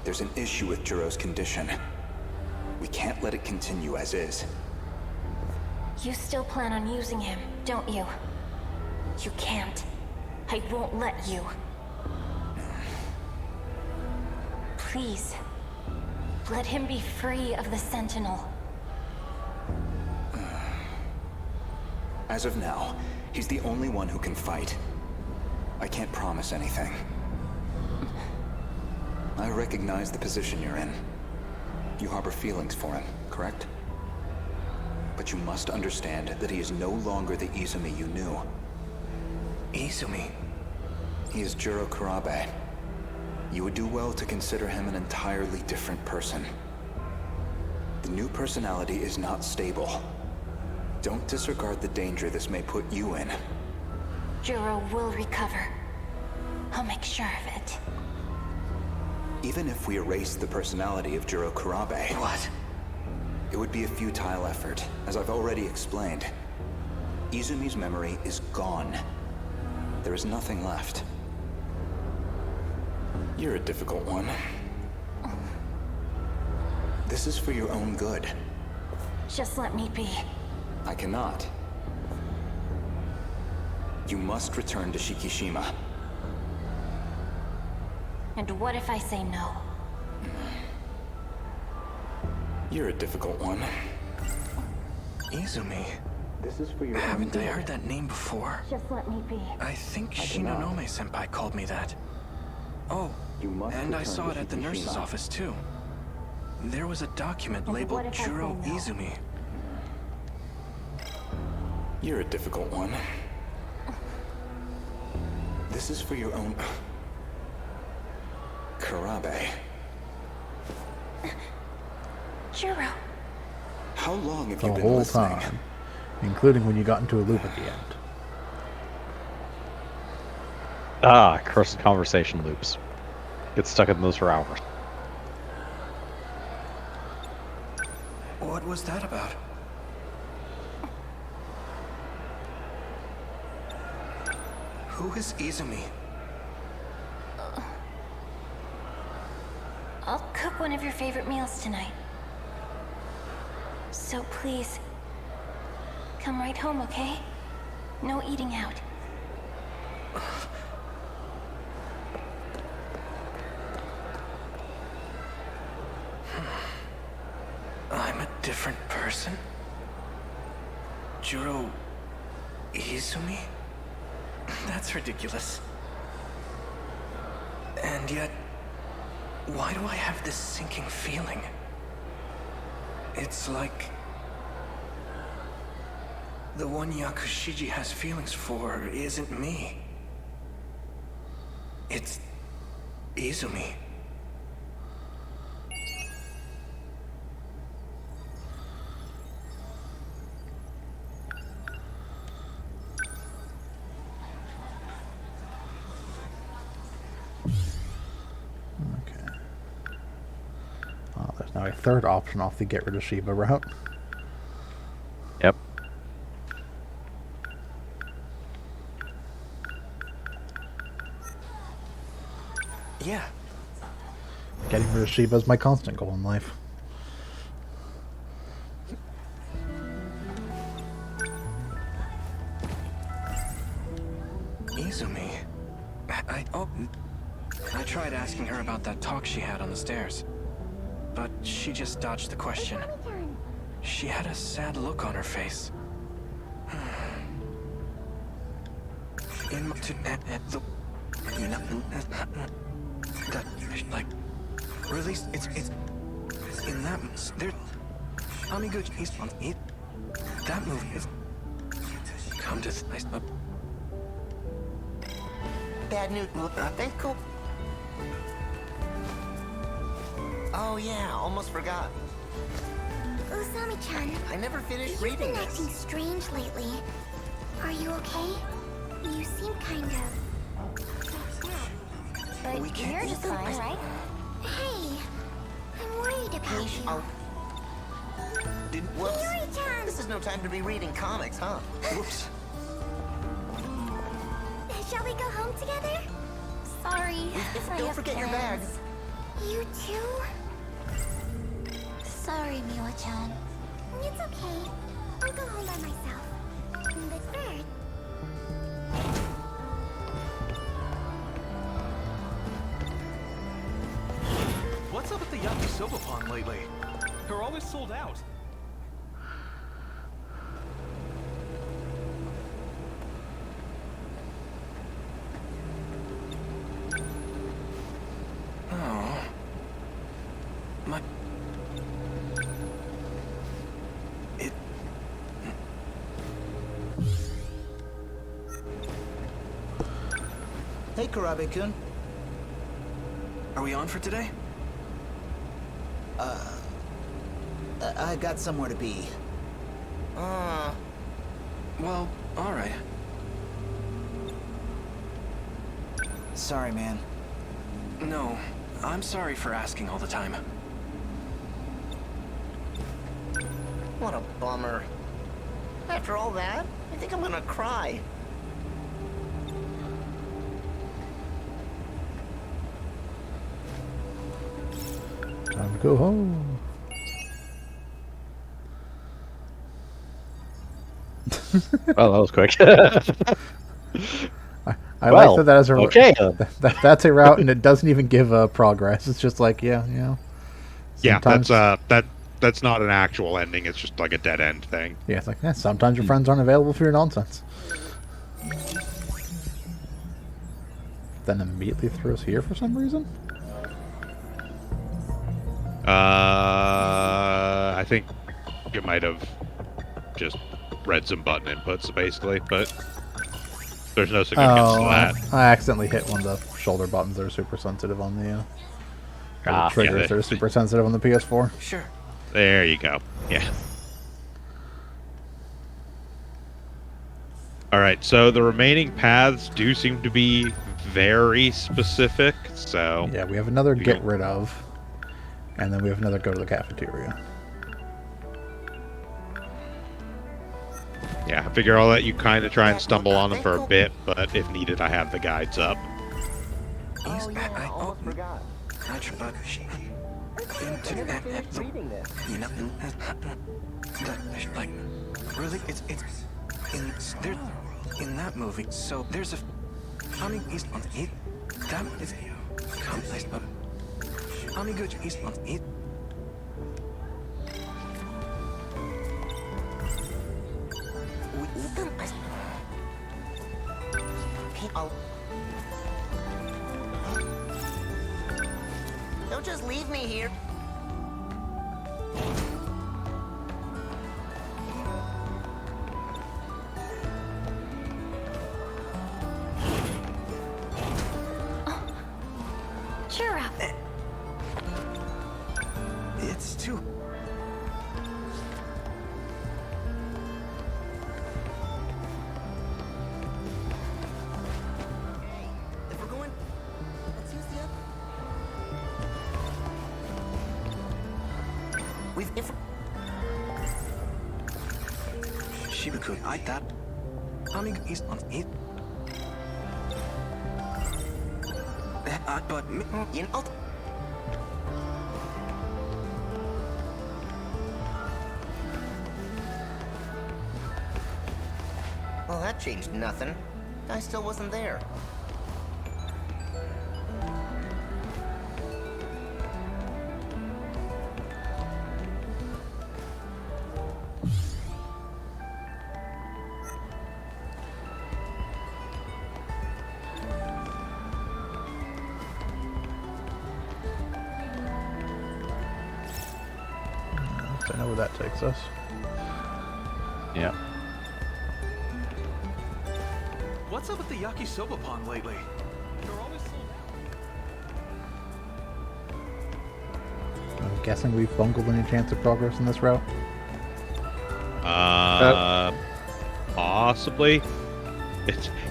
There's an issue with Juro's condition. We can't let it continue as is. You still plan on using him, don't you? You can't. I won't let you. Please. Let him be free of the Sentinel. As of now, he's the only one who can fight. I can't promise anything. I recognize the position you're in. You harbor feelings for him, correct? But you must understand that he is no longer the Izumi you knew. Izumi? He is Juro Kurabe. You would do well to consider him an entirely different person. The new personality is not stable. Don't disregard the danger this may put you in. Juro will recover. I'll make sure of it. Even if we erase the personality of Juro Kurabe... What? It would be a futile effort, as I've already explained. Izumi's memory is gone. There is nothing left. You're a difficult one. This is for your own good. Just let me be. I cannot. You must return to Shikishima. And what if I say no? You're a difficult one. Izumi. This is for your Haven't I heard that name before? Just let me be. I think Shinonome-senpai called me that. Oh, and I saw it at the nurse's office too. There was a document labeled Juro Izumi. You're a difficult one. This is for your own... Kurabe. Juro. How long have The you been whole listening? time. Including when you got into a loop at the end. Ah, cursed conversation loops. Get stuck in those for hours. What was that about? Who is Izumi? I'll cook one of your favorite meals tonight. So please, come right home, okay? No eating out. I'm a different person? Juro Izumi? That's ridiculous. And yet, why do I have this sinking feeling? It's like the one Yakushiji has feelings for isn't me. It's Izumi. There's now a third option off the get rid of Shiba route. Yep. Yeah. Getting rid of Shiba is my constant goal in life. Izumi. I tried asking her about that talk she had on the stairs, but she just dodged the question. She had a sad look on her face. That like release it's in that there Amiguchi's on it. That move is come to Bad news, thank you. Oh yeah, almost forgot. Usami-chan. I never finished You've reading been this. acting strange lately. Are you okay? You seem kind of... But We can't you're eat just them. fine, right? Hey, I'm worried about you. Whoops. Yuri-chan! This is no time to be reading comics, huh? Whoops. Shall we go home together? Sorry. Don't forget your bag. You too? Sorry, Miwa-chan. It's okay. I'll go home by myself. But first... What's up with the yakisoba pond lately? They're always sold out. Oh. My... It... Hey, Karabe-kun. Are we on for today? I got somewhere to be. Well, alright. Sorry, man. No, I'm sorry for asking all the time. What a bummer. After all that, I think I'm gonna cry. Time to go home. Oh, that was quick. I like that as a okay. That's a route, and it doesn't even give progress. It's just like, yeah, you know. Sometimes, yeah, that's not an actual ending. It's just like a dead end thing. Yeah, it's like, sometimes your friends aren't available for your nonsense. Then immediately threw us here for some reason. I think you might have just read some button inputs, basically, but there's no significance to that. I accidentally hit one of the shoulder buttons that are super sensitive on the, triggers that are super sensitive on the PS4. Sure. There you go. Yeah. Alright, so the remaining paths do seem to be very specific, so... Yeah, we have another get rid of, and then we have another go to the cafeteria. Yeah, I figure I'll let you kind of try and stumble on them for a bit, but if needed, I have the guides up. Oh, yeah, I almost forgot. Reading this. You know, like, really, it's there in that movie. So there's a coming east on it. That is complex, but good east on it. Don't just leave me here. Cheer up. It's too... If we're going, let's use the other. If Shibuku, I that. Coming east on it. But you know. Well, that changed nothing. I still wasn't there. I know where that takes us. Yeah. What's up with the yakisoba pond lately? They're always sold out. I'm guessing we've bungled any chance of progress in this route. Possibly.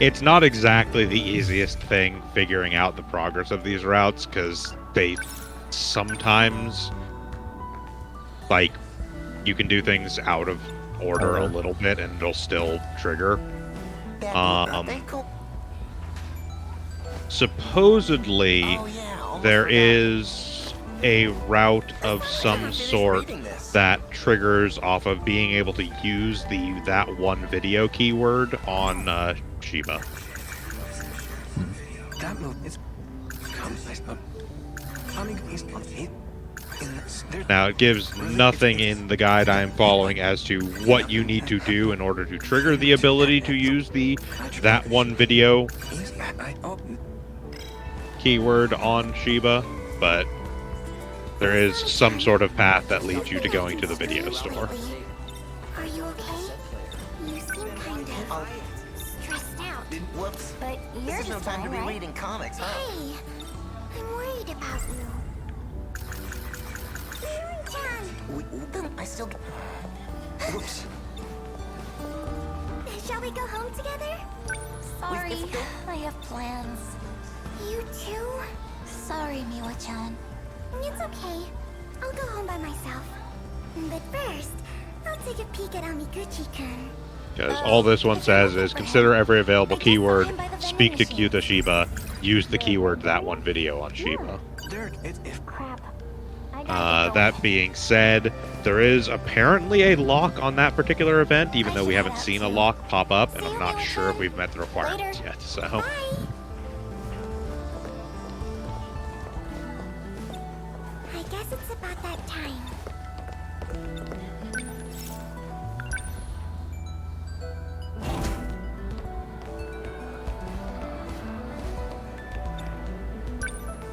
It's not exactly the easiest thing figuring out the progress of these routes, because they sometimes Like, you can do things out of order a little bit and it'll still trigger. Supposedly, there is a route of some sort that triggers off of being able to use that one video keyword on Shiba. That move is Now, it gives nothing in the guide I'm following as to what you need to do in order to trigger the ability to use that one video keyword on Shiba, but there is some sort of path that leads you to going to the video store. Are you okay? You seem kind of stressed out. Whoops. But you're This is no just time to fine, be right? reading comics, huh? Hey, I'm worried about you. John! I still... Whoops. Shall we go home together? Sorry, I have plans. You too? Sorry, Miwa-chan. It's okay. I'll go home by myself. But first, I'll take a peek at Amiguchi-kun. Because all this one says is consider every available keyword, speak to Kyuta Shiba, use the keyword that one video on Shiba. Crap. That being said, there is apparently a lock on that particular event, even though we haven't seen a lock pop up, and I'm not sure if we've met the requirements yet, so... I guess it's about that time.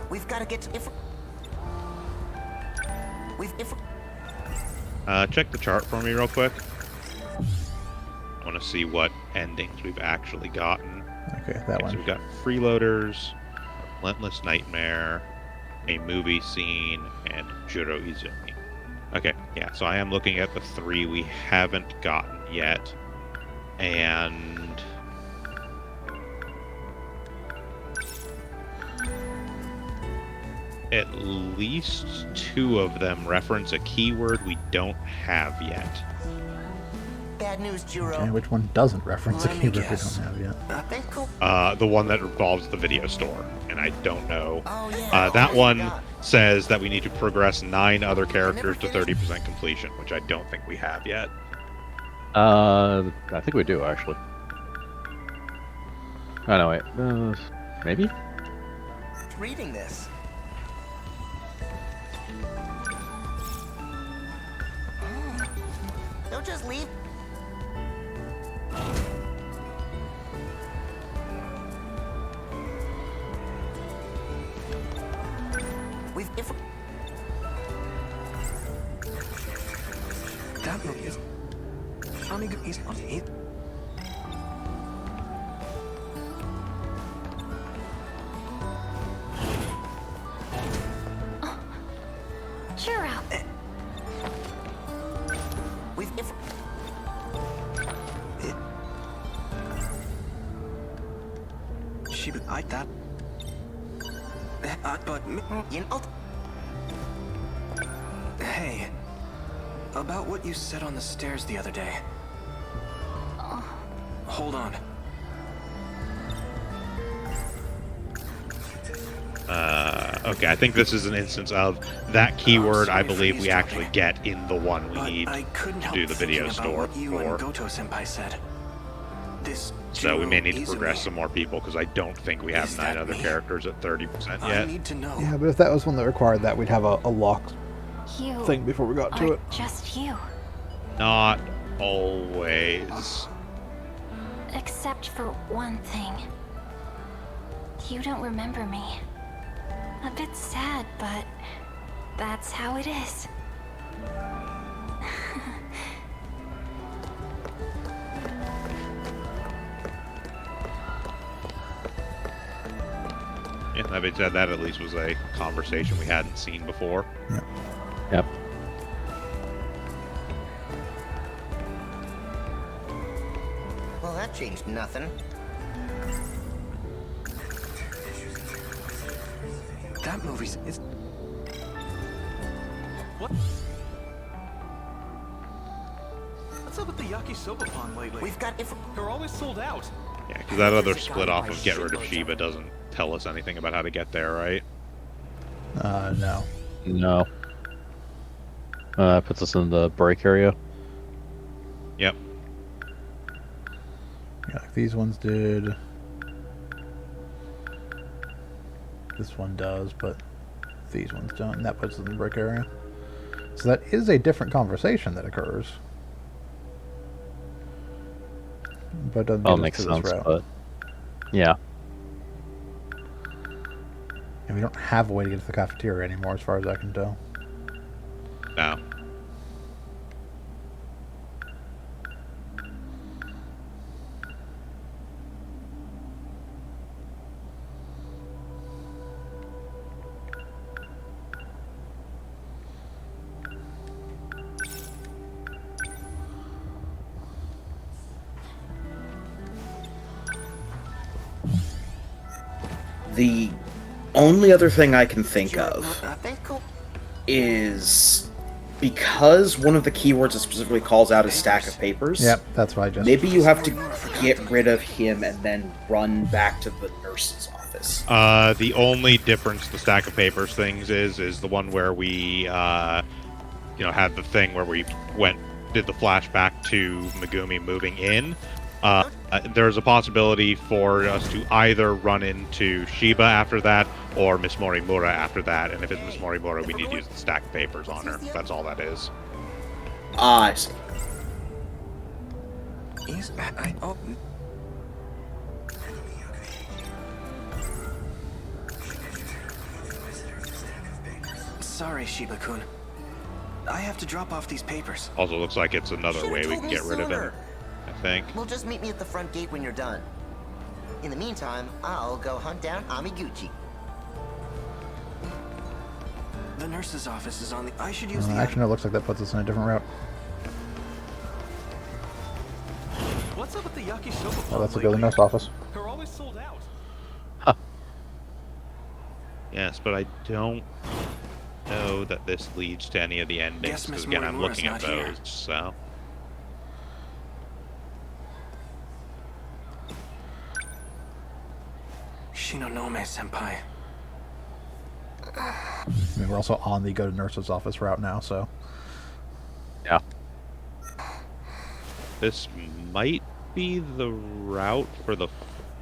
We've got to get to... Check the chart for me real quick. I want to see what endings we've actually gotten. Okay, that one. So we've got Freeloaders, Relentless Nightmare, a movie scene, and Juro Izumi. Okay, yeah, so I am looking at the 3 we haven't gotten yet. And... at least 2 of them reference a keyword we don't have yet. Bad news, Juro. Okay, which one doesn't reference a keyword we don't have yet? The one that involves the video store, and I don't know. That one says that we need to progress 9 other characters to 30% completion, which I don't think we have yet. I think we do, actually. Oh, no, wait. Maybe? Reading this. Don't just leave. That move is... is on it. Churro. She would like that. But... Hey, about what you said on the stairs the other day. Hold on. Okay, I think this is an instance of that keyword I believe we actually get in the one we need to do the video store for. Goto-senpai said. This So we may need to progress some more people, because I don't think we have 9 other characters at 30% yet. I need to know. Yeah, but if that was one that required that, we'd have a lock You thing before we got to are it. just you. Not always. Except for one thing. You don't remember me. A bit sad, but that's how it is. Yeah, that being said, that at least was a conversation we hadn't seen before. Yep. Well, that changed nothing. That movie's... What? yakisoba pond lately? We've got They're always sold out. Yeah, because that other split off of get rid of Shiba doesn't tell us anything about how to get there, right? No. No. Puts us in the break area. Yep. Yeah, like these ones did. This one does, but these ones don't, and that puts us in the break area. So that is a different conversation that occurs. But it doesn't get us Makes to this sense, route. but yeah. And we don't have a way to get to the cafeteria anymore, as far as I can tell. No. The only other thing I can think of is because one of the keywords it specifically calls out is stack of papers. Yep, that's what I just... Maybe you have to get rid of him and then run back to the nurse's office. The only difference the stack of papers things is the one where we, had the thing where we did the flashback to Megumi moving in. There's a possibility for us to either run into Shiba after that or Miss Morimura after that, and if it's Miss Morimura, we need to use the stack of papers on her. That's all that is. I see. Sorry, Shiba-kun. I have to drop off these papers. Also looks like it's another way we can get rid of him, I think. We'll just meet me at the front gate when you're done. In the meantime, I'll go hunt down Amiguchi. The nurse's office is on the... I should use the... Actually, no, it looks like that puts us in a different route. What's up with the yakisoba pond Oh, that's the lately? building nurse office. They're always sold out. Yes, but I don't know that this leads to any of the endings, Guess Miss because again, I'm Morimura's looking at not here. those, so... Shinonome-senpai. I mean, we're also on the go to nurse's office route now, so... Yeah. This might be the route for the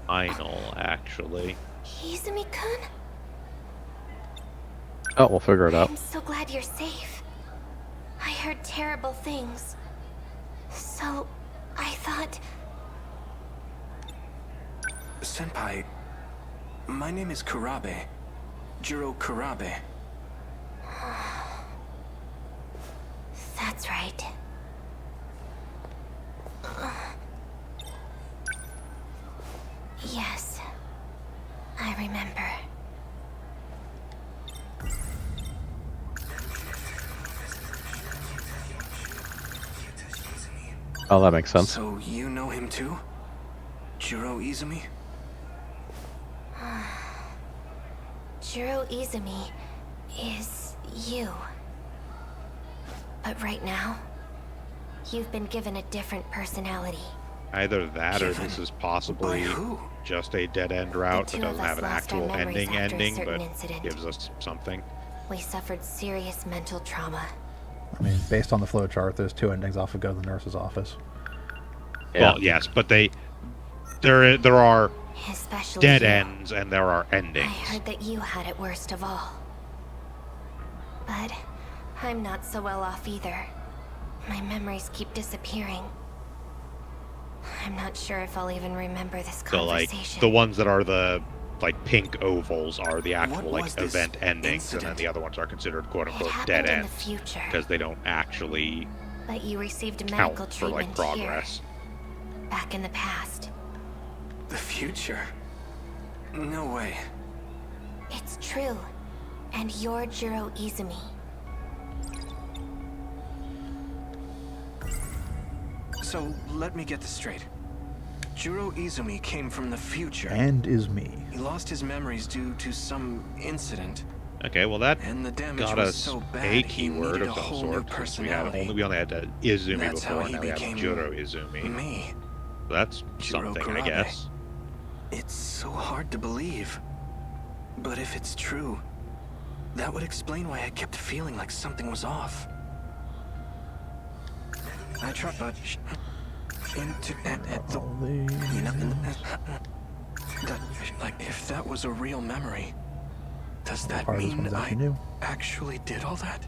final, actually. Izumi-kun? Oh, we'll figure it out. I'm so glad you're safe. I heard terrible things. So, I thought... Senpai, my name is Kurabe. Jiro Kurabe. That's right. Yes. I remember. Oh, that makes sense. So you know him too? Jiro Izumi? Jiro Izumi is you. But right now, you've been given a different personality. Either that or this is possibly just a dead-end route that two of doesn't have us an lost our actual memories after a ending, certain but incident. gives us something. We suffered serious mental trauma. I mean, based on the flowchart, there's two endings off of go to the nurse's office. Well, yes, but there are Especially dead you. ends and there are I endings. heard that you had it worst of all. But I'm not so well off either. My memories keep disappearing. I'm not sure if I'll even remember this So, like, conversation. the ones that are the, like, pink ovals are the actual, What like, was this event endings, and then incident? the other ones are considered quote-unquote happened dead in the ends. future. Because they don't actually But you received count medical for, like, treatment progress. here. Back in the past. The future? No way. It's true. And you're Jiro Izumi. So, let me get this straight. Jiro Izumi came from the future. And is me. He lost his memories due to some incident. Okay, well that And the damage got was us so bad, a he keyword needed of a some whole new sort. Since personality. we only had Izumi That's how before, he now we have became Juro Izumi. Me. So that's Juro something, I Kurabe. guess. It's so hard to believe. But if it's true, that would explain why I kept feeling like something was off. I tried, but like if that was a real memory, does that Part of this mean one's I actually new. actually did all that?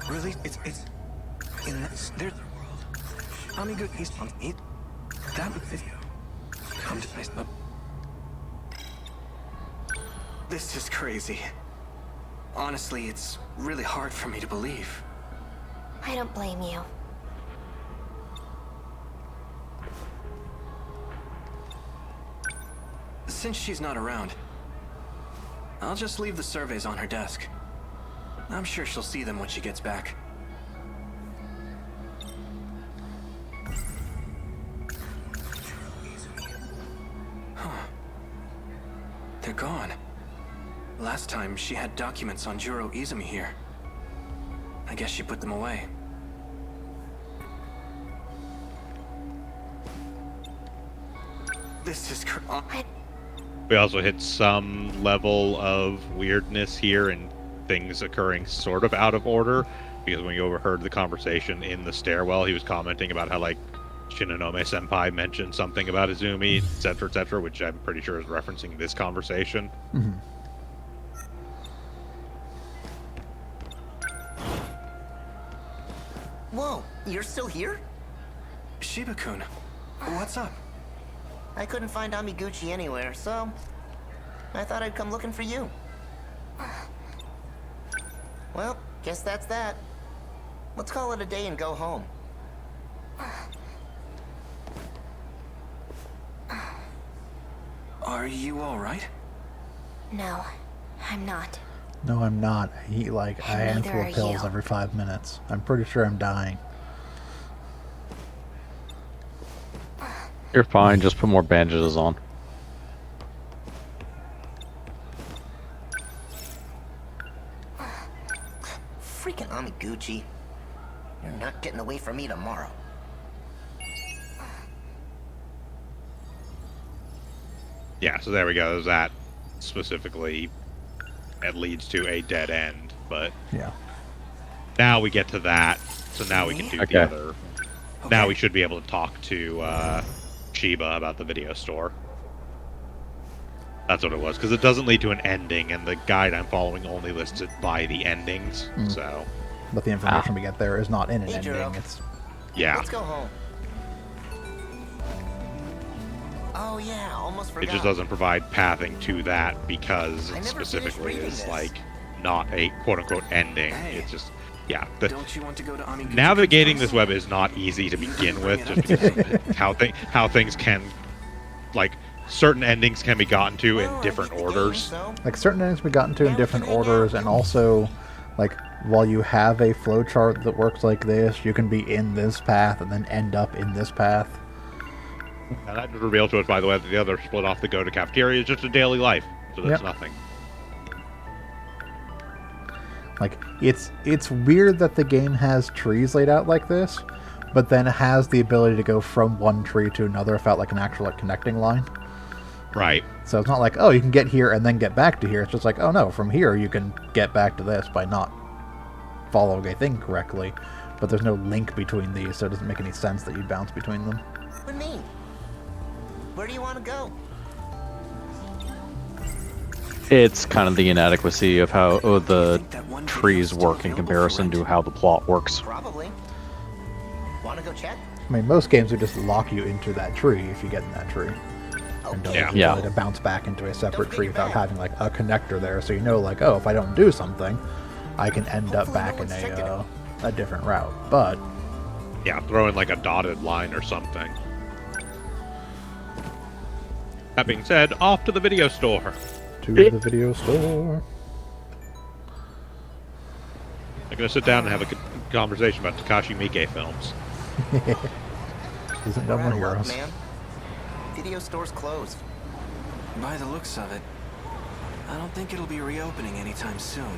Really? It's in this, there's Amigo East on it. That is come to face up. This is crazy. Honestly, it's really hard for me to believe. I don't blame you. Since she's not around, I'll just leave the surveys on her desk. I'm sure she'll see them when she gets back. Huh. They're gone. Last time, she had documents on Juro Izumi here. I guess she put them away. This is We also hit some level of weirdness here and things occurring sort of out of order, because when you overheard the conversation in the stairwell, he was commenting about how, like, Shinonome Senpai mentioned something about Izumi, etc., which I'm pretty sure is referencing this conversation. Mm-hmm. Whoa, you're still here? Shiba-kun, what's up? I couldn't find Amiguchi anywhere, so I thought I'd come looking for you. Well, guess that's that. Let's call it a day and go home. Are you alright? No, I'm not. No, I'm not. I eat like a And neither handful of are pills you. every 5 minutes. I'm pretty sure I'm dying. You're fine, just put more bandages on. Freaking Amiguchi. You're not getting away from me tomorrow. Yeah, so there we go. That specifically, it leads to a dead end, but yeah. Now we get to that, so now we can do the other. Okay. Now we should be able to talk to Shiba about the video store. That's what it was, because it doesn't lead to an ending, and the guide I'm following only lists it by the endings. So, but the information we get there is not in an Hey, ending. Juro. It's yeah. Let's go home. Oh yeah, almost forgot. It just doesn't provide pathing to that because I it never specifically finished reading is this. like not a quote-unquote ending. Hey. It's just Don't you want to go to Amiguchi? navigating this web is not easy to begin with, just because of how things can, like, certain endings can be gotten to in different orders. like certain things we got into in different orders, and also like while you have a flowchart that works like this, you can be in this path and then end up in this path. And that revealed to us, by the way, that the other split off the go to cafeteria is just a daily life, so that's Yep. nothing. Like it's weird that the game has trees laid out like this, but then it has the ability to go from one tree to another without like an actual like connecting line. Right. So it's not like, oh, you can get here and then get back to here. It's just like, oh no, from here you can get back to this by not following a thing correctly. But there's no link between these, so it doesn't make any sense that you bounce between them. What do you mean? Where do you want to go? It's kind of the inadequacy of how the trees work in comparison to how the plot works. Probably. Want to go check? I mean, most games would just lock you into that tree if you get in that tree. And don't give you the ability to bounce back into a separate tree without having like a connector there, so you know, like, oh, if I don't do something, I can end up back in a different route. But yeah, throw in like a dotted line or something. That being said, off to the video store. To the video store. I'm gonna sit down and have a conversation about Takashi Miike films. Isn't We're that out one of luck, heroes? man. Video store's closed. By the looks of it, I don't think it'll be reopening anytime soon.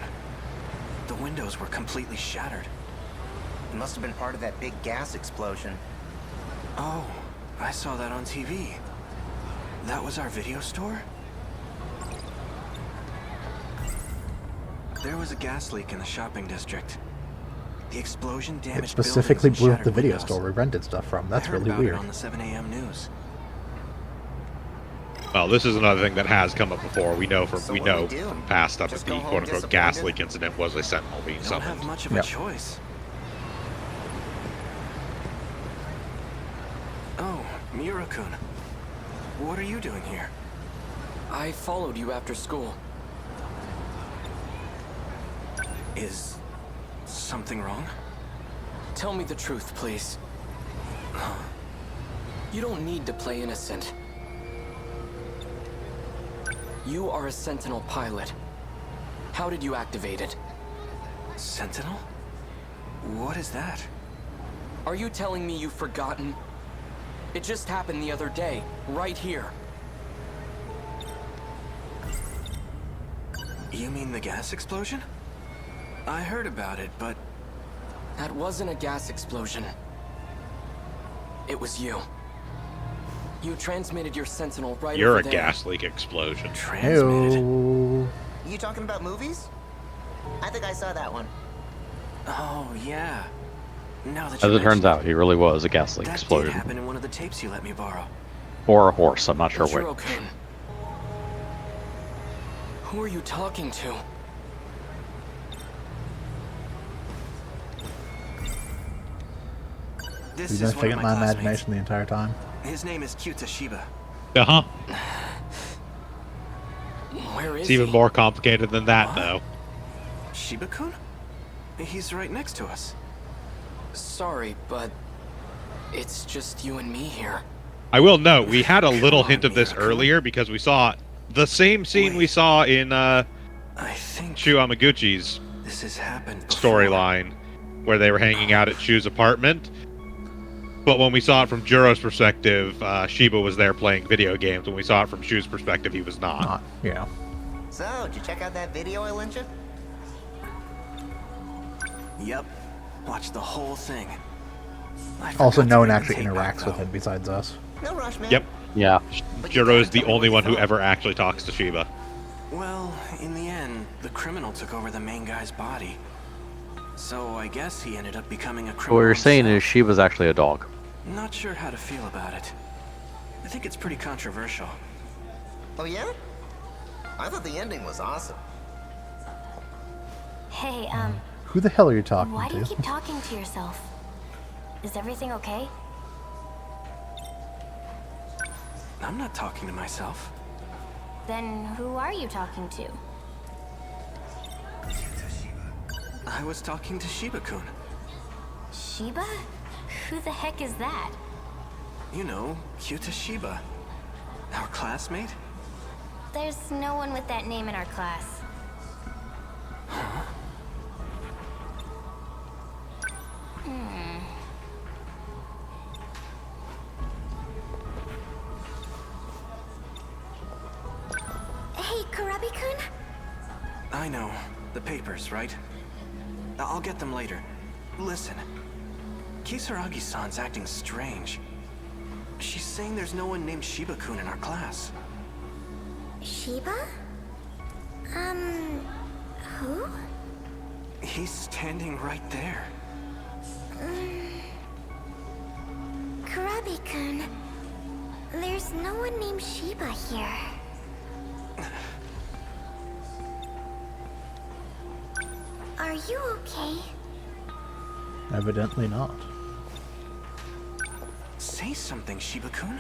The windows were completely shattered. It must have been part of that big gas explosion. Oh, I saw that on TV. That was our video store? There was a gas leak in the shopping district. The explosion damaged It specifically buildings blew and up the video windows. store we rented stuff from. That's I heard really about weird. it on the 7 a.m. news. Well, this is another thing that has come up before. We know from So we what do know we do? from past stuff that Just the go home quote-unquote gas disappointed? leak incident was a Sentinel being You don't have summoned. much of a choice. Oh, Miura-kun. What are you doing here? I followed you after school. Is something wrong? Tell me the truth, please. You don't need to play innocent. You are a Sentinel pilot. How did you activate it? Sentinel? What is that? Are you telling me you've forgotten? It just happened the other day, right here. You mean the gas explosion? I heard about it, but... That wasn't a gas explosion. It was you. You transmitted your Sentinel right You're over a there. gas leak explosion. Heyo. You talking about movies? I think I saw that one. Oh, yeah. Now that As you it turns mention out, he really was a gas leak that did explosion. happen in one of the tapes you let me borrow. Or a horse, I'm not sure which. Miura-kun. Who are you talking to? This You've is been one of faking my my classmates. imagination the entire time. His name is Kyuta Shiba. Uh-huh. Where is It's even he? more complicated than that, though. Shiba-kun? He's right next to us. Sorry, but it's just you and me here. I will note, we had a little hint of this earlier because we saw the same scene we saw in I think Shu Amaguchi's this has happened storyline, where they were hanging out at Shu's apartment. But when we saw it from Juro's perspective, Shiba was there playing video games. When we saw it from Shu's perspective, he was not. Yeah. So, did you check out that video I lent you? Yep. Watch the whole thing. I Also, forgot no to one bring actually the tape back, interacts with though. him besides us. No rush, man. Yep. Yeah. Juro is the only one who ever actually talks to Shiba. Well, in the end, the criminal took over the main guy's body. So I guess he ended up becoming a So criminal. what you're saying himself. is she was actually a dog. Not sure how to feel about it. I think it's pretty controversial. Oh, yeah? I thought the ending was awesome. Hey, Who the hell are you talking why do you to? keep talking to yourself? Is everything okay? I'm not talking to myself. Then who are you talking to? I was talking to Shiba-kun. Shiba? Who the heck is that? You know, Kyuta Shiba. Our classmate? There's no one with that name in our class. Hey, Karabi-kun? I know. The papers, right? I'll get them later. Listen. Kisaragi-san's acting strange. She's saying there's no one named Shiba-kun in our class. Shiba? Who? He's standing right there. Karabi-kun. There's no one named Shiba here. Are you okay? Evidently not. Say something, Shiba-kun.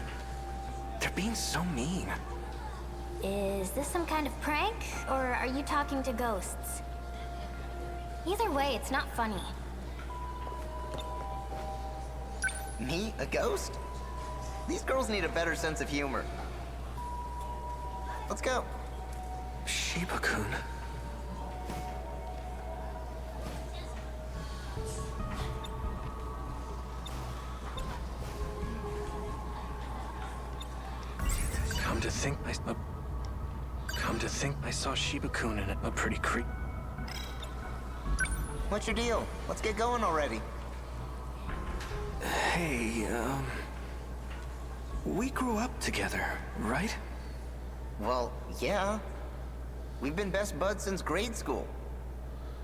They're being so mean. Is this some kind of prank, or are you talking to ghosts? Either way, it's not funny. Me? A ghost? These girls need a better sense of humor. Let's go. Shiba-kun. Come Come to think, I saw Shiba-kun in a pretty creep. What's your deal? Let's get going already. Hey, we grew up together, right? Well, yeah. We've been best buds since grade school.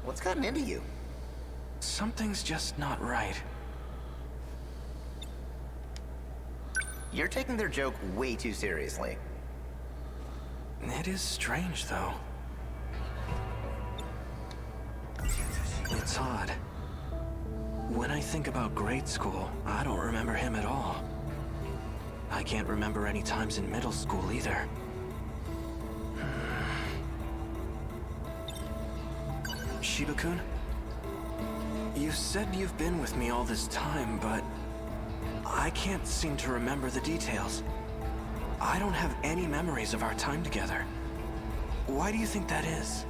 What's gotten into you? Something's just not right. You're taking their joke way too seriously. It is strange, though. It's odd. When I think about grade school, I don't remember him at all. I can't remember any times in middle school either. Shiba-kun? You said you've been with me all this time, but I can't seem to remember the details. I don't have any memories of our time together. Why do you think that is?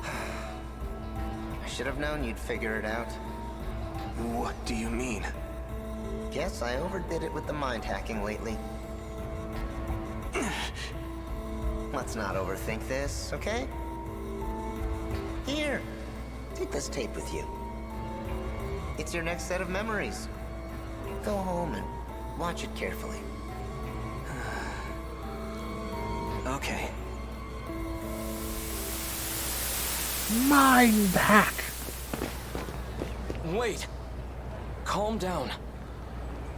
I should have known you'd figure it out. What do you mean? Guess I overdid it with the mind hacking lately. Let's not overthink this, okay? Here, take this tape with you. It's your next set of memories. Go home and watch it carefully. Okay. Mind hack! Wait! Calm down.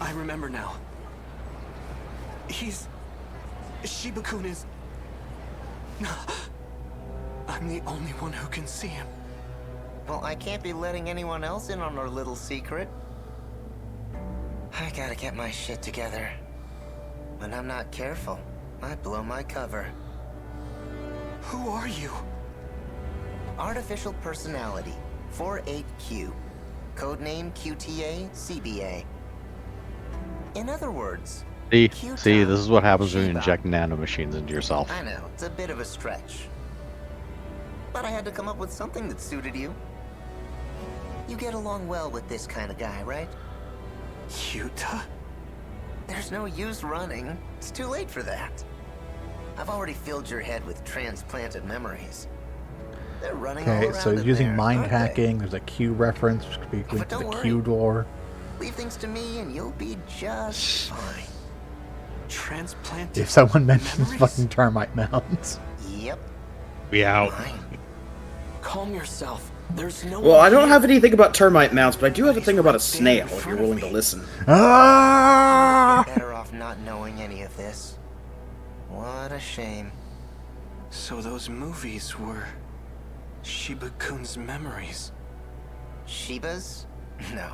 I remember now. Shiba-kun is... I'm the only one who can see him. Well, I can't be letting anyone else in on our little secret. I gotta get my shit together. When I'm not careful, I blow my cover. Who are you? Artificial Personality, 48Q. Codename QTA-CBA. In other words... See, this is what happens when you inject nanomachines into yourself. I know, it's a bit of a stretch. But I had to come up with something that suited you. You get along well with this kind of guy, right? Yuta? There's no use running. It's too late for that. I've already filled your head with transplanted memories. They're running all Okay, around so in using there, mind aren't they? hacking, there's a Q reference, which could be linked to the Q door. Leave things to me and you'll be just fine. Transplanted If someone mentions fucking termite mounds. Yep. We out. Calm yourself. There's no Well, I don't have anything about termite mounts, but I do have a thing about a snail, if you're willing to listen. Ah! Better off not knowing any of this. What a shame. So those movies were... Shiba-kun's memories. Shiba's? No.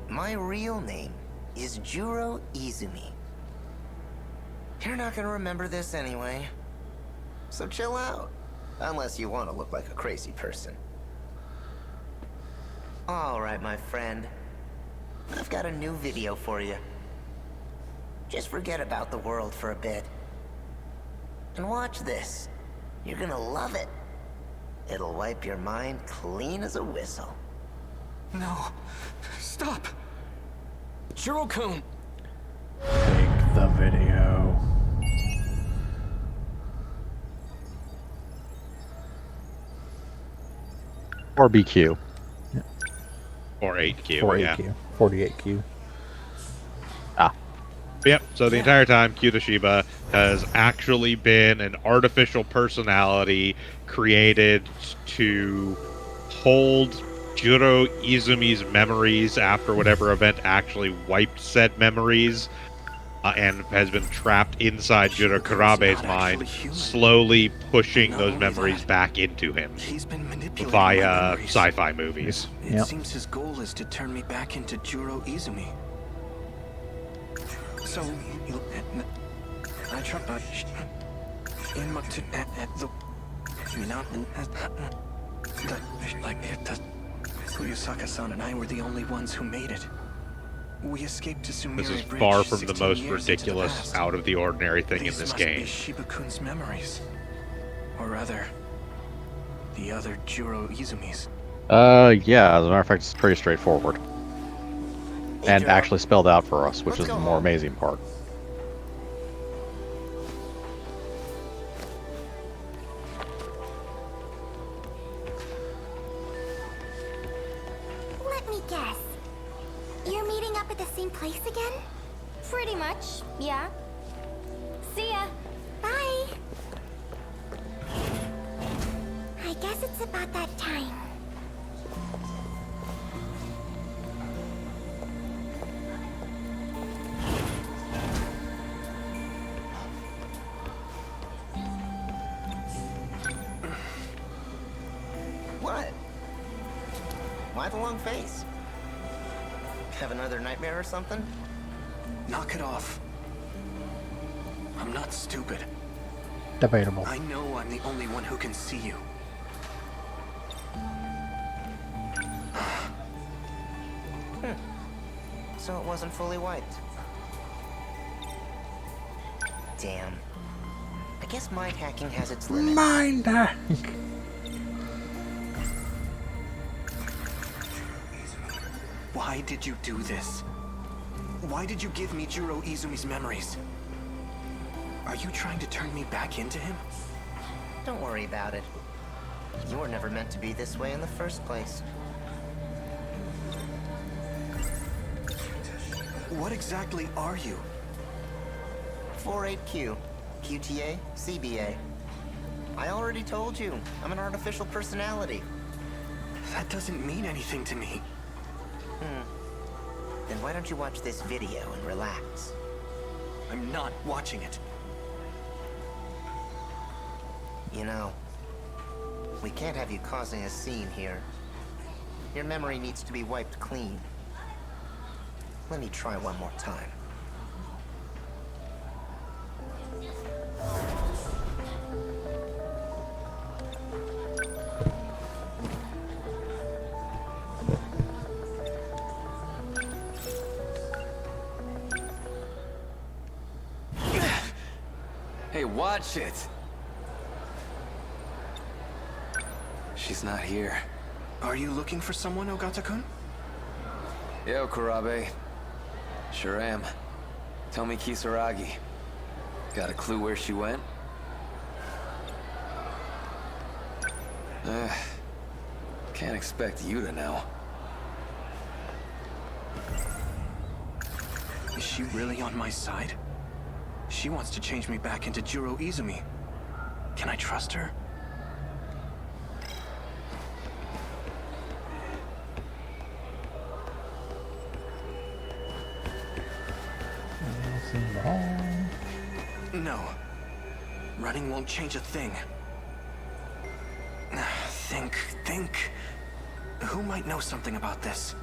My real name is Juro Izumi. You're not gonna remember this anyway. So chill out. Unless you want to look like a crazy person. Alright, my friend. I've got a new video for you. Just forget about the world for a bit. And watch this. You're gonna love it. It'll wipe your mind clean as a whistle. No. Stop. Juro-kun! Take the video. Or BQ. Or 8Q. 48Q. Yeah. 48Q. Yep, so the entire time, Q Toshiba has actually been an artificial personality created to hold Juro Izumi's memories after whatever event actually wiped said memories, and has been trapped inside Juro Kurabe's mind, slowly pushing those memories back into him via sci-fi movies. It seems his goal is to turn me back into Juro Izumi. So, I tried in my the Fuyusaka-san and I were the only ones who made it. We escaped to Sumire This is Bridge far from the 16 most years into the ridiculous, past. out of the ordinary thing These in this must game. be Shiba-kun's memories. Or rather, the other Juro Izumi's. Yeah, as a matter of fact, it's pretty straightforward. And actually spelled out for us, which is the more amazing part. same place again? Pretty much, yeah. See ya. Bye. I guess it's about that time. What? Why the long face? Have another nightmare or something? Knock it off. I'm not stupid. Debatable. I know I'm the only one who can see you. So it wasn't fully wiped. Damn. I guess mind hacking has its limits. Mind hack. Why did you do this? Why did you give me Juro Izumi's memories? Are you trying to turn me back into him? Don't worry about it. You were never meant to be this way in the first place. What exactly are you? 48Q, QTA, CBA. I already told you, I'm an artificial personality. That doesn't mean anything to me. Then why don't you watch this video and relax? I'm not watching it. You know, we can't have you causing a scene here. Your memory needs to be wiped clean. Let me try one more time. Hey, watch it! She's not here. Are you looking for someone, Ogata-kun? Yo, Kurabe. Sure am. Tell me, Kisaragi. Got a clue where she went? Can't expect you to know. Is she really on my side? She wants to change me back into Juro Izumi. Can I trust her? No. Running won't change a thing. Think. Who might know something about this?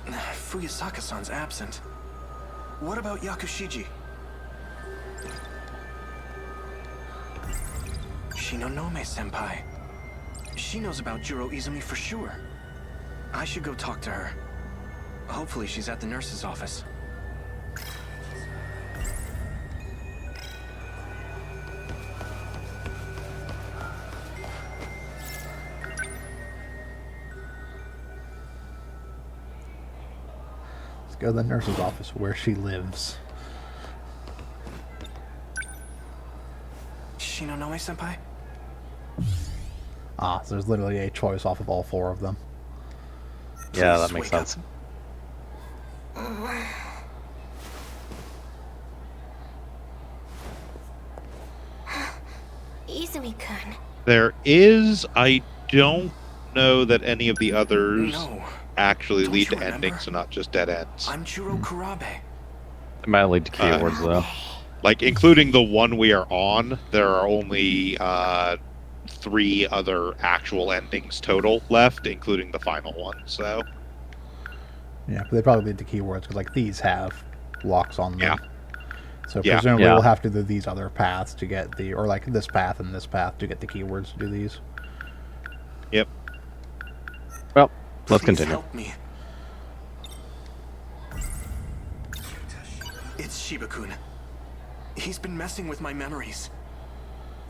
Fuyusaka-san's absent. What about Yakushiji? Shinonome-senpai. She knows about Juro Izumi for sure. I should go talk to her. Hopefully she's at the nurse's office. Let's go to the nurse's office where she lives. Shinonome-senpai? Ah, so there's literally a choice off of all four of them. Yeah, that makes sense. Izumi-kun. There is, I don't know that any of the others actually lead to endings and not just dead ends. I'm Juro Kurabe. It might lead to keywords, though. Like, including the one we are on, there are only 3 other actual endings total left, including the final one, so... Yeah, but they probably lead to keywords, because, like, these have locks on them. Yeah. So presumably we'll have to do these other paths to get the... Or, like, this path and this path to get the keywords to do these. Yep. Well, let's continue. Help me. It's Shiba-kun. He's been messing with my memories.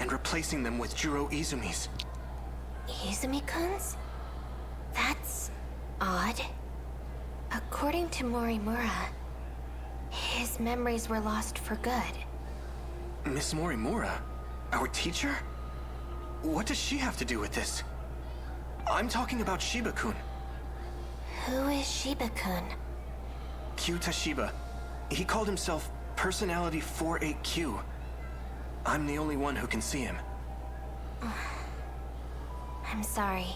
And replacing them with Juro Izumi's. Izumi-kun's? That's odd. According to Morimura, his memories were lost for good. Miss Morimura? Our teacher? What does she have to do with this? I'm talking about Shiba-kun. Who is Shiba-kun? Q Toshiba. He called himself Personality 48Q. I'm the only one who can see him. I'm sorry.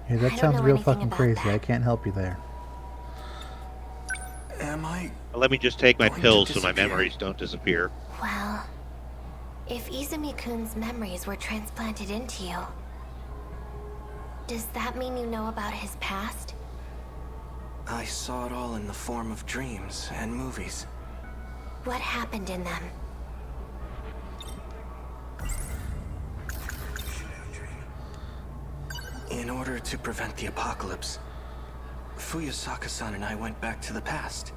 Yeah, that I don't sounds know real anything fucking about crazy. that. I can't help you there. Am I? Let me just take my Going to pills so my disappear. memories don't disappear. Well, if Izumi-kun's memories were transplanted into you, does that mean you know about his past? I saw it all in the form of dreams and movies. What happened in them? In order to prevent the apocalypse, Fuyusaka-san and I went back to the past.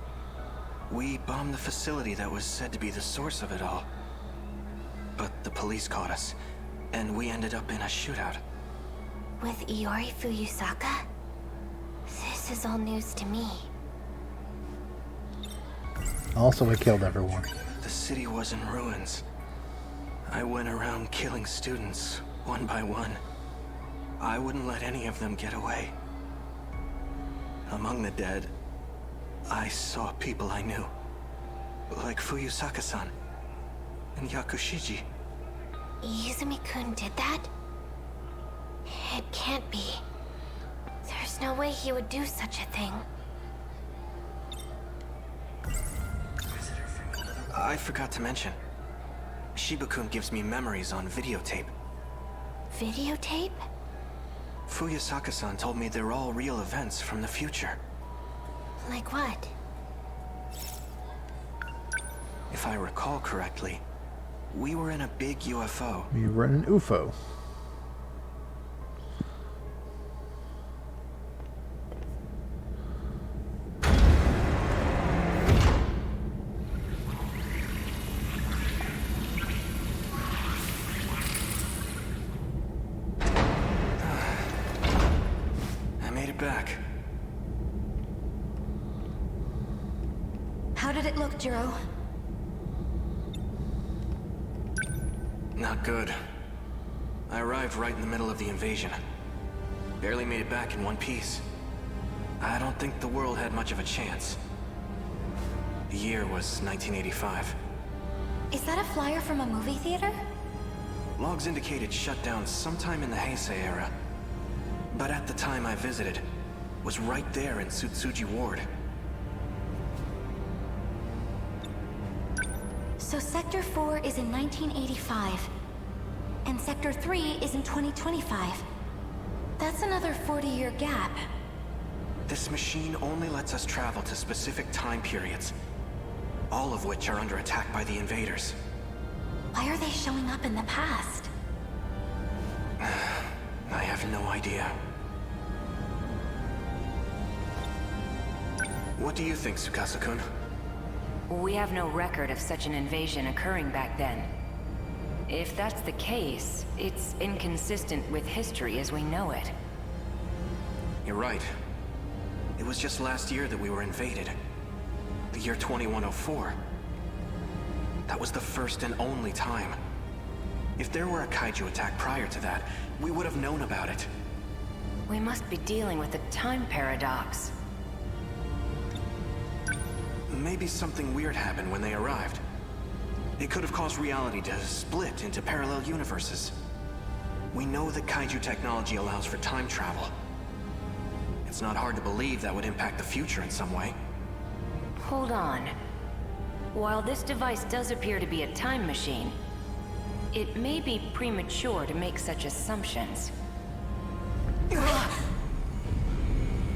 We bombed the facility that was said to be the source of it all. But the police caught us, and we ended up in a shootout. With Iori Fuyusaka? This is all news to me. Also, we killed everyone. The city was in ruins. I went around killing students, one by one. I wouldn't let any of them get away. Among the dead, I saw people I knew. Like Fuyusaka-san and Yakushiji. Izumi-kun did that? It can't be. There's no way he would do such a thing. I forgot to mention. Shiba-kun gives me memories on videotape. Videotape? Fuyusaka-san told me they're all real events from the future. Like what? If I recall correctly, we were in a big UFO. We were in an UFO. I made it back. How did it look, Jiro? Not good. I arrived right in the middle of the invasion. Barely made it back in one piece. I don't think the world had much of a chance. The year was 1985. Is that a flyer from a movie theater? Logs indicated shutdown sometime in the Heisei era. But at the time I visited, was right there in Tsutsuji Ward. So Sector 4 is in 1985, and Sector 3 is in 2025. That's another 40-year gap. This machine only lets us travel to specific time periods, all of which are under attack by the invaders. Why are they showing up in the past? I have no idea. What do you think, Tsukasa-kun? We have no record of such an invasion occurring back then. If that's the case, it's inconsistent with history as we know it. You're right. It was just last year that we were invaded. The year 2104. That was the first and only time. If there were a kaiju attack prior to that, we would have known about it. We must be dealing with a time paradox. Maybe something weird happened when they arrived. It could have caused reality to split into parallel universes. We know that kaiju technology allows for time travel. It's not hard to believe that would impact the future in some way. Hold on. While this device does appear to be a time machine, it may be premature to make such assumptions.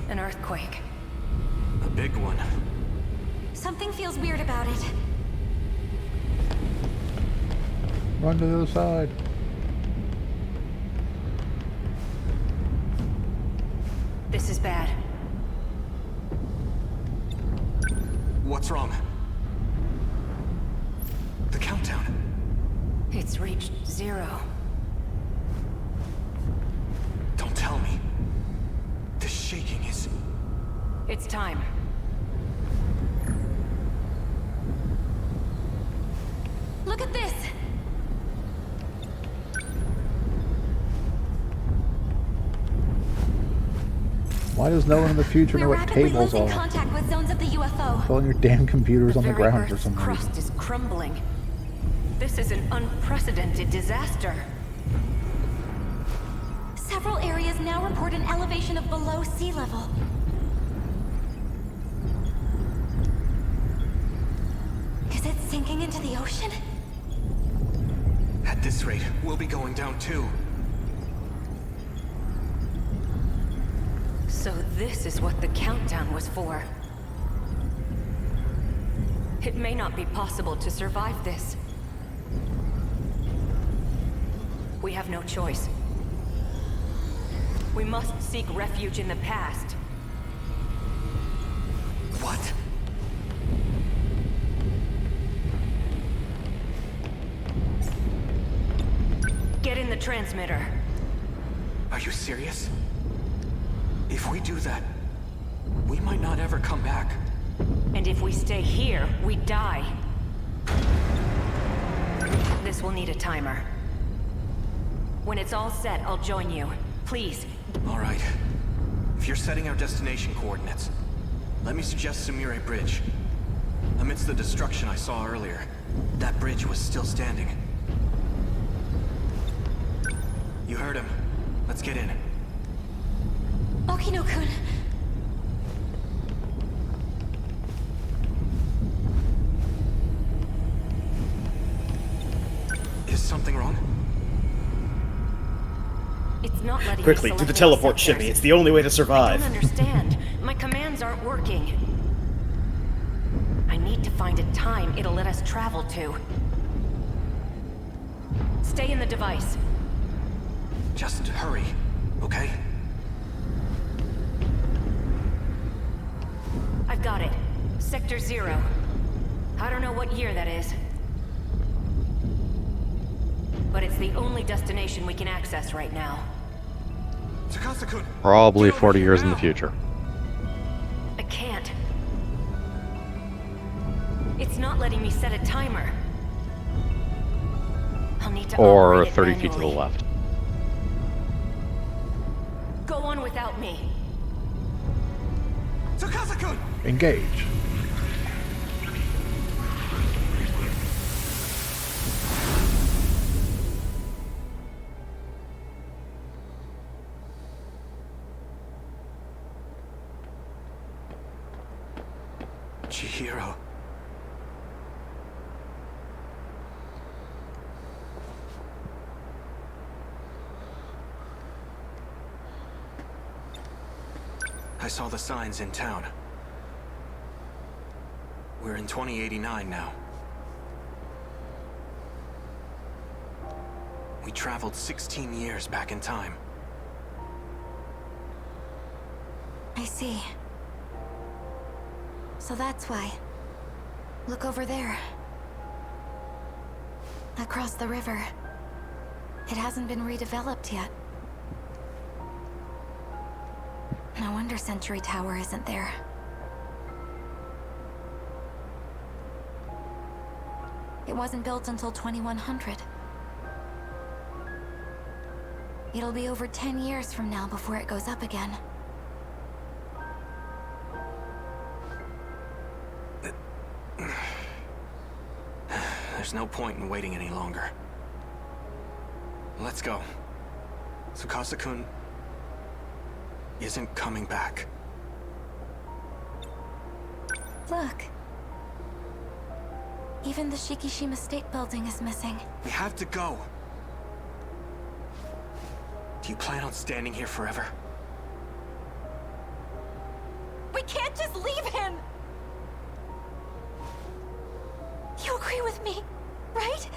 An earthquake. A big one. Something feels weird about it. Run to the other side. This is bad. What's wrong? The countdown. It's reached 0. Don't tell me. The shaking is... It's time. Look at this! Why does no one in the future know We're what rapidly tables losing are? contact with zones of the UFO. below. All your damn computers on the very ground for Earth's some crust reason. is crumbling. This is an unprecedented disaster. Several areas now report an elevation of below sea level. Is it sinking into the ocean? At this rate, we'll be going down too. So this is what the countdown was for. It may not be possible to survive this. We have no choice. We must seek refuge in the past. What? Get in the transmitter. Are you serious? If we do that, we might not ever come back. And if we stay here, we die. This will need a timer. When it's all set, I'll join you. Please. All right. If you're setting our destination coordinates, let me suggest Sumire Bridge. Amidst the destruction I saw earlier, that bridge was still standing. You heard him. Let's get in. Okino-kun. Is something wrong? It's not letting Quickly, me do the select teleport any shimmy. sectors. It's the only way to I survive. don't understand. My commands aren't working. I need to find a time it'll let us travel to. Stay in the device. Just hurry, okay? I've got it. Sector 0. I don't know what year that is. But it's the only destination we can access right now. Tsukasa-kun! Probably 40 years in the future. I can't. It's not letting me set a timer. I'll need to Or operate it 30 feet to the manually. left. Go on without me. Tsukasa-kun! Engage. Chihiro. I saw the signs in town. We're in 2089 now. We traveled 16 years back in time. I see. So that's why. Look over there. Across the river. It hasn't been redeveloped yet. No wonder Sentry Tower isn't there. It wasn't built until 2100. It'll be over 10 years from now before it goes up again. There's no point in waiting any longer. Let's go. Tsukasa-kun isn't coming back. Look. Even the Shikishima State Building is missing. We have to go. Do you plan on standing here forever? We can't just leave him! You agree with me, right?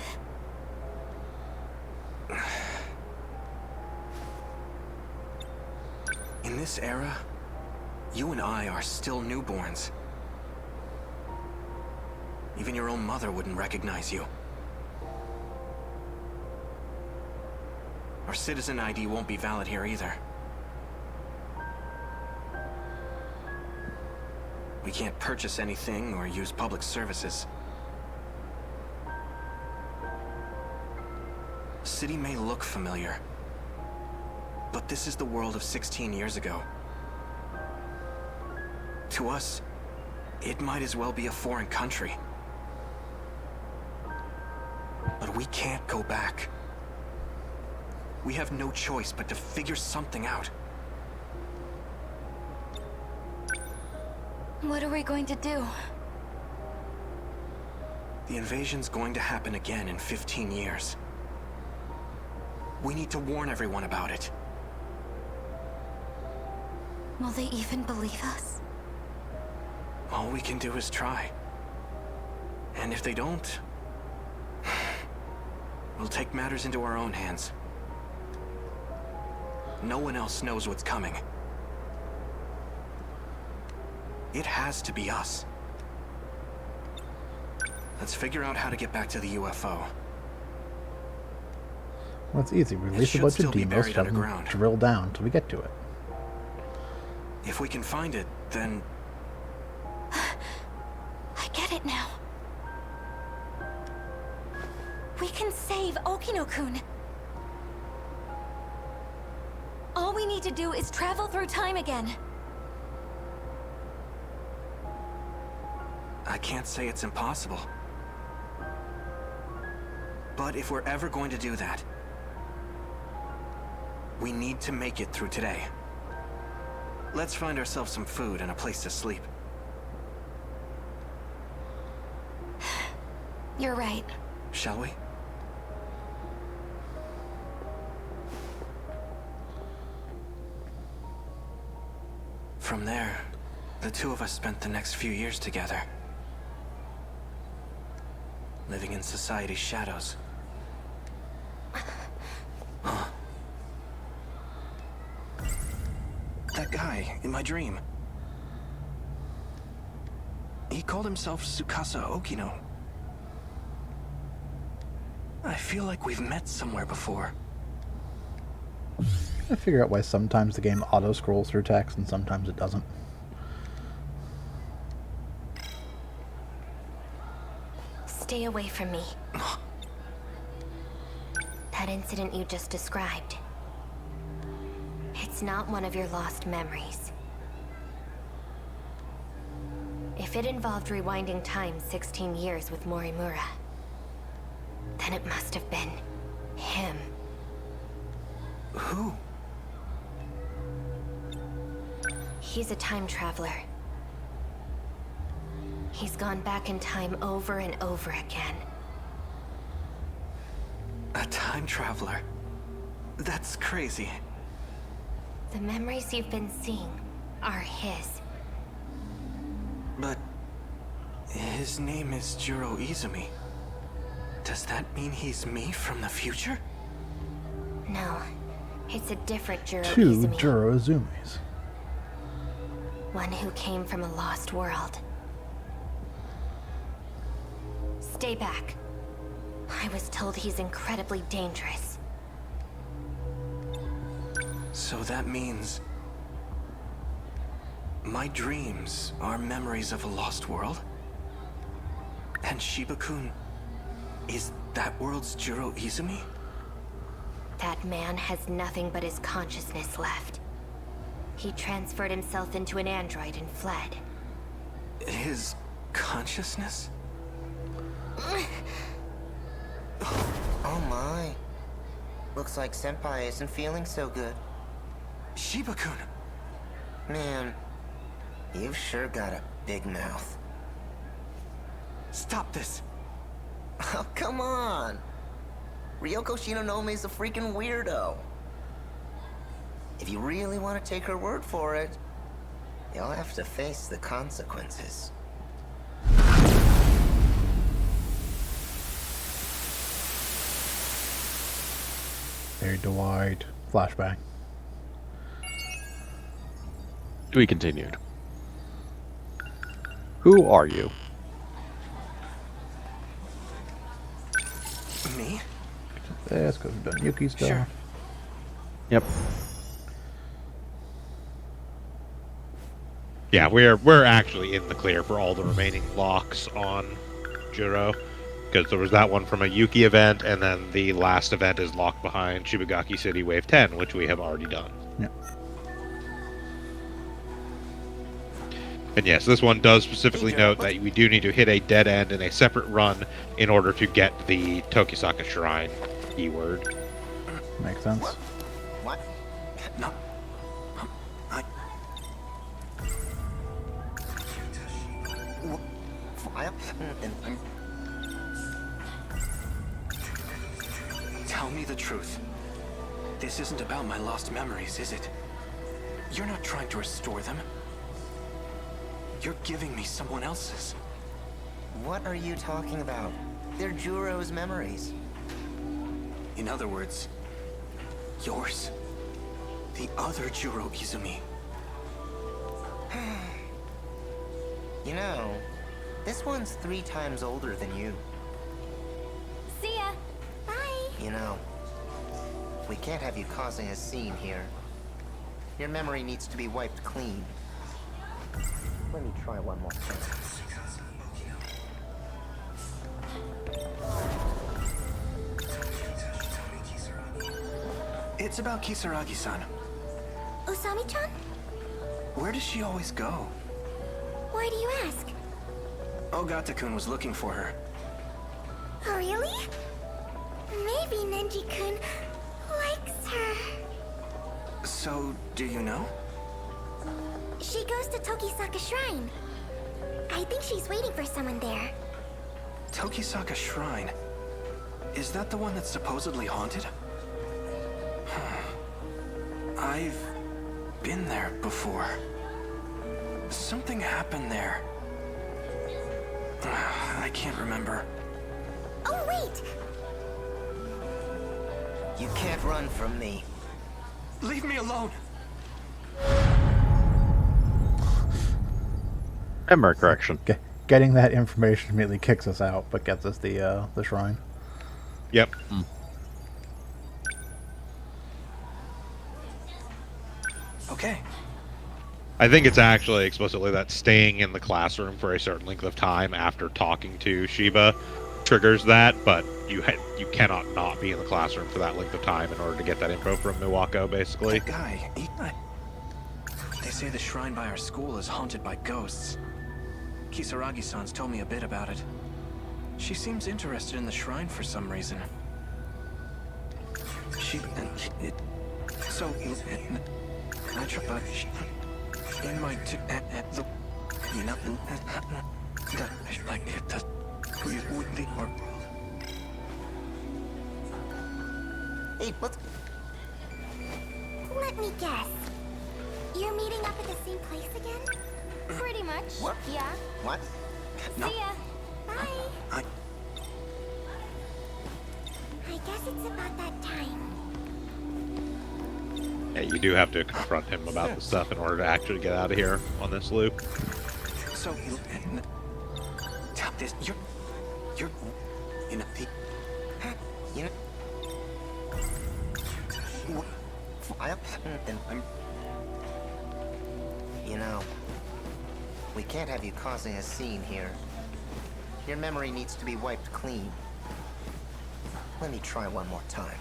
In this era, you and I are still newborns. Even your own mother wouldn't recognize you. Our citizen ID won't be valid here either. We can't purchase anything or use public services. The city may look familiar, but this is the world of 16 years ago. To us, it might as well be a foreign country. But we can't go back. We have no choice but to figure something out. What are we going to do? The invasion's going to happen again in 15 years. We need to warn everyone about it. Will they even believe us? All we can do is try. And if they don't, we'll take matters into our own hands. No one else knows what's coming. It has to be us. Let's figure out how to get back to the UFO. Well, it's easy. Release a bunch of demos, have them drill down till we get to it. If we can find it, then... I get it now. We can save Okino-kun. All we need to do is travel through time again. I can't say it's impossible. But if we're ever going to do that, we need to make it through today. Let's find ourselves some food and a place to sleep. You're right. Shall we? From there, the two of us spent the next few years together. Living in society's shadows. Huh. That guy in my dream. He called himself Tsukasa Okino. I feel like we've met somewhere before. I figure out why sometimes the game auto-scrolls through text and sometimes it doesn't. Stay away from me. That incident you just described. It's not one of your lost memories. If it involved rewinding time 16 years with Morimura, then it must have been him. Who? He's a time traveler. He's gone back in time over and over again. A time traveler? That's crazy. The memories you've been seeing are his. But his name is Jiro Izumi. Does that mean he's me from the future? No, it's a different Jiro Two Izumi. Jiro Izumis. One who came from a lost world. Stay back. I was told he's incredibly dangerous. So that means... my dreams are memories of a lost world? And Shiba-kun is that world's Jiro Izumi? That man has nothing but his consciousness left. He transferred himself into an android and fled. His consciousness? Oh my. Looks like Senpai isn't feeling so good. Shiba-kun! Man, you've sure got a big mouth. Stop this! Oh, come on! Ryoko Shinonomi's a freaking weirdo. If you really want to take her word for it, you'll have to face the consequences. Hey, Dwight. Flashback. To be continued. Who are you? Me? This because we've done Yuki stuff. Sure. Yep. Yeah, we're actually in the clear for all the remaining locks on Juro. Because there was that one from a Yuki event, and then the last event is locked behind Shibagaki City Wave 10, which we have already done. Yeah. And yes, this one does specifically note that we do need to hit a dead end in a separate run in order to get the Tokisaka Shrine keyword. Makes sense. What? No. I... Tell me the truth. This isn't about my lost memories, is it? You're not trying to restore them. You're giving me someone else's. What are you talking about? They're Juro's memories. In other words, yours. The other Juro Izumi. You know, this one's 3 times older than you. See ya. Bye. You know, we can't have you causing a scene here. Your memory needs to be wiped clean. Let me try one more time. It's about Kisaragi-san. Usami-chan? Where does she always go? Why do you ask? Ogata-kun was looking for her. Oh, really? Maybe Nenji-kun likes her. So, do you know? She goes to Tokisaka Shrine. I think she's waiting for someone there. Tokisaka Shrine? Is that the one that's supposedly haunted? I've been there before. Something happened there. I can't remember. Oh, wait! You can't run from me. Leave me alone! Memory correction. Getting that information immediately kicks us out, but gets us the shrine. Yep. Okay. I think it's actually explicitly that staying in the classroom for a certain length of time after talking to Shiba triggers that, but you cannot not be in the classroom for that length of time in order to get that info from Miwako, basically. That guy, they say the shrine by our school is haunted by ghosts. Kisaragi-san's told me a bit about it. She seems interested in the shrine for some reason. I try, but in my you know, like it does. Hey, what? Let me guess. You're meeting up at the same place again? Pretty much. What? Yeah. What? See ya. Bye. I guess it's about that time. Yeah, you do have to confront him about the stuff in order to actually get out of here on this loop. So, this, you're, you know, you know, you know, we can't have you causing a scene here. Your memory needs to be wiped clean. Let me try one more time.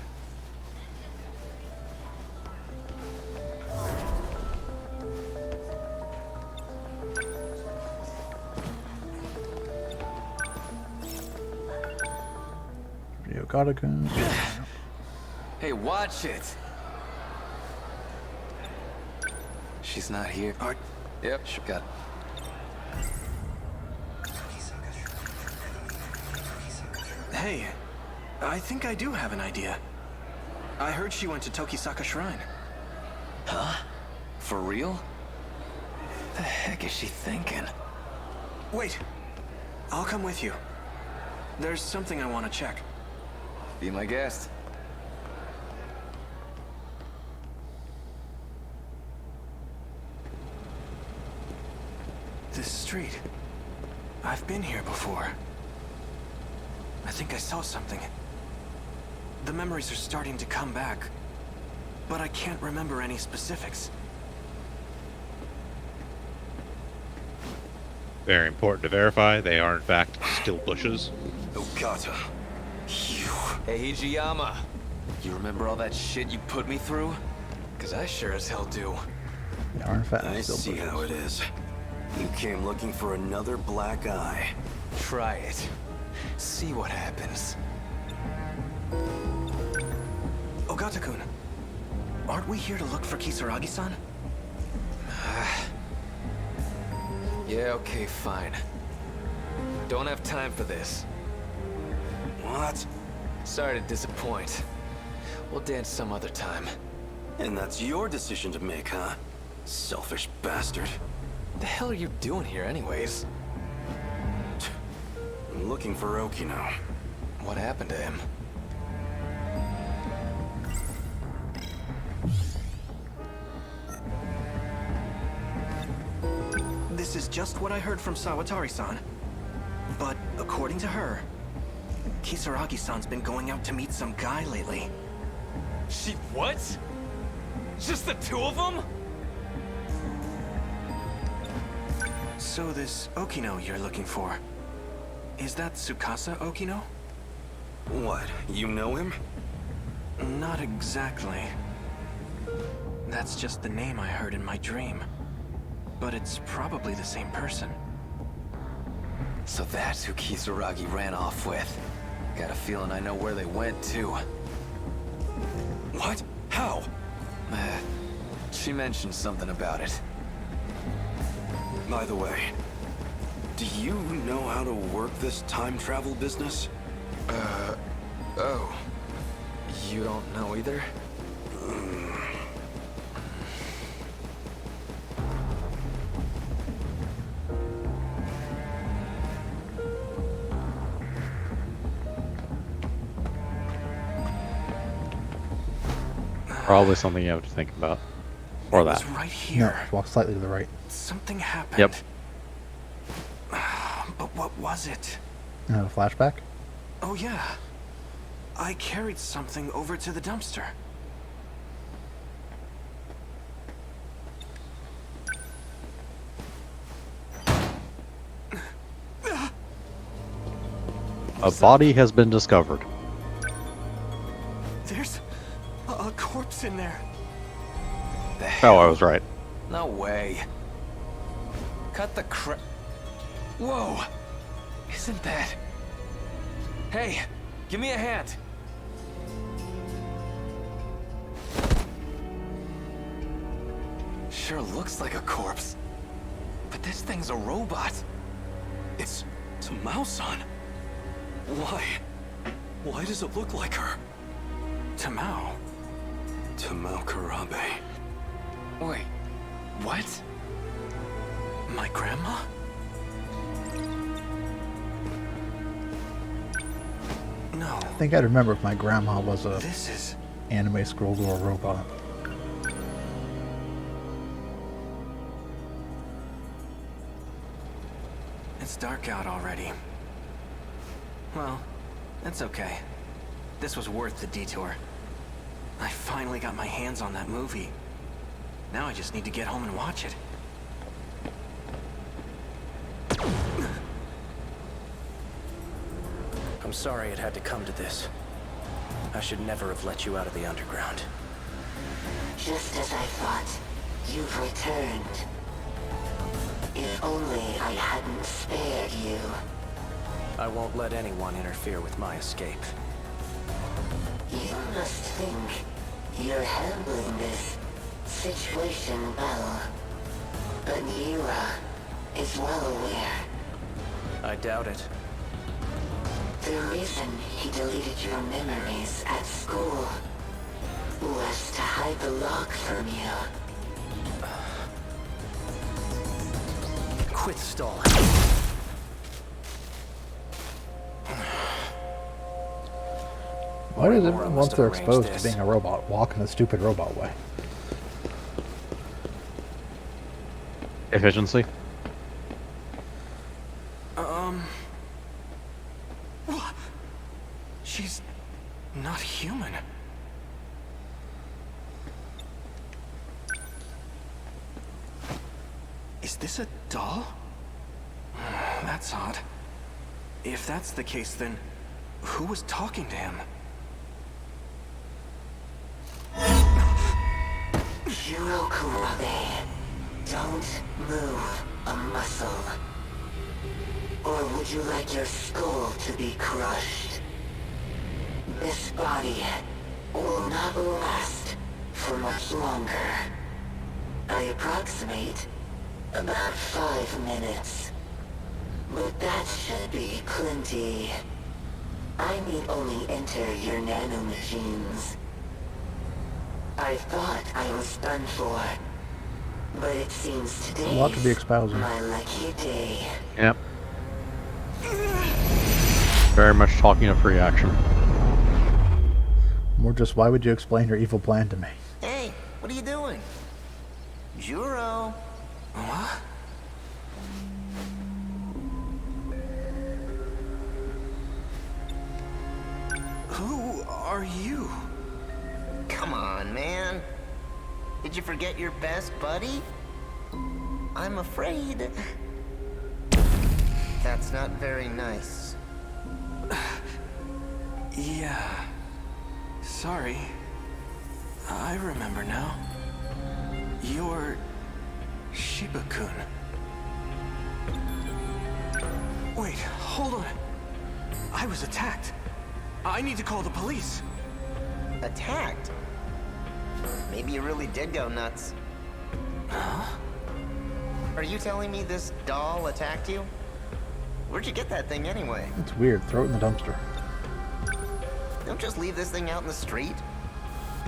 Ogata-kun. Hey, watch it! She's not here. Yep, she got. Hey, I think I do have an idea. I heard she went to Tokisaka Shrine. Huh? For real? The heck is she thinking? Wait, I'll come with you. There's something I want to check. Be my guest. This street. I've been here before. I think I saw something. The memories are starting to come back, but I can't remember any specifics. Very important to verify, they are in fact still bushes. Ogata. Hey, Hijiyama. You remember all that shit you put me through? Cause I sure as hell do. They are in fact I still see bushes. how it is. You came looking for another black eye. Try it. See what happens. Ogata-kun, aren't we here to look for Kisaragi-san? Yeah, okay, fine. Don't have time for this. What? Sorry to disappoint. We'll dance some other time. And that's your decision to make, huh? Selfish bastard. The hell are you doing here anyways? I'm looking for Okino. What happened to him? This is just what I heard from Sawatari-san. But according to her, Kisaragi-san's been going out to meet some guy lately. She what? Just the two of them? So this Okino you're looking for, is that Tsukasa Okino? What, you know him? Not exactly. That's just the name I heard in my dream. But it's probably the same person. So that's who Kisaragi ran off with. Got a feeling I know where they went, too. What? How? She mentioned something about it. By the way, do you know how to work this time travel business? Oh. You don't know either? Probably something you have to think about. Or that. Right here. No, walk slightly to the right. Something happened. Yep. But what was it? You have a flashback? Oh yeah. I carried something over to the dumpster. A body has been discovered. There's a corpse in there. Oh, I was right. No way. Cut the Whoa! Isn't that... Hey, give me a hand. Sure looks like a corpse. But this thing's a robot. It's Tamao-san. Why? Why does it look like her? Tamao? Tamao Karabe. Wait, what? My grandma? No. I think I'd remember if my grandma was a This is anime scroll door robot. It's dark out already. Well, that's okay. This was worth the detour. I finally got my hands on that movie. Now I just need to get home and watch it. I'm sorry it had to come to this. I should never have let you out of the underground. Just as I thought, you've returned. If only I hadn't spared you. I won't let anyone interfere with my escape. You must think you're handling this situation well. But Yura is well aware. I doubt it. The reason he deleted your memories at school was to hide the lock from you. Quit stalling. Why does everyone, once they're exposed to being a robot, walk in a stupid robot way? Efficiency? What? She's not human. Is this a doll? That's odd. If that's the case, then who was talking to him? Yuro Kurabe, don't move. a muscle? Or would you like your skull to be crushed? This body will not last for much longer. I approximate about 5 minutes. But that should be plenty. I need only enter your nanomachines. I thought I was done for, but it seems today A lot to be espousing. my lucky day. Yep. Very much talking of free action. More just, why would you explain your evil plan to me? Hey, what are you doing? Juro. What? Who are you? Come on, man. Did you forget your best buddy? I'm afraid. That's not very nice. Yeah. Sorry. I remember now. You're Shiba-kun. Wait, hold on. I was attacked. I need to call the police. Attacked? Maybe you really did go nuts. Huh? Are you telling me this doll attacked you? Where'd you get that thing anyway? It's weird. Throw it in the dumpster. Don't just leave this thing out in the street.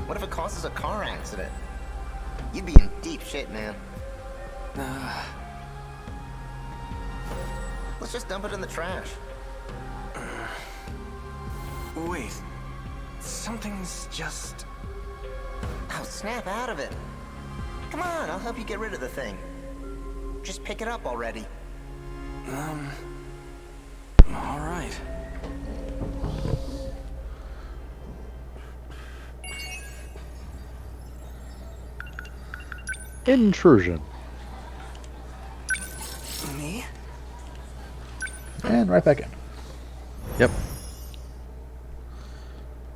What if it causes a car accident? You'd be in deep shit, man. Let's just dump it in the trash. Wait. Something's just... Oh, snap out of it. Come on, I'll help you get rid of the thing. Just pick it up already. All right. Intrusion. Me? And right back in. Yep.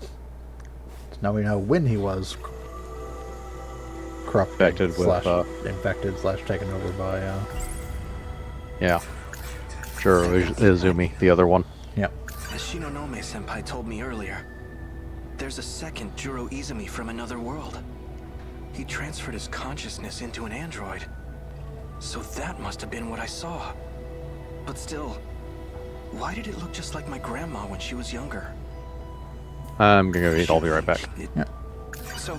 So now we know when he was corrupted, Infected with, infected slash taken over by, Yeah. Sure, Izumi, the other one. Yep. As Shinonome-senpai told me earlier, there's a second Juro Izumi from another world. He transferred his consciousness into an android. So that must have been what I saw. But still, why did it look just like my grandma when she was younger? I'm gonna go eat. I'll be right back. Yep. So,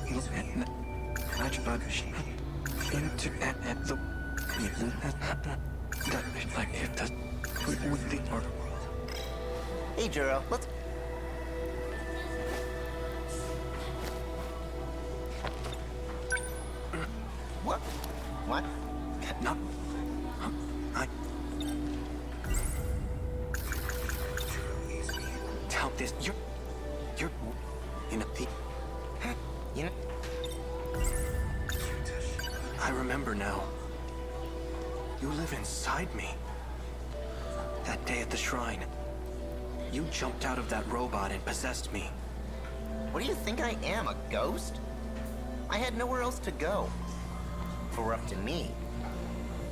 Hey, Juro, let's... What? What? No. I... Tell this, you're... in a... You know... I remember now. You live inside me. That day at the shrine, you jumped out of that robot and possessed me. What do you think I am, a ghost? I had nowhere else to go. If it were up to me,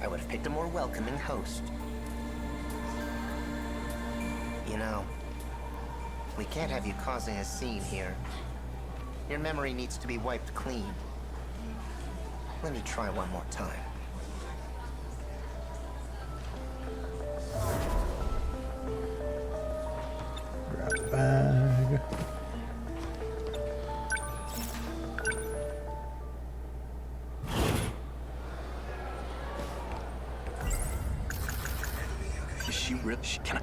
I would have picked a more welcoming host. You know, we can't have you causing a scene here. Your memory needs to be wiped clean. Let me try one more time. Grab the bag. Is she really... Can I...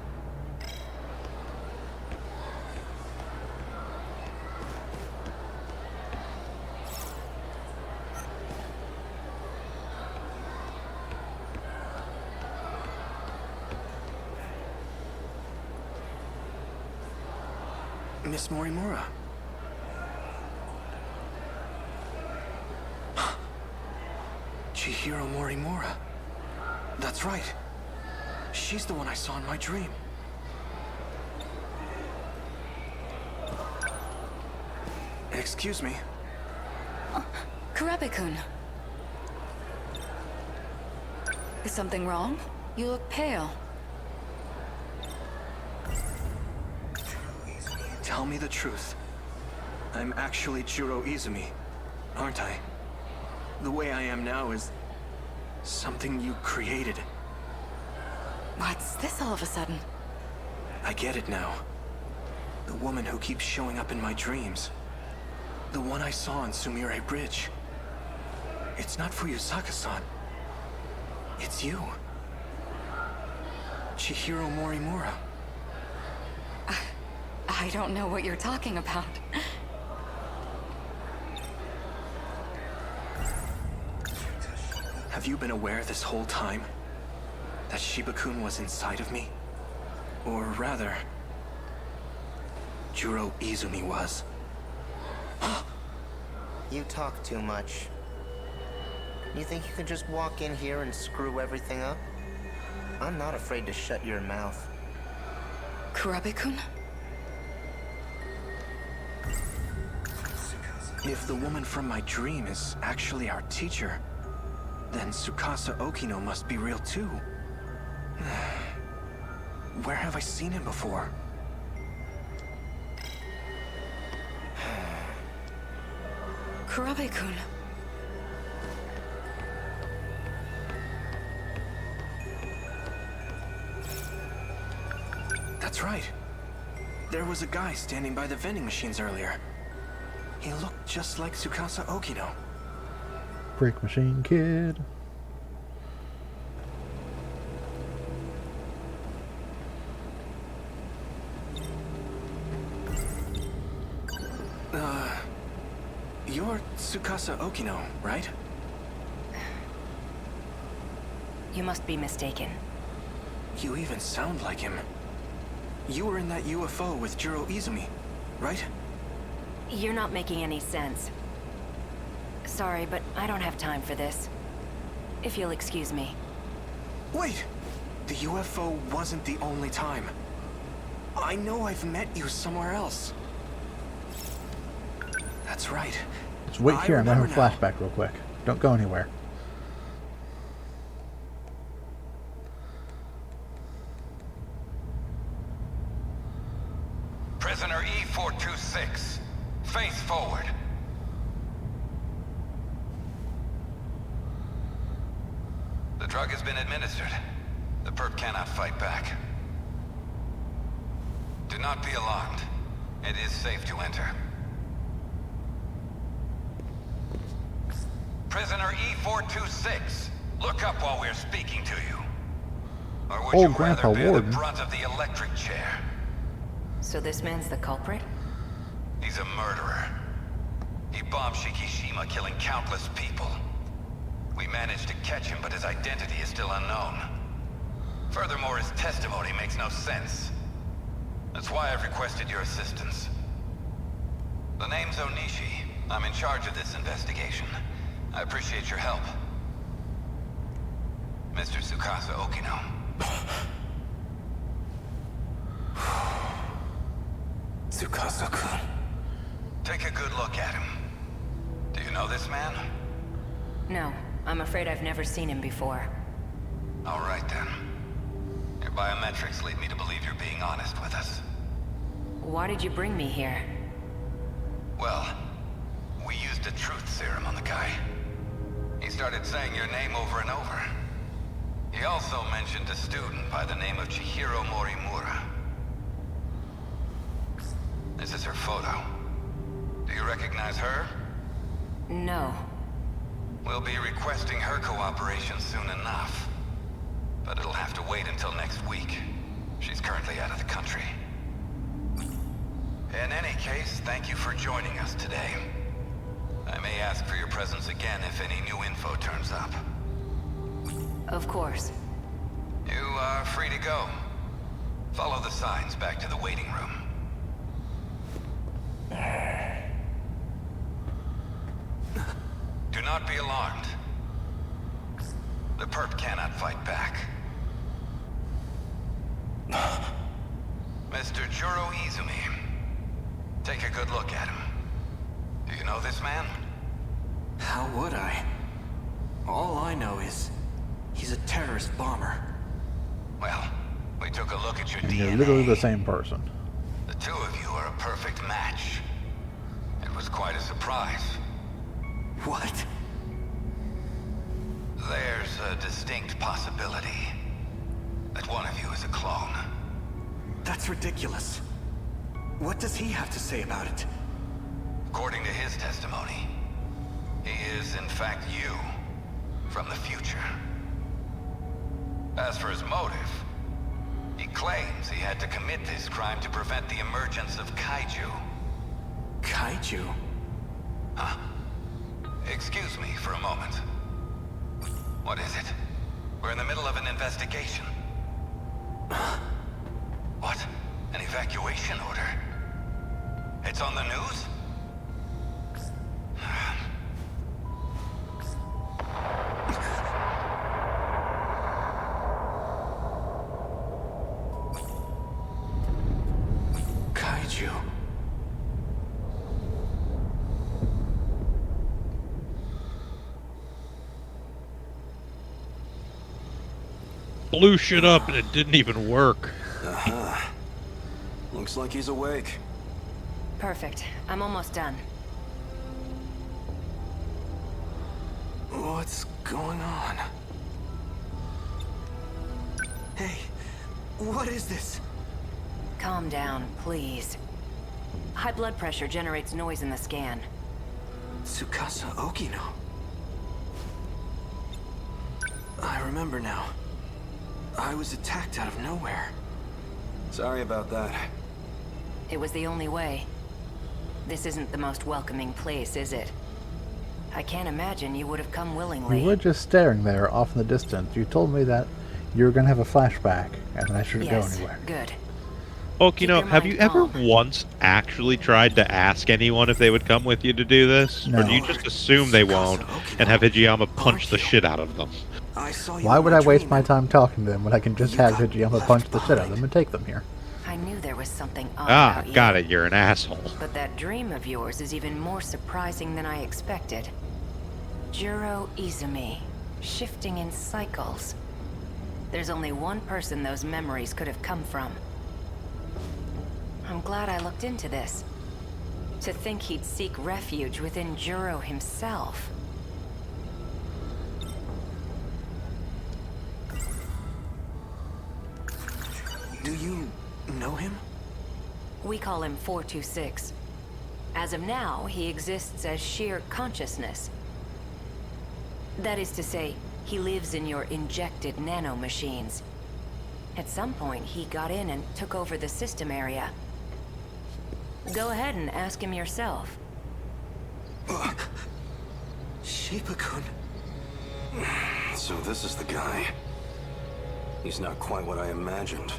Miss Morimura. Chihiro Morimura. That's right. She's the one I saw in my dream. Excuse me. Kurabe-kun. Is something wrong? You look pale. Tell me the truth. I'm actually Jiro Izumi, aren't I? The way I am now is something you created. What's this all of a sudden? I get it now. The woman who keeps showing up in my dreams. The one I saw on Sumire Bridge. It's not Fuyusaka-san. It's you. Chihiro Morimura. I don't know what you're talking about. Have you been aware this whole time that Shiba-kun was inside of me? Or rather, Jiro Izumi was. You talk too much. You think you can just walk in here and screw everything up? I'm not afraid to shut your mouth. Kurabe-kun? If the woman from my dream is actually our teacher, then Tsukasa Okino must be real too. Where have I seen him before? Kurabe-kun. That's right. There was a guy standing by the vending machines earlier. He looked just like Tsukasa Okino. Brick Machine Kid. You're Tsukasa Okino, right? You must be mistaken. You even sound like him. You were in that UFO with Jiro Izumi, right? You're not making any sense. Sorry, but I don't have time for this. If you'll excuse me. Wait! The UFO wasn't the only time. I know I've met you somewhere else. That's right. Just wait here, I'm gonna have a flashback real quick. Don't go anywhere. Prisoner E-426, face forward. The drug has been administered. The perp cannot fight back. Do not be alarmed. It is safe to enter. Prisoner E-426, look up while we're speaking to you. Or would you Grandpa rather bear Warden. the brunt of the electric chair? So this man's the culprit? He's a murderer. He bombed Shikishima, killing countless people. We managed to catch him, but his identity is still unknown. Furthermore, his testimony makes no sense. That's why I've requested your assistance. The name's Onishi. I'm in charge of this investigation. I appreciate your help. Mr. Tsukasa Okino. Tsukasa-kun. Take a good look at him. Do you know this man? No, I'm afraid I've never seen him before. All right then. Your biometrics lead me to believe you're being honest with us. Why did you bring me here? Well, we used a truth serum on the guy. He started saying your name over and over. He also mentioned a student by the name of Chihiro Morimura. This is her photo. Do you recognize her? No. We'll be requesting her cooperation soon enough. But it'll have to wait until next week. She's currently out of the country. In any case, thank you for joining us today. I may ask for your presence again if any new info turns up. Of course. You are free to go. Follow the signs back to the waiting room. Do not be alarmed. The perp cannot fight back. Mr. Jiro Izumi. Take a good look at him. Do you know this man? How would I? All I know is He's a terrorist bomber. Well, we took a look at your And DNA. you're literally the same person. The two of you are a perfect match. It was quite a surprise. What? There's a distinct possibility that one of you is a clone. That's ridiculous. What does he have to say about it? According to his testimony, he is in fact you from the future. As for his motive, he claims he had to commit this crime to prevent the emergence of kaiju. Kaiju? Huh? Excuse me for a moment. What is it? We're in the middle of an investigation. What? An evacuation order? It's on the news? Kaiju. Blew shit up and it didn't even work. Uh-huh. Looks like he's awake. Perfect. I'm almost done. What's going on? Hey, what is this? Calm down, please. High blood pressure generates noise in the scan. Tsukasa Okino. I remember now. I was attacked out of nowhere. Sorry about that. It was the only way. This isn't the most welcoming place, is it? I can't imagine you would have come willingly. You were just staring there off in the distance. You told me that you were going to have a flashback and that I shouldn't go anywhere. Good. Okino, have you ever once actually tried to ask anyone if they would come with you to do this? No. Or do you just assume they won't and have Hijiyama punch the shit out of them? Why would I waste my time talking to them when I can just have Hijiyama punch the shit out of them and take them here? I knew there was something odd about you. Got it. You're an asshole. But that dream of yours is even more surprising than I expected. Juro Izumi, shifting in cycles. There's only one person those memories could have come from. I'm glad I looked into this. To think he'd seek refuge within Juro himself. Do you know him? We call him 426. As of now, he exists as sheer consciousness. That is to say, he lives in your injected nanomachines. At some point, he got in and took over the system area. Go ahead and ask him yourself. Shiba-kun. So this is the guy. He's not quite what I imagined.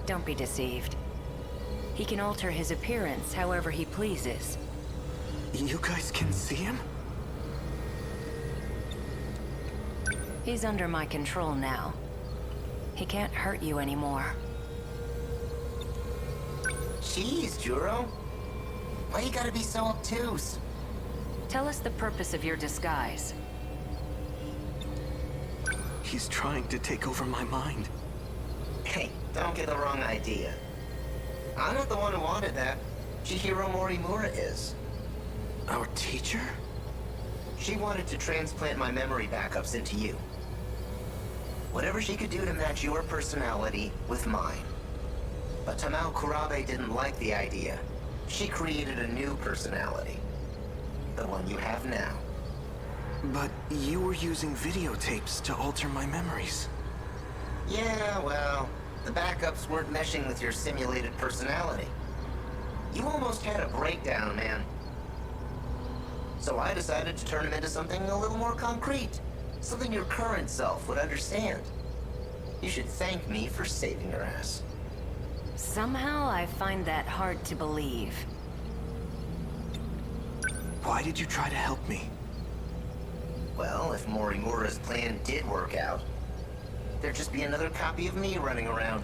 Don't be deceived. He can alter his appearance however he pleases. You guys can see him? He's under my control now. He can't hurt you anymore. Jeez, Juro. Why you gotta be so obtuse? Tell us the purpose of your disguise. He's trying to take over my mind. Hey, don't get the wrong idea. I'm not the one who wanted that. Chihiro Morimura is. Our teacher? She wanted to transplant my memory backups into you. Whatever she could do to match your personality with mine. But Tamao Kurabe didn't like the idea. She created a new personality. The one you have now. But you were using videotapes to alter my memories. Yeah, well, the backups weren't meshing with your simulated personality. You almost had a breakdown, man. So I decided to turn him into something a little more concrete. Something your current self would understand. You should thank me for saving your ass. Somehow I find that hard to believe. Why did you try to help me? Well, if Morimura's plan did work out, there'd just be another copy of me running around.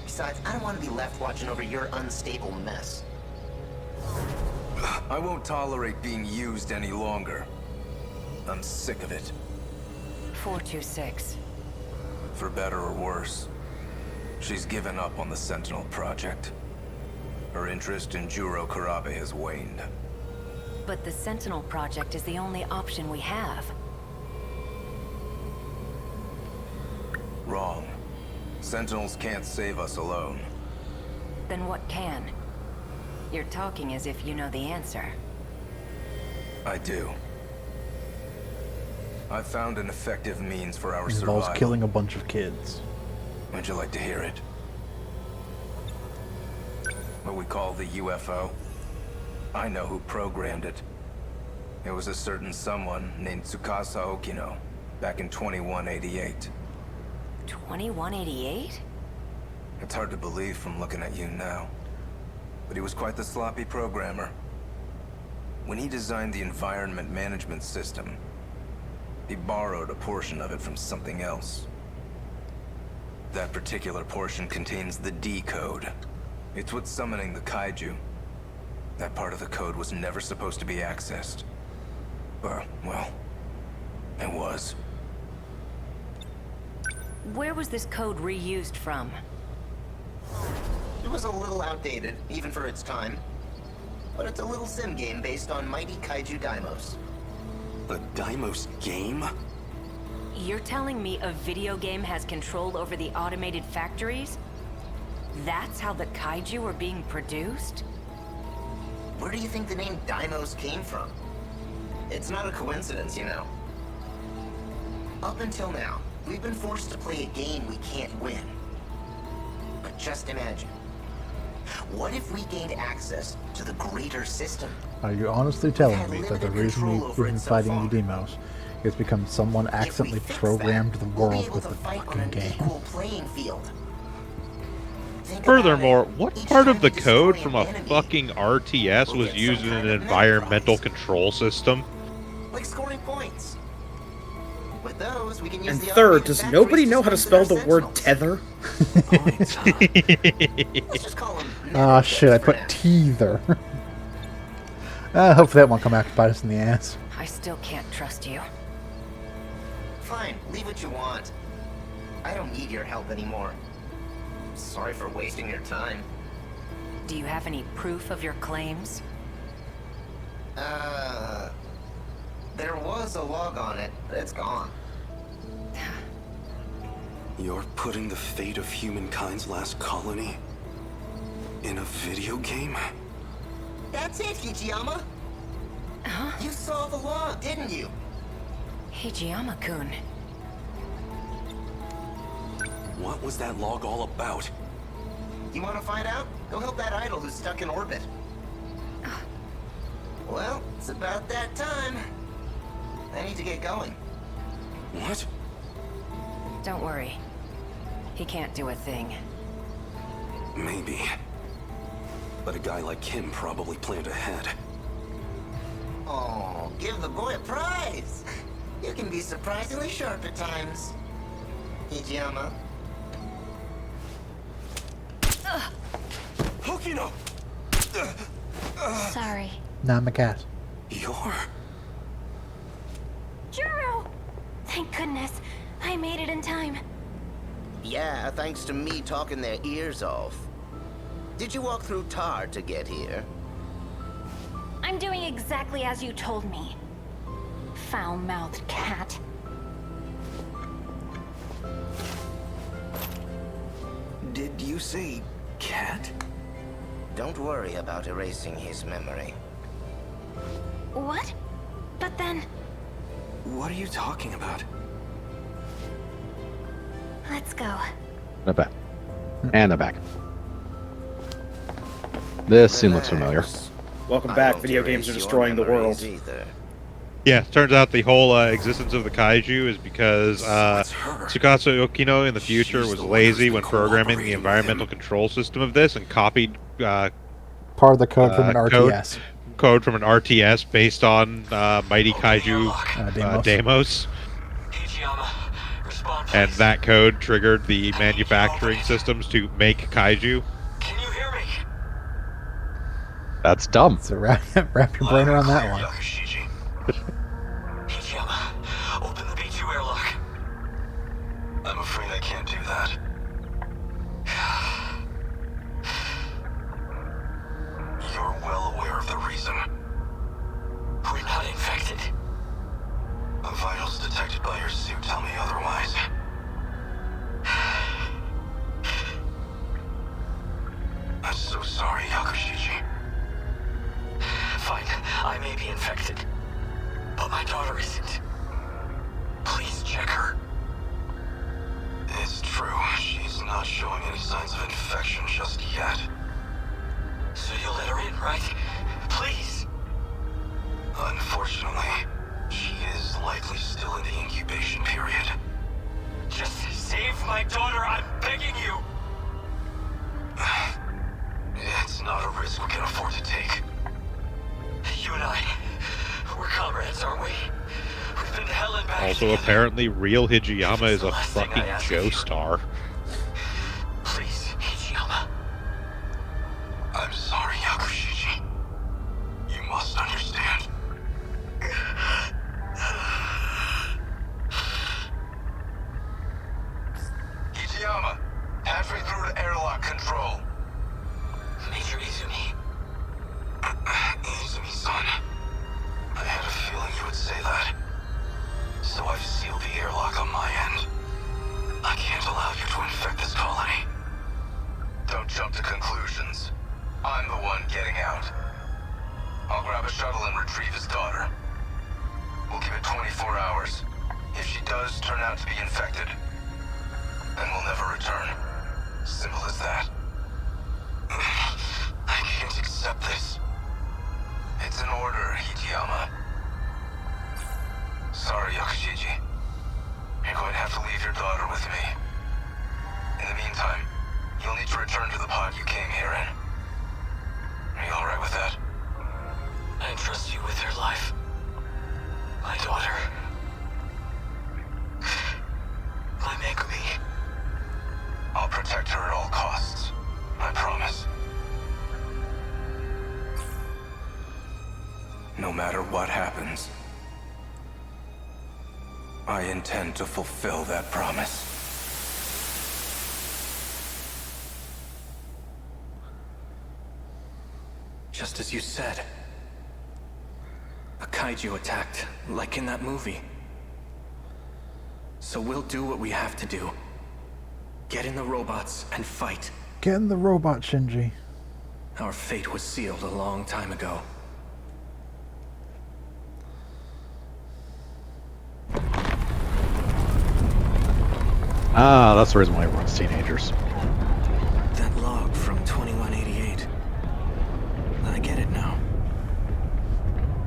Besides, I don't want to be left watching over your unstable mess. I won't tolerate being used any longer. I'm sick of it. 426? For better or worse, she's given up on the Sentinel project. Her interest in Juro Karabe has waned. But the Sentinel project is the only option we have. Wrong. Sentinels can't save us alone. Then what can? You're talking as if you know the answer. I do. I found an effective means for our It involves survival. killing a bunch of kids. Would you like to hear it? What we call the UFO? I know who programmed it. It was a certain someone named Tsukasa Okino, back in 2188. 2188? It's hard to believe from looking at you now. But he was quite the sloppy programmer. When he designed the environment management system, he borrowed a portion of it from something else. That particular portion contains the D code. It's what's summoning the kaiju. That part of the code was never supposed to be accessed. But, well, it was. Where was this code reused from? It was a little outdated, even for its time. But it's a little sim game based on mighty kaiju daimos. A daimos game? You're telling me a video game has control over the automated factories? That's how the kaiju are being produced? Where do you think the name Daimos came from? It's not a coincidence, you know. Up until now, we've been forced to play a game we can't win. But just imagine. What if we gained access to the greater system? Are you honestly telling me that the reason we've been fighting the Demos is because someone accidentally programmed the world with the fucking game? Playing field. Furthermore, what part of the code from a fucking RTS was used in an environmental control system? Like scoring points. With those, we can use And the third, automated does factories nobody to know how to strengthen spell our the word tether? Let's just call them Ah, shit, I put teether. Hopefully that won't come back to bite us in the ass. I still can't trust you. Fine, leave what you want. I don't need your help anymore. Sorry for wasting your time. Do you have any proof of your claims? There was a log on it, but it's gone. You're putting the fate of humankind's last colony in a video game? That's it, Hijiyama. Huh? You saw the log, didn't you? Hijiyama-kun. What was that log all about? You want to find out? Go help that idol who's stuck in orbit. Well, it's about that time. I need to get going. What? Don't worry. He can't do a thing. Maybe. But a guy like him probably planned ahead. Oh, give the boy a prize. You can be surprisingly sharp at times. Hijiyama. Hokino! Sorry. Nah, I'm a cat. You're... Juro! Thank goodness. I made it in time. Yeah, thanks to me talking their ears off. Did you walk through tar to get here? I'm doing exactly as you told me. Foul-mouthed cat. Did you say cat? Don't worry about erasing his memory. What? But then... What are you talking about? Let's go. They're back. And they're back. This scene looks familiar. Welcome back. Video games are destroying the world. Yeah, turns out the whole existence of the kaiju is because Tsukasa Okino in the future was lazy when programming the environmental control system of this and copied Part of the code from an RTS. Code from an RTS based on Mighty Kaiju Deimos. And that code triggered the manufacturing systems to make kaiju. That's dumb. So wrap your brain around that one. Hijiyama, open the B2 airlock. I may be infected, but my daughter isn't. Please check her. It's true. She's not showing any signs of infection just yet. So you'll let her in, right? Please. Unfortunately, she is likely still in the incubation period. Just save my daughter, I'm begging you! It's not a risk we can afford to take. You and I, we're comrades, aren't we? We've been to hell and back Also, together. apparently, real Hijiyama is a fucking Joestar. Please, Hijiyama. I'm sorry, Yakushiji. You must understand. Hijiyama, halfway through to airlock control. Major Izumi. Izumi-san, I had a feeling you would say that. So I've sealed the airlock on my end. I can't allow you to infect this colony. Don't jump to conclusions. I'm the one getting out. I'll grab a shuttle and retrieve his daughter. We'll give it 24 hours. If she does turn out to be infected, then we'll never return. Simple as that. I can't accept this. It's an order, Hijiyama. Sorry, Yakushiji. You're going to have to leave your daughter with me. In the meantime, you'll need to return to the pod you came here in. Are you alright with that? I entrust you with her life. My daughter. My Megumi. I'll protect her at all costs. I promise. No matter what happens, I intend to fulfill that promise. Just as you said. A kaiju attacked, like in that movie. So we'll do what we have to do. Get in the robots and fight. Get in the robot, Shinji. Our fate was sealed a long time ago. Ah, that's the reason why everyone's teenagers. That log from 2188. I get it now.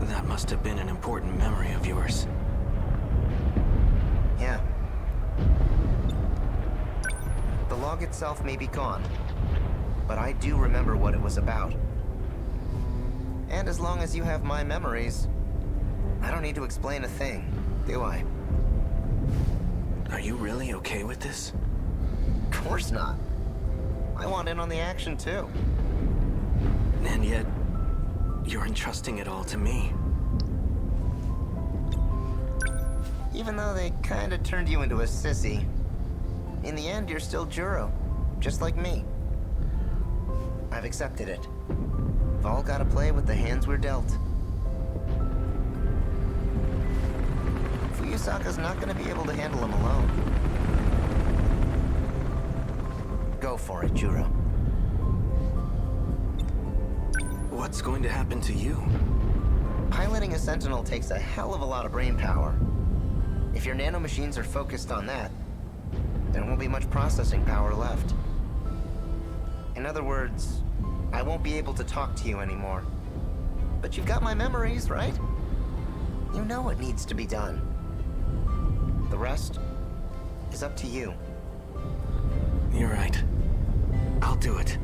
That must have been an important memory of yours. Yeah. The log itself may be gone, but I do remember what it was about. And as long as you have my memories, I don't need to explain a thing, do I? Are you really okay with this? Of course not. I want in on the action too. And yet, you're entrusting it all to me. Even though they kinda turned you into a sissy, in the end you're still Juro, just like me. I've accepted it. We've all gotta play with the hands we're dealt. Fuyusaka's not gonna be able to handle him alone. Go for it, Juro. What's going to happen to you? Piloting a Sentinel takes a hell of a lot of brain power. If your nanomachines are focused on that, there won't be much processing power left. In other words, I won't be able to talk to you anymore. But you've got my memories, right? You know what needs to be done. The rest is up to you. You're right. I'll do it.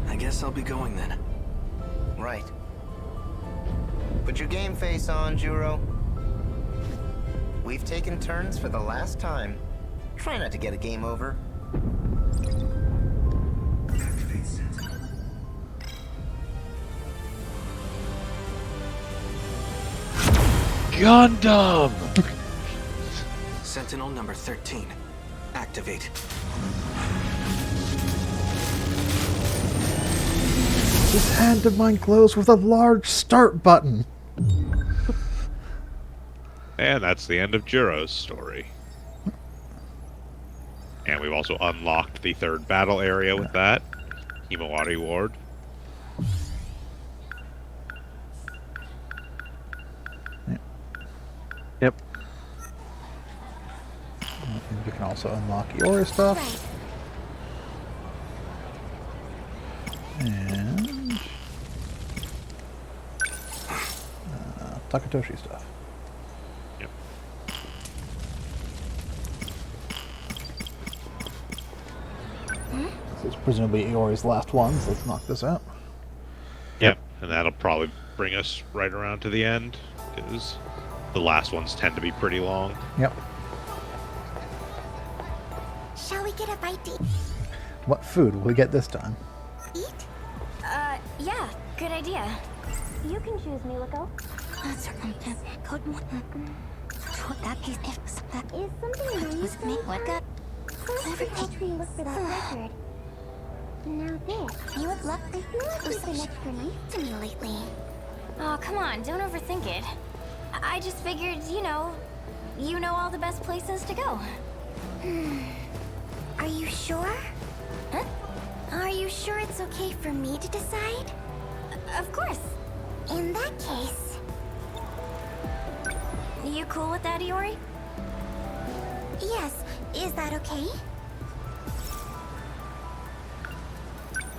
I guess I'll be going then. Right. Put your game face on, Juro. We've taken turns for the last time. Try not to get a game over. Gundam! Sentinel number 13. Activate. His hand of mine glows with a large start button. And that's the end of Juro's story. And we've also unlocked the third battle area with that. Himawari Ward. also unlock Iori stuff. And Takatoshi stuff. Yep. This is presumably Iori's last one, so let's knock this out. Yep, and that'll probably bring us right around to the end, because the last ones tend to be pretty long. Yep. Shall we get a bite to What food will we get this time? eat? Yeah, good idea. You can choose, Miliko. Code one. That piece that is something nice. What got? Helps me look for that record. Now this. You would luck. I feel like you've been extra nice to me lately. Oh, come on, don't overthink it. I just figured, you know all the best places to go. Are you sure? Huh? Are you sure it's okay for me to decide? Of course. In that case... You cool with that, Iori? Yes, is that okay?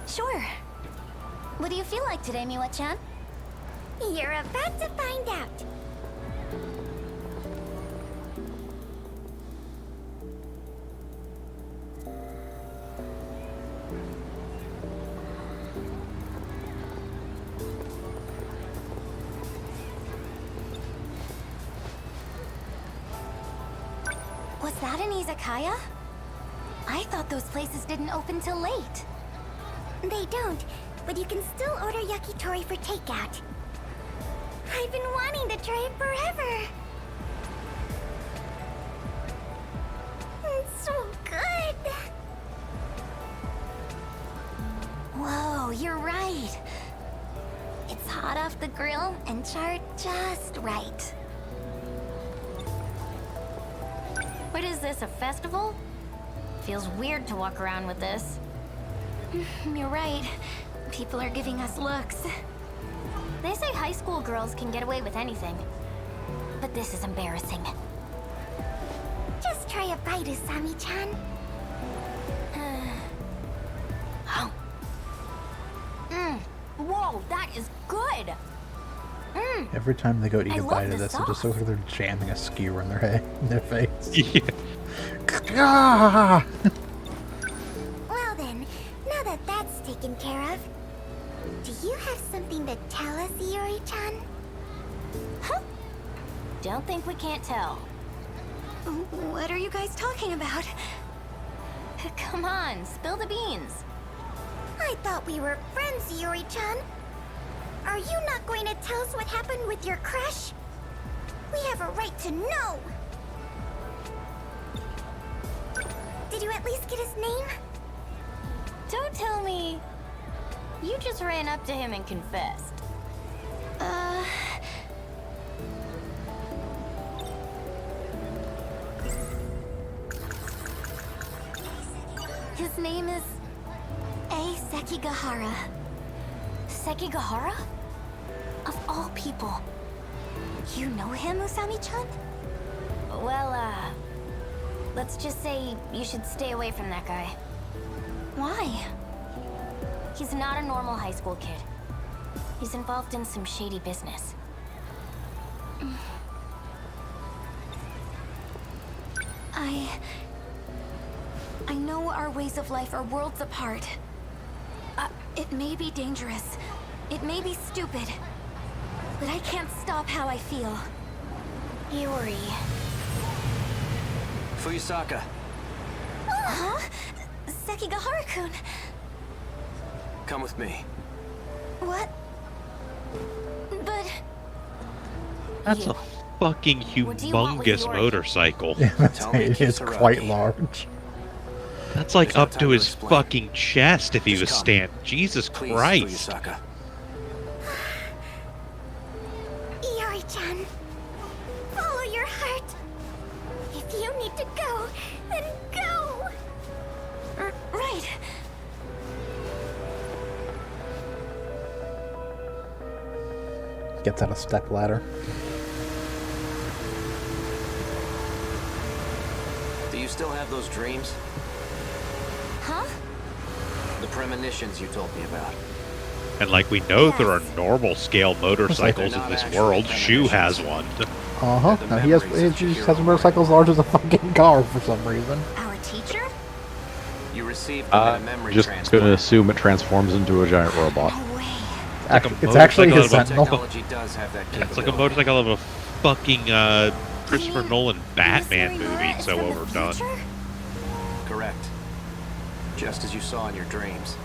Sure. What do you feel like today, Miwa-chan? You're about to find out. Was that an izakaya? I thought those places didn't open till late. They don't, but you can still order yakitori for takeout. I've been wanting to try it forever. It's so good. Whoa, you're right. It's hot off the grill and charred just right. What is this, a festival? Feels weird to walk around with this. You're right. People are giving us looks. They say high school girls can get away with anything. But this is embarrassing. Just try a bite, Usami-chan. Whoa, that is good! Every time they go to eat I a love bite the of this, it just sauce. looks like they're jamming a skewer in their head, in their face. Yeah. Ah! Well then, now that that's taken care of, do you have something to tell us, Iori-chan? Huh? Don't think we can't tell. What are you guys talking about? Come on, spill the beans. I thought we were friends, Iori-chan. Are you not going to tell us what happened with your crush? We have a right to know. Did you at least get his name? Don't tell me you just ran up to him and confessed. His name is Sekigahara. Sekigahara? Of all people. You know him, Usami-chan? Well, let's just say you should stay away from that guy. Why? He's not a normal high school kid. He's involved in some shady business. I know our ways of life are worlds apart. It may be dangerous. It may be stupid. But I can't stop how I feel. Iori. Fuyusaka. Huh? Sekigahara-kun. Come with me. What? But... That's a fucking do you want with humongous Iori? motorcycle. Yeah, that's Tell me, it is Kisaragi. quite large. That's like There's no up to time to his explain. fucking chest if he Just was come. standing. Jesus Please, Christ. Fuyusaka. Iori-chan, follow your heart. If you need to go, then go. Right. Gets out a step ladder. Do you still have those dreams? Huh? The premonitions you told me about. And like we know there are normal scale motorcycles in this world. Shu has one. Uh-huh. Now he just has a motorcycle as large as a fucking car for some reason. Our teacher? You received them in a memory Just transfer. gonna assume it transforms into a giant robot. It's actually his motorcycle Sentinel. Technology does have that It's like a motorcycle of a fucking Christopher Nolan Batman movie. It's so overdone. Correct. Just as you saw in your dreams.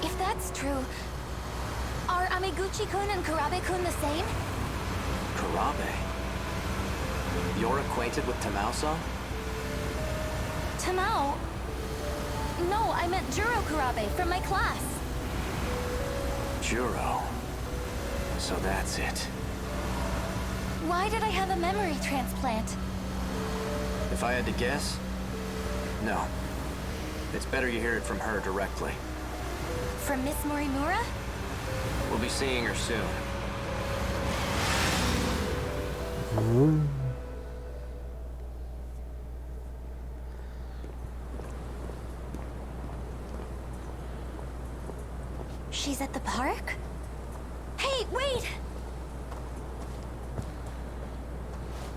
If that's true, are Amiguchi-kun and Kurabe-kun the same? Kurabe? You're acquainted with Tamao-san? Tamao? No, I meant Juro Kurabe from my class. Juro. So that's it. Why did I have a memory transplant? If I had to guess, no. It's better you hear it from her directly. From Miss Morimura? We'll be seeing her soon. She's at the park? Hey, wait!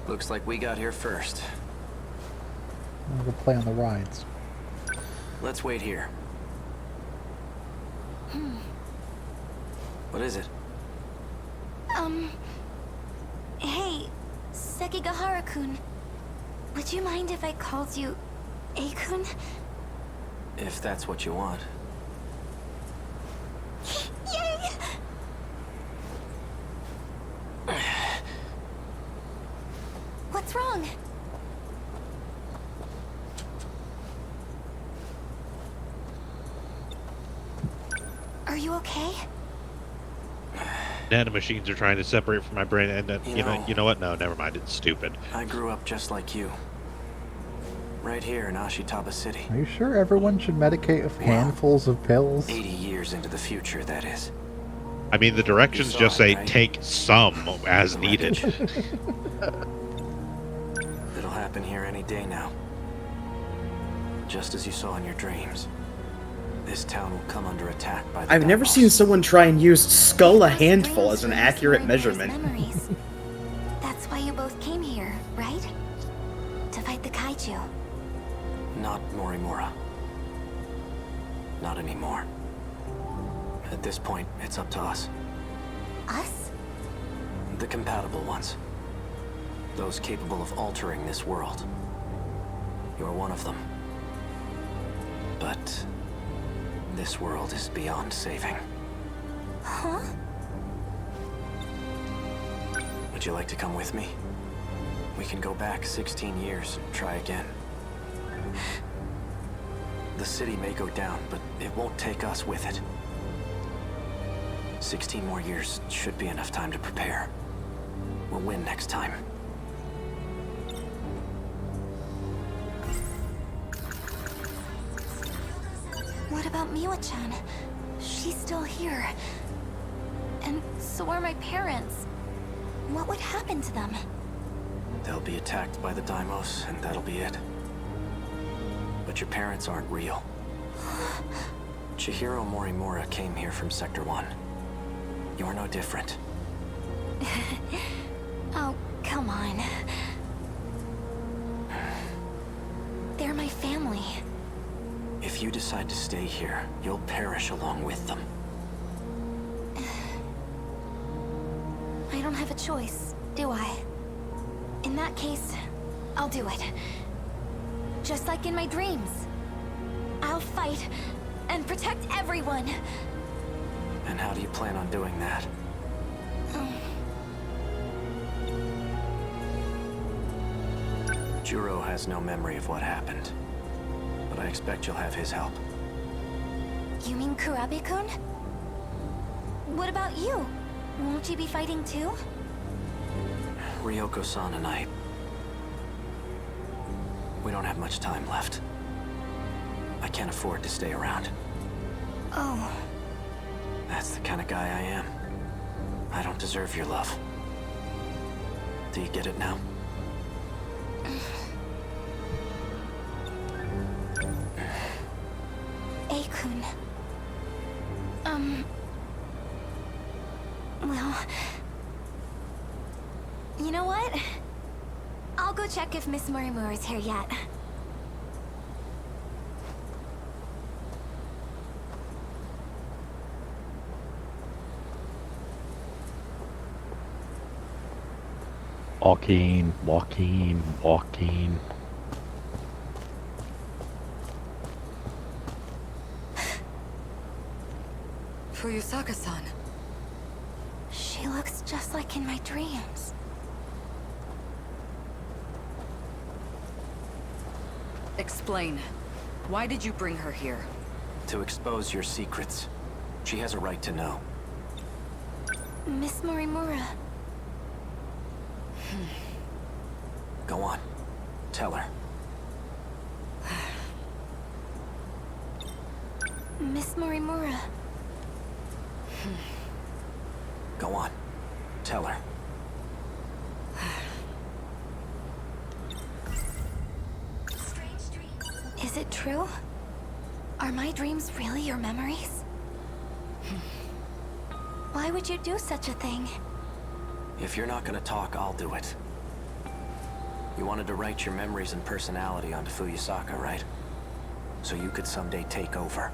Looks like we got here first. We'll play on the rides. Let's wait here. What is it? Hey, Sekigahara-kun. Would you mind if I called you A-kun? If that's what you want. Yay! What's wrong? Are you okay? Nanomachines are trying to separate from my brain, and then, you know what? No, never mind. It's stupid. I grew up just like you. Right here in Ashitaba City. Are you sure everyone should medicate with handfuls of pills? 80 years into the future, that is. I mean, the directions just say take some as needed. It'll happen here any day now. Just as you saw in your dreams. This town will come under attack by the I've never seen someone try and use skull a handful as an accurate measurement. Memories. That's why you both came here, right? To fight the kaiju. Not Morimura. Not anymore. At this point, it's up to us. Us? The compatible ones. Those capable of altering this world. You're one of them. But this world is beyond saving. Huh? Would you like to come with me? We can go back 16 years and try again. The city may go down, but it won't take us with it. 16 more years should be enough time to prepare. We'll win next time. What about Miwa-chan? She's still here. And so are my parents. What would happen to them? They'll be attacked by the Daimos, and that'll be it. But your parents aren't real. Chihiro Morimura came here from Sector 1. You're no different. Oh, come on. They're my family. If you decide to stay here, you'll perish along with them. I don't have a choice, do I? In that case, I'll do it. Just like in my dreams. I'll fight and protect everyone. And how do you plan on doing that? Juro has no memory of what happened. But I expect you'll have his help. You mean Kurabe-kun? What about you? Won't you be fighting too? Ryoko-san and I... We don't have much time left. I can't afford to stay around. Oh. That's the kind of guy I am. I don't deserve your love. Do you get it now? Kuraba-kun. Well... You know what? I'll go check if Miss Morimura's here yet. Walking, walking, walking. Fuyusaka-san. She looks just like in my dreams. Explain. Why did you bring her here? To expose your secrets. She has a right to know. Miss Morimura. Go on. Tell her. Miss Morimura. Go on. Tell her. Is it true? Are my dreams really your memories? Why would you do such a thing? If you're not gonna talk, I'll do it. You wanted to write your memories and personality onto Fuyusaka, right? So you could someday take over.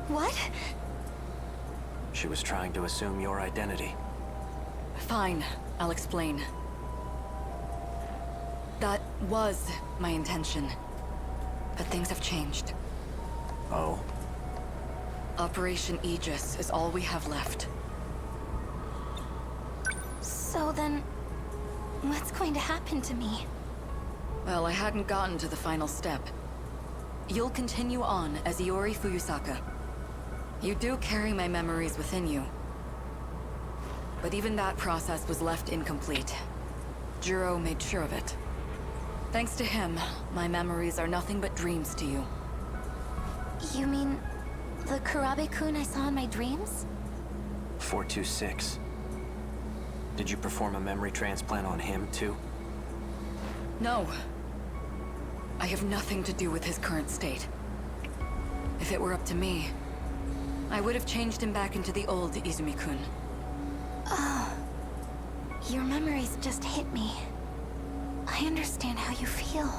What? She was trying to assume your identity. Fine, I'll explain. That was my intention. But things have changed. Oh? Operation Aegis is all we have left. So then, what's going to happen to me? Well, I hadn't gotten to the final step. You'll continue on as Iori Fuyusaka. You do carry my memories within you. But even that process was left incomplete. Juro made sure of it. Thanks to him, my memories are nothing but dreams to you. You mean the Kurabe-kun I saw in my dreams? 426. Did you perform a memory transplant on him, too? No. I have nothing to do with his current state. If it were up to me, I would have changed him back into the old Izumi-kun. Oh. Your memories just hit me. I understand how you feel.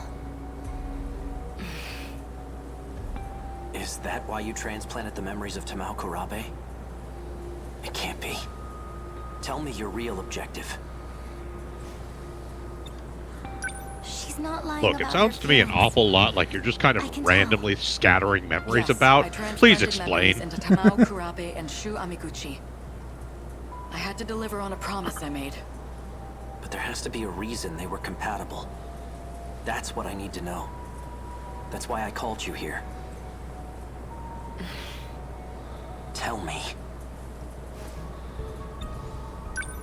Is that why you transplanted the memories of Tamao Kurabe? It can't be. Tell me your real objective. She's not lying Look, it about sounds her to me an feelings. awful lot like you're just kind I of can randomly scattering memories Yes, about. I transplanted Please explain. memories into Tamao Kurabe and Shu Amiguchi. I had to deliver on a promise I made. But there has to be a reason they were compatible. That's what I need to know. That's why I called you here. Tell me.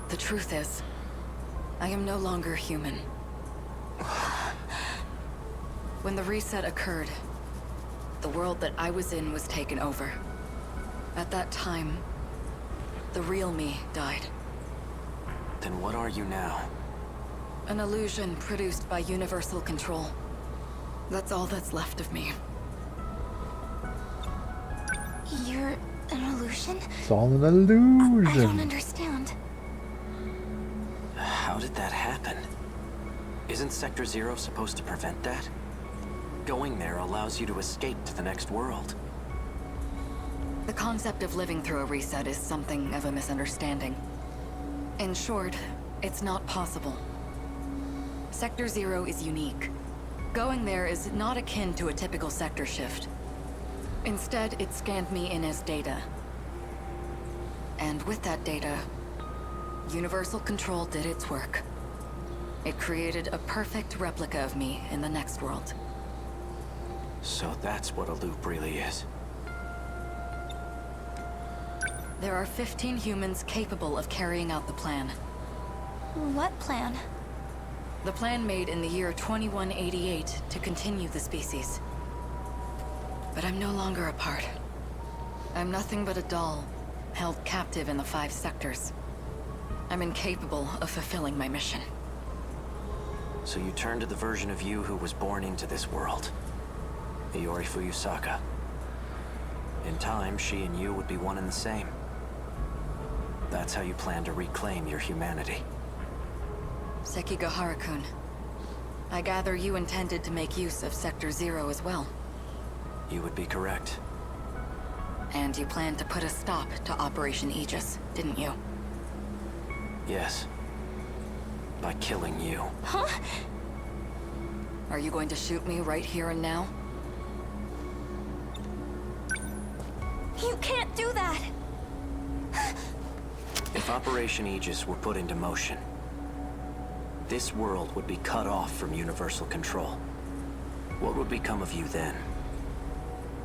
The truth is, I am no longer human. When the reset occurred, the world that I was in was taken over. At that time, the real me died. Then what are you now? An illusion produced by universal control. That's all that's left of me. You're an illusion? It's all an I don't illusion. understand. How did that happen? Isn't Sector Zero supposed to prevent that? Going there allows you to escape to the next world. The concept of living through a reset is something of a misunderstanding. In short, it's not possible. Sector Zero is unique. Going there is not akin to a typical sector shift. Instead, it scanned me in as data. And with that data, Universal Control did its work. It created a perfect replica of me in the next world. So that's what a loop really is. There are 15 humans capable of carrying out the plan. What plan? The plan made in the year 2188 to continue the species. But I'm no longer a part. I'm nothing but a doll, held captive in the 5 sectors. I'm incapable of fulfilling my mission. So you turn to the version of you who was born into this world. Iori Fuyusaka. In time, she and you would be one and the same. That's how you plan to reclaim your humanity. Sekigahara-kun, I gather you intended to make use of Sector Zero as well. You would be correct. And you planned to put a stop to Operation Aegis, didn't you? Yes. By killing you. Huh? Are you going to shoot me right here and now? You can't do that! If Operation Aegis were put into motion, this world would be cut off from universal control. What would become of you then?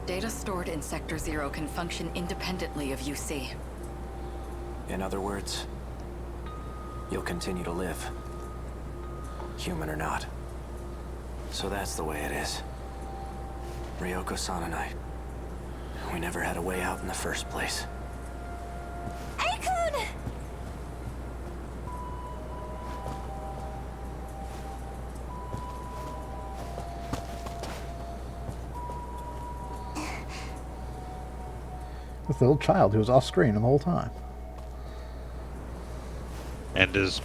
Data stored in Sector Zero can function independently of UC. In other words, you'll continue to live. Human or not. So that's the way it is. Ryoko-san and I, we never had a way out in the first place. Aikun! This little child who was off screen the whole time. And is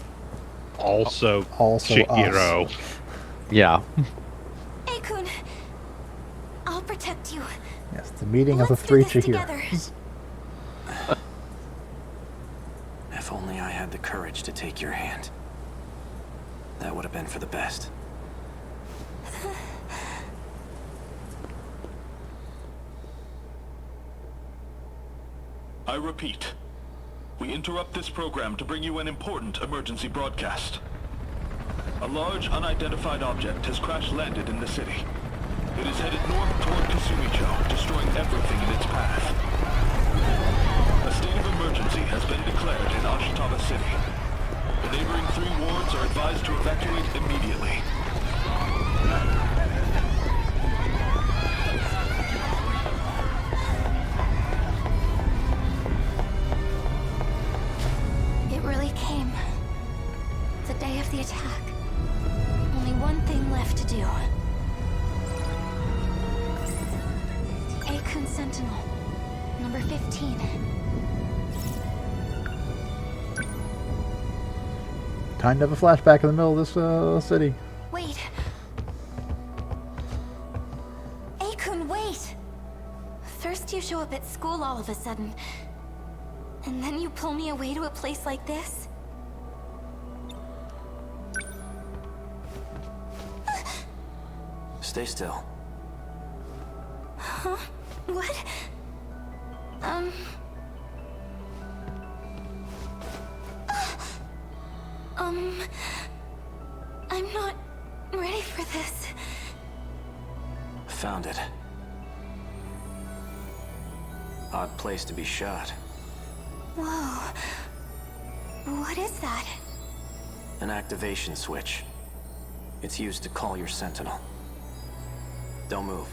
also Chihiro. Us. Yeah. Aikun! I'll protect you. Yes, the meeting of the three together. Chihiros. If only I had the courage to take your hand. That would have been for the best. I repeat, we interrupt this program to bring you an important emergency broadcast. A large, unidentified object has crash-landed in the city. It is headed north toward Kasumicho, destroying everything in its path. A state of emergency has been declared in Ashitaba City. The neighboring 3 wards are advised to evacuate immediately. It really came. The day of the attack. Only one thing left to do. Aikun Sentinel, number 15. Time to have a flashback in the middle of this city. Wait. Aikun, wait! First you show up at school all of a sudden. And then you pull me away to a place like this? Stay still. Huh? What? I'm not ready for this. Found it. Odd place to be shot. Whoa. What is that? An activation switch. It's used to call your Sentinel. Don't move.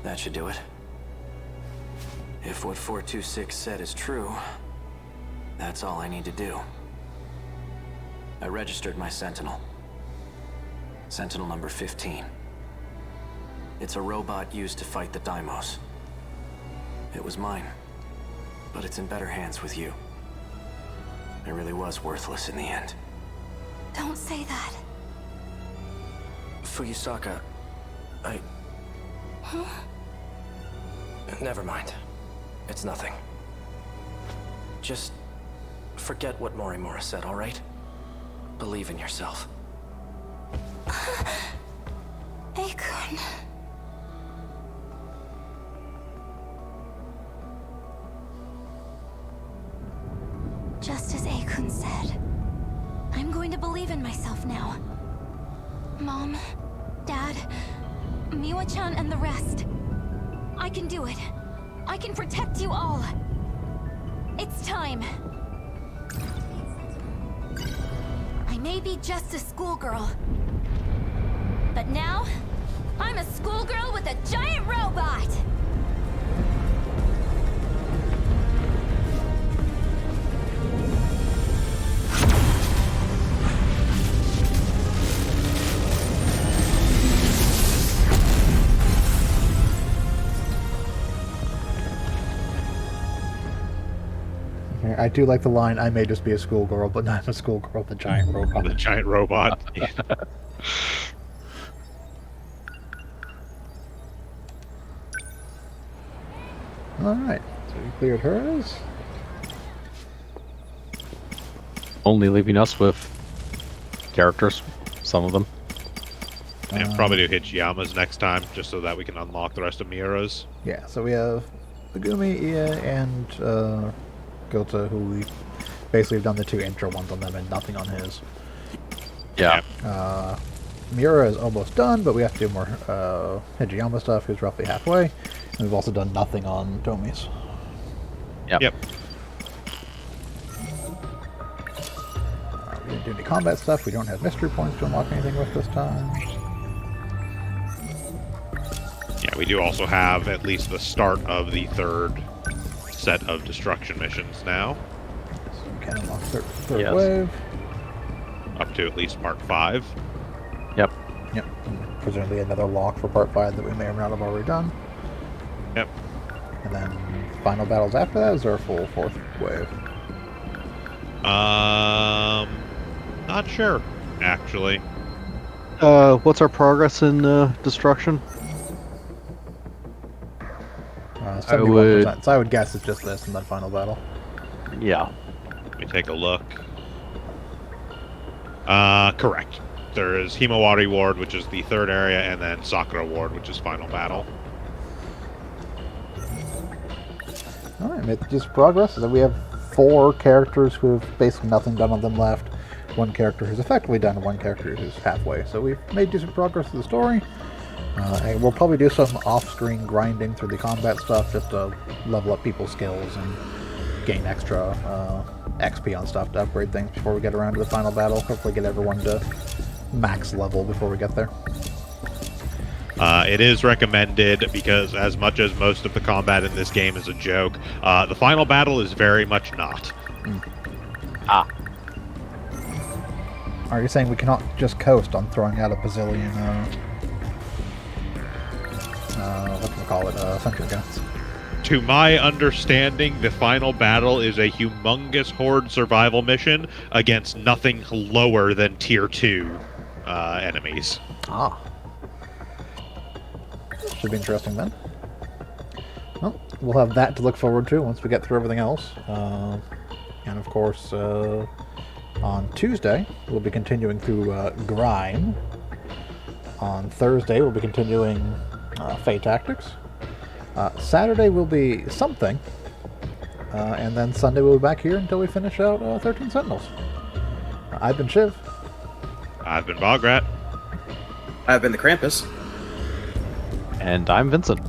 That should do it. If what 426 said is true, that's all I need to do. I registered my Sentinel. Sentinel number 15. It's a robot used to fight the Daimos. It was mine, but it's in better hands with you. It really was worthless in the end. Don't say that. Fuyusaka, Huh? Never mind. It's nothing. Just forget what Morimura said, all right? Believe in yourself. Aikun. Just as Aikun said, I'm going to believe in myself now. Mom, Dad, Miwa-chan and the rest. I can do it. I can protect you all. It's time. I may be just a schoolgirl, but now, I'm a schoolgirl with a giant robot! I do like the line, I may just be a schoolgirl, but not a schoolgirl, the giant robot. The giant robot. Yeah. Alright, so we cleared hers. Only leaving us with characters, some of them. And probably do Hijiyama's next time, just so that we can unlock the rest of Miura's. Yeah, so we have Megumi, Ia, and Gota, who we basically have done the 2 intro ones on them and nothing on his. Yeah. Miura is almost done, but we have to do more Hijiyama stuff, who's roughly halfway. And we've also done nothing on Tomi's. Yep. We didn't do any combat stuff. We don't have mystery points to unlock anything with this time. Yeah, we do also have at least the start of the 3rd set of destruction missions now. So we can unlock third wave. Up to at least part 5. Yep. Yep. And presumably another lock for part 5 that we may or may not have already done. Yep. And then final battles after that, is there a full 4th wave? Not sure, actually. What's our progress in destruction? 71%. So I would guess it's just this and then final battle. Yeah. Let me take a look. Correct. There is Himawari Ward, which is the 3rd area, and then Sakura Ward, which is final battle. Alright, make just progress. So we have 4 characters who have basically nothing done on them left. 1 character who's effectively done, and 1 character who's halfway. So we've made decent progress with the story. And we'll probably do some off-screen grinding through the combat stuff just to level up people's skills and gain extra XP on stuff to upgrade things before we get around to the final battle. Hopefully get everyone to max level before we get there. It is recommended because as much as most of the combat in this game is a joke, the final battle is very much not. Are you saying we cannot just coast on throwing out a bazillion, sentry guns? To my understanding, the final battle is a humongous horde survival mission against nothing lower than tier 2 enemies. Should be interesting then. Well, we'll have that to look forward to once we get through everything else. And of course, on Tuesday, we'll be continuing through Grime. On Thursday, we'll be continuing Fate Tactics. Saturday will be something. And then Sunday we'll be back here until we finish out 13 Sentinels. I've been Shiv. I've been Bograt. I've been the Krampus. And I'm Vincent.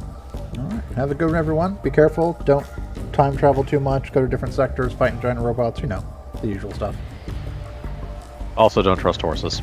Alright, have a good one, everyone. Be careful. Don't time travel too much. Go to different sectors, fighting giant robots. You know, the usual stuff. Also, don't trust horses.